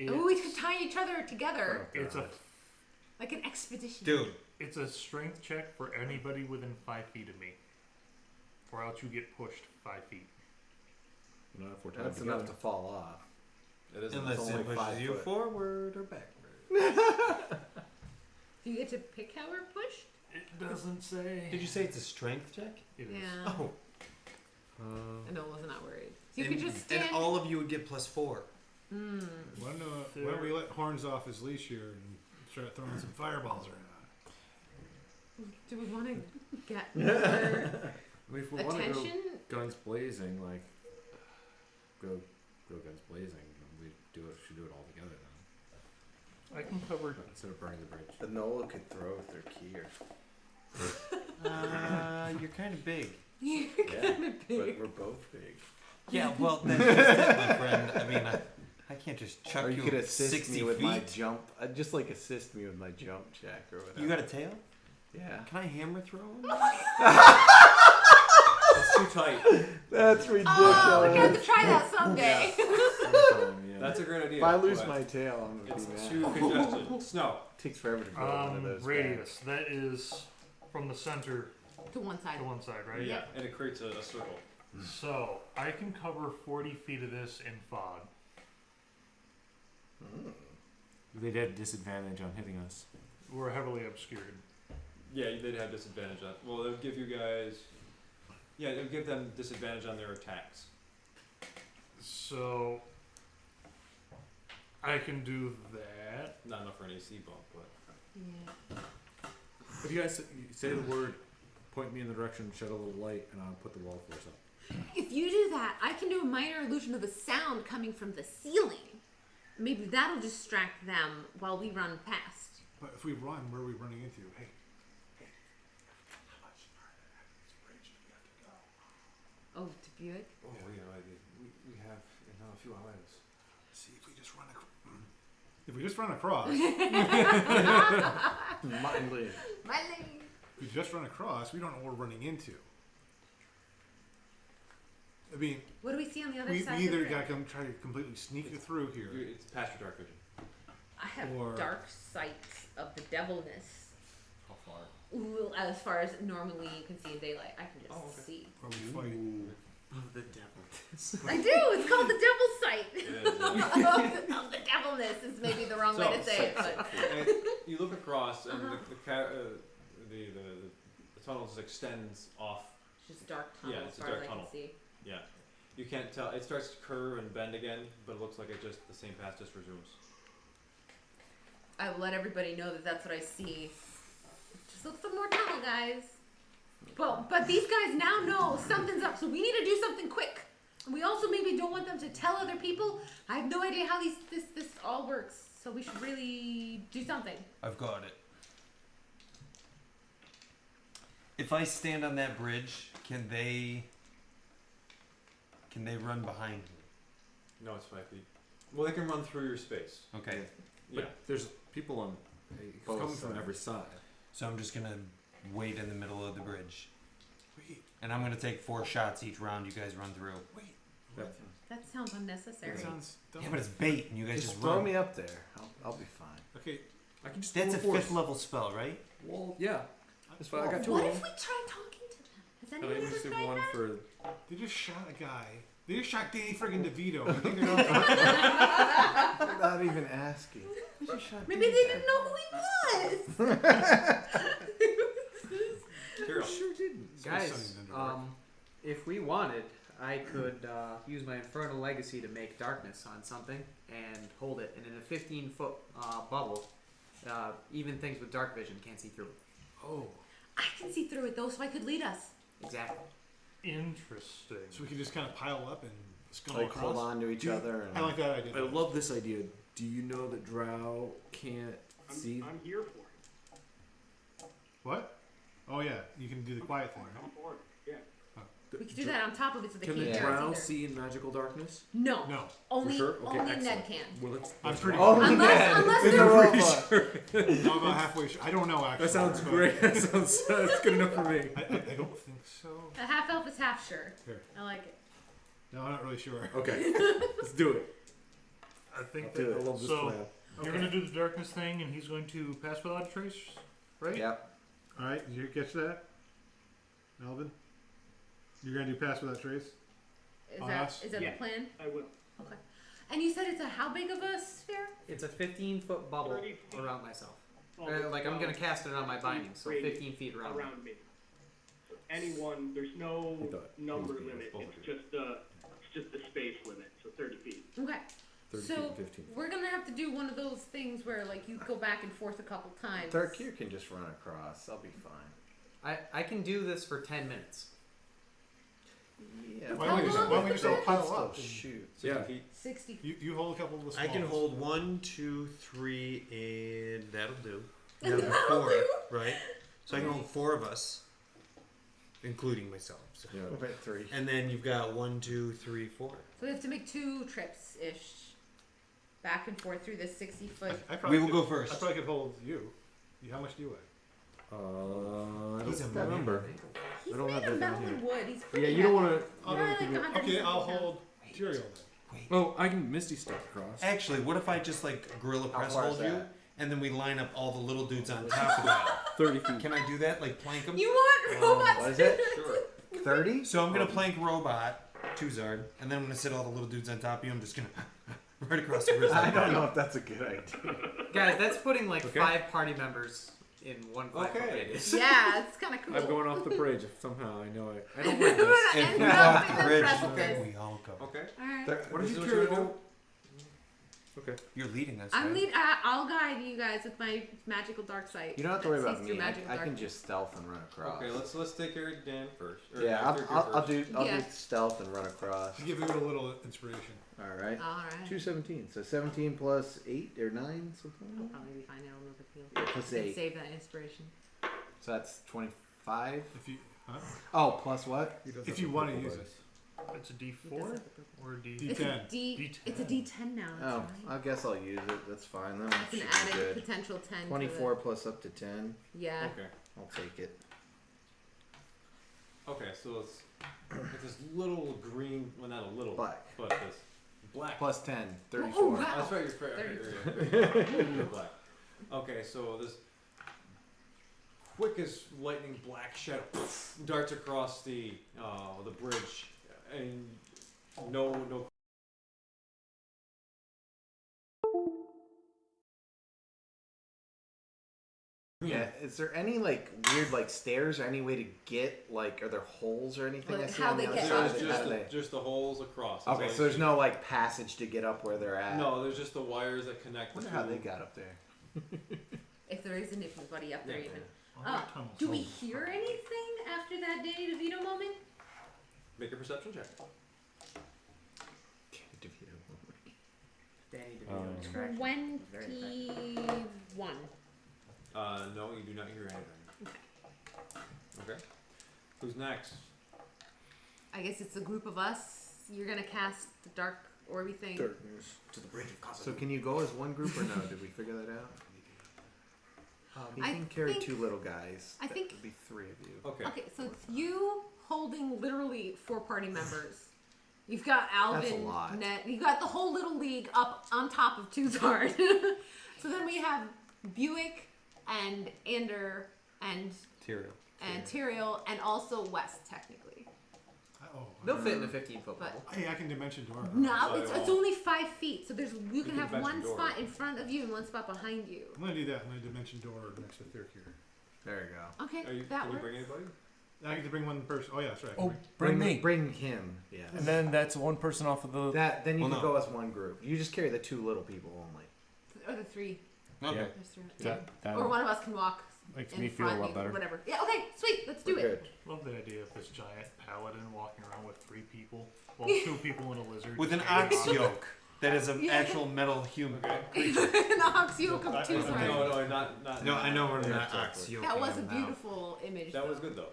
Oh, we could tie each other together It's a like an expedition. dude. it's a strength check for anybody within 5 feet of me, or else you get pushed 5 feet. Not if we're tied That's together. enough to fall off. It is. Unless only it pushes 5 you foot. forward or backward. Do you get to pick how we're pushed? It doesn't say. Did you say it's a strength check? It is. Yeah. Oh. I know, I was not worried. So you and, could just stand. and all of you would get +4. Mm. Why don't we let Horns off his leash here and start throwing some fireballs around? Do we want to get more I mean, if we want to go attention? guns blazing, like go guns blazing, we should do it all together then, I can cover. instead of burning the bridge. The Nola could throw with her key You're kind of big. You're Yeah, kind of but big. we're both big. Yeah, well, that's just it, my friend. I mean, I can't just chuck Or you, you could assist 60 me with feet. my jump. Just like assist me with my jump check or whatever. You got a tail? Yeah. Can I hammer throw him? It's too tight. That's ridiculous. Oh, we're gonna have to try that someday. That's a great idea. If I lose but my tail, I'm gonna it's be mad. too congested. Snow. Takes forever to grow one of those. Radius. That is from the center To one side. to one side, right? Yeah, and it creates a circle. So I can cover 40 feet of this in fog. They'd have disadvantage on hitting us. We're heavily obscured. Yeah, they'd have disadvantage on. Well, it would give you guys. Yeah, it would give them disadvantage on their attacks. So I can do that. Not enough for an AC bump, but. Yeah. If you guys say the word, point me in the direction, shed a little light, and I'll put the wall force up. If you do that, I can do a minor illusion of a sound coming from the ceiling. Maybe that'll distract them while we run past. But if we run, where are we running into? Hey, how much farther out of this bridge do we have to go? Oh, to Buick? Oh, we have a few hours. See if we just run if we just run across. Mind lead. My lady. If we just run across, we don't know what we're running into. I mean, What do we see on the other we side of the either bridge? got to come try to completely sneak it through here. It's past your dark vision. I have or- dark sights of the devilness. How far? Ooh, as far as normally you can see in daylight, I can just Oh, okay. see. Or we fight. Oh, the devil. I do. It's called the devil's sight. It is, of the devilness is maybe the wrong way to say it, but And you look across, and Uh-huh. the tunnel just extends off. it's just a dark tunnel Yeah, as it's a far dark as I tunnel. can see. Yeah, you can't tell. It starts to curve and bend again, but it looks like it just the same path just resumes. I will let everybody know that that's what I see. Just look for more tunnel, guys. Well, but these guys now know something's up, so we need to do something quick. And we also maybe don't want them to tell other people. I have no idea how this all works, so we should really do something. I've got it. If I stand on that bridge, can they run behind me? No, it's 5 feet. Well, they can run through your space. Okay. Yeah. But there's people on Both coming from sides. every side. So I'm just gonna wait in the middle of the bridge. Wait, And I'm gonna take 4 shots each round. You guys run through. wait. That sounds unnecessary. That sounds dumb. Yeah, but it's bait, and you guys Just just throw run. me up there. I'll be fine. Okay, I can just That's a full force. 5th level spell, right? Well, yeah. That's fine. I got two What of if them. we try talking to them? Has And anyone I ever just did tried one that? for. they just shot a guy. They just shot Danny friggin' DeVito. You think they're gonna Without even asking. Maybe they didn't know who he was. Tyrell. Sure didn't. Guys, Sonny's underwear. if we wanted, I could use my Infernal Legacy to make darkness on something and hold it. And in a 15-foot bubble, even things with dark vision can't see through it. Oh, I can see through it though, so I could lead us. Exactly. Interesting. so we can just kind of pile up and scuttle Like across. hold on to each Dude, other and I like that idea. I love this idea. Do you know that Drow can't see? I'm here for it. What? Oh yeah, you can do the quiet thing. I'm for it. Yeah. We could do that on top of it so they Can can't the hear Drow us either. see in magical darkness? No. No, Only, For sure? Okay, only excellent. Ned can. Well, let's. I'm let's pretty. try. Oh, Unless in they're the robot. I'm about halfway. I don't know actually. That sounds but great. That sounds that's good enough for me. I don't think so. A half elf is half sure. Here. I like it. No, I'm not really sure. Okay, let's do it. I think Do that I it. love this So- plan. you're gonna do the darkness thing, and he's going to pass without a trace, right? Yep. All right, did you catch that, Melvin? You're gonna do pass without trace. Is On that us? is that Yeah. the plan? I will. Okay. And you said it's a how big of a sphere? It's a 15-foot bubble 30 feet. around myself. Oh, Like I'm gonna cast it on my binding, so 15 feet around. me. around me. So anyone, there's no I thought it number was being limit. bulky. It's just the space limit. So 30 feet. Okay. 30 So feet and 15. we're gonna have to do one of those things where like you go back and forth a couple times. Tarkir can just run across. I'll be fine. I can do this for 10 minutes. Yeah. Why don't we just all pile Still up? shoot. 60 Yeah. feet. 60. You hold a couple of the small I can ones. hold 1, 2, 3, and that'll do. And That'll be that'll 4, do? right? So I can hold 4 of us, including myself. So. Yeah. We're at 3. And then you've got 1, 2, 3, 4. So we have to make 2 trips ish. Back and forth through this 60-foot. I probably We will could- go first. I probably could hold you. How much do you weigh? I He's a don't man. remember. He's I don't made have of that metal down and here. wood. He's pretty Yeah, you don't heavy. want to. Probably like 170 Okay, I'll pounds. hold Tyrael then. Oh, I can Misty Step across. Actually, what if I just like gorilla How press far is hold you, that? and then we line up all the little dudes on top of that? 30 feet. Can I do that? Like plank them? You want robots? What is it? Sure. 30? So I'm gonna plank robot, Tuzard, and then I'm gonna sit all the little dudes on top of you. I'm just gonna right across the grizzly. I don't know if that's a good idea. Guys, that's putting like Okay. 5 party members in one 5 foot Okay. radius. Yeah, it's kind of cool. I'm going off the bridge somehow. I know it. I don't We're like this. gonna If end we up go off in the the bridge, precipice. we all go. Okay. All right. What This did you is carry what you're do? Okay. You're leading us. I'm right? lead. I'll guide you guys with my magical dark sight. You don't have to worry that about sees through me. I magical can darkness. just stealth and run across. Okay, let's take care of Dan first. Or Yeah, Third I'll first. do Yeah. stealth and run across. Give you a little inspiration. All right. All right. 217. So 17 plus 8 or 9, something I'll like that. probably be fine. I don't know the deal. Yeah, plus I can 8. save that inspiration. So that's 25. If you, huh? Oh, plus what? If you want to use it. It's a It does D4 have the purple. or a D. It's a D10. D. It's a D10 now. That's Oh, right. I guess I'll use it. That's fine. Then It's should an be added good. potential 10. to 24 plus up to 10. the- Yeah. Okay. I'll take it. Okay, so it's this little green. Well, not a little. Black. But this black. Plus 10. 34. Oh, wow. That's right. You're fair. 30. You're black. Okay, so this quick as lightning black shadow darts across the bridge, and no. Yeah. Is there any like weird like stairs or any way to get like are there holes or anything? Like, I see how on the they other get side? up. There's How do they- just the holes across. That's Okay, all so you there's see. no like passage to get up where they're at. No, there's just the wires that connect. I the wonder how two. they got up there. If there is anybody up there Yeah. even. Oh, Do we hear anything after that Danny DeVito moment? Make a perception check. Danny Um, DeVito distraction. Very effective. 21. No, you do not hear anything. Okay. Who's next? I guess it's a group of us. You're gonna cast the dark orby thing. Darkness. To the bridge of So Kosovo. can you go as one group or no? Did we figure that out? You I can carry think- 2 little guys. I That think- would be 3 of you. Okay. Okay, so it's you holding literally 4 party members. You've got Alvin, That's a lot. Ned. You got the whole little league up on top of Tuzard. So then we have Buick and Ander and Tyrael and also West technically. Oh, They'll fit in a 15-foot But- bubble. hey, I can dimension door. No, they it's won't. only 5 feet. So there's you can can have dimension one door. spot in front of you and one spot behind you. I'm gonna do that. I'm gonna dimension door next to Thirkir. There you go. Okay, Are you, that can you works. bring anybody? I get to bring one person. Oh yeah, that's right. I can Oh, bring- bring me. Bring him. Yes. And then that's one person off of the. That then you Well, can no. go as one group. You just carry the 2 little people only. Or the 3. Okay. Yeah. There's 3. That Or one of us can walk makes in me feel a front. lot better. Whatever. Yeah. Okay. Sweet. Let's do We're it. good. Love the idea of this giant paladin walking around with 3 people. Well, 2 people and a lizard. With an just ox hanging on. yoke that is an Yeah. actual metal human. Okay. An ox yoke of I- I- two I- swords. No, not. No, I know we're Yeah, not exactly. ox yoke. That was a beautiful image. That was though. good though.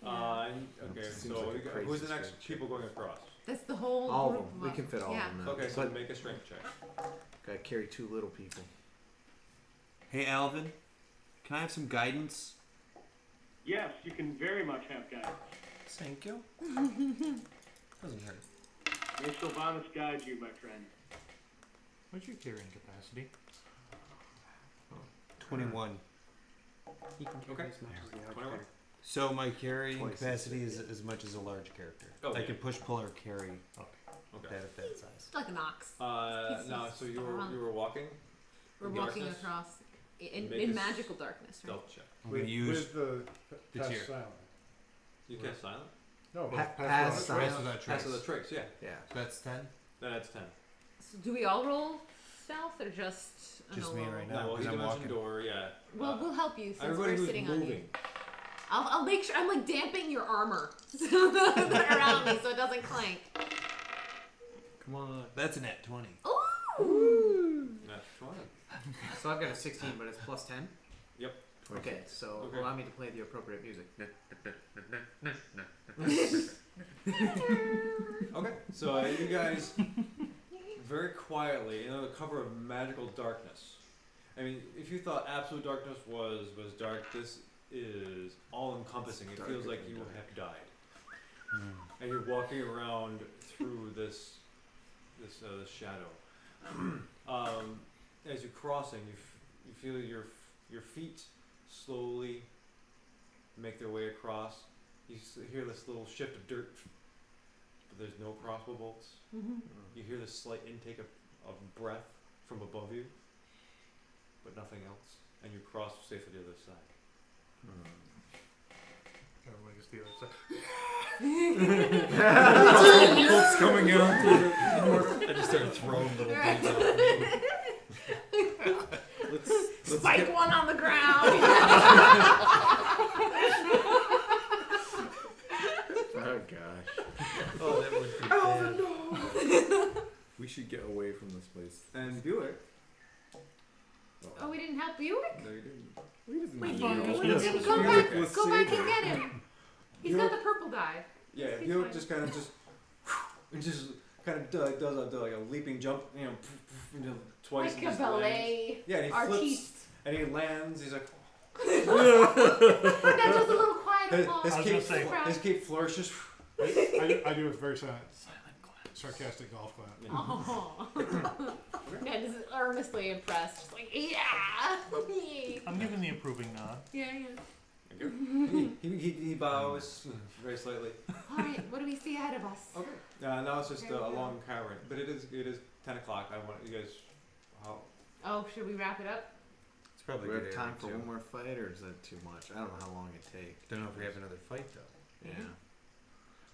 Yeah. Okay, It seems so like a you got, crazy who's the next strength people going across? That's the whole All of group them. We us. can fit all Yeah. of them. Now. Okay, so But make a strength check. gotta carry 2 little people. Hey, Alvin, can I have some guidance? Yes, you can very much have guidance. Thank you. Doesn't hurt. May Sylvanas guide you, my friend. What's your carrying capacity? 21. He can carry Okay. as much as the large 21. character. So my carrying Twice as capacity big, is yeah. as much as a large character. Oh, I yeah. can push, pull, or carry Okay. that at that size. It's like an ox. Now, so you were walking. We're in walking darkness? across in Make a magical darkness, right? Stealth check. I'm gonna use. with the the pass tier. silent. You cast silent. No, Pa- pass pass silent. silent. that Pass of the tricks, yeah. Yeah. That's 10. Then that's 10. So do we all roll stealth or just an Just me roll? right No, now. well, he 'cause I'm dimension walking. door, yeah. Well, we'll help you since Everybody we're who's sitting on you. moving. I'll make sure I'm like damping your armor around me so it doesn't clank. Come on. That's a net 20. Ooh. That's 20. So I've got a 16, but it's plus 10. Yep. Okay, so Okay. allow me to play the appropriate music. Okay, so you guys very quietly, under the cover of magical darkness. I mean, if you thought absolute darkness was dark, this is all encompassing. It feels like you have died, and you're walking around through this shadow. As you're crossing, you feel your feet slowly make their way across. You hear this little shift of dirt, but there's no crossbow bolts. Mm-hmm. You hear this slight intake of breath from above you, but nothing else, and you cross safely to the other side. Everybody gets the other side. What's coming out? I just started throwing little dudes off me. Spike one on the ground. Oh gosh. Oh, that would be bad. We should get away from this place. And Buick. Oh, we didn't help Buick? No, you didn't. Wait, Yes. go back and get him. He's got the purple guy. Yeah, He's Buick fine. just kind of does like a leaping jump, twice. Like and a just ballet lands. Yeah, and he flips artiste. and he lands. He's like That does a little quiet applause. his cape flourishes. I do a very sarcastic golf clap. Oh. Ned is earnestly impressed. Just like, yeah. I'm giving the approving nod. Yeah. He bows very slightly. All right, what do we see ahead of us? Okay. Now it's just There a we go. long cowering, but it is 10 o'clock. I want you guys. How? Oh, should we wrap it up? It's probably We good have time area, for too. one more fight, or is that too much? I don't know how long it takes. Don't know if we have another fight though. Yeah.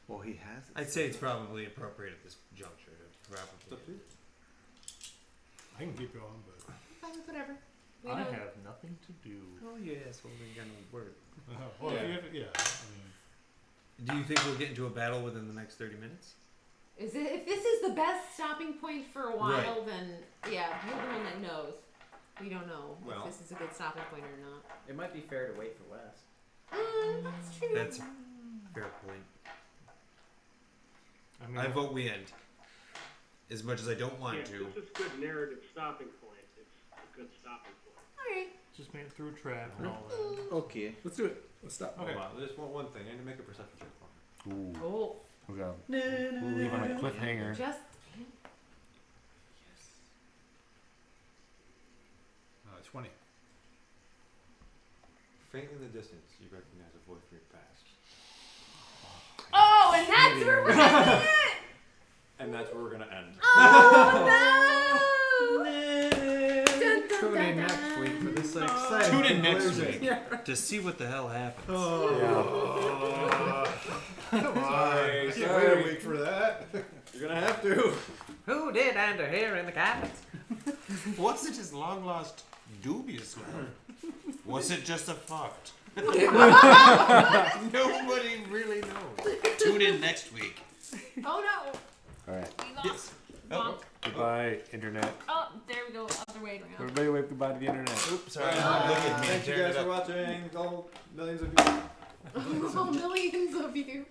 Well, he has. I'd say it's probably appropriate at this juncture to wrap up. It's up to you. I can keep going, but Fine, whatever. We I don't- have nothing to do. Oh yes, well then you got no word. well, Yeah. if you have, yeah. I mean, Do you think we'll get into a battle within the next 30 minutes? If this is the best stopping point for a while, Right. then yeah, you're the one that knows. We don't know Well. if this is a good stopping point or not. It might be fair to wait for Wes. That's true. That's a fair point. I mean, I vote we end. As much as I don't want Yeah, to. this is good narrative stopping point. It's a good stopping point. All right. Just made it through a trap and all that. Okay. Let's do it. Let's stop. Hold on, there's one thing. I need to make a perception check for me. Ooh. Oh, We'll leave on a cliffhanger. just 20. Faint in the distance, you recognize a voice from your past, oh, and that's where we're gonna end. and that's where we're gonna end. Oh no! Dun, dun, Tune dun, in next dun. week for this exciting. Tune in next conclusion. week to see what the hell happens. Come on. I can't wait a week for that. You're gonna have to. Who did enter here in the cabins? Was it his long lost dubious love? Was it just a fart? Nobody really knows. Tune in next week. Oh no! All right. We lost. Oh. Goodbye, internet. Oh, there we go. Other way around. Everybody wave goodbye to the internet. Oops, sorry. Look at me. Thank you Turn guys it for up. watching. All millions of you. Oh, millions of you.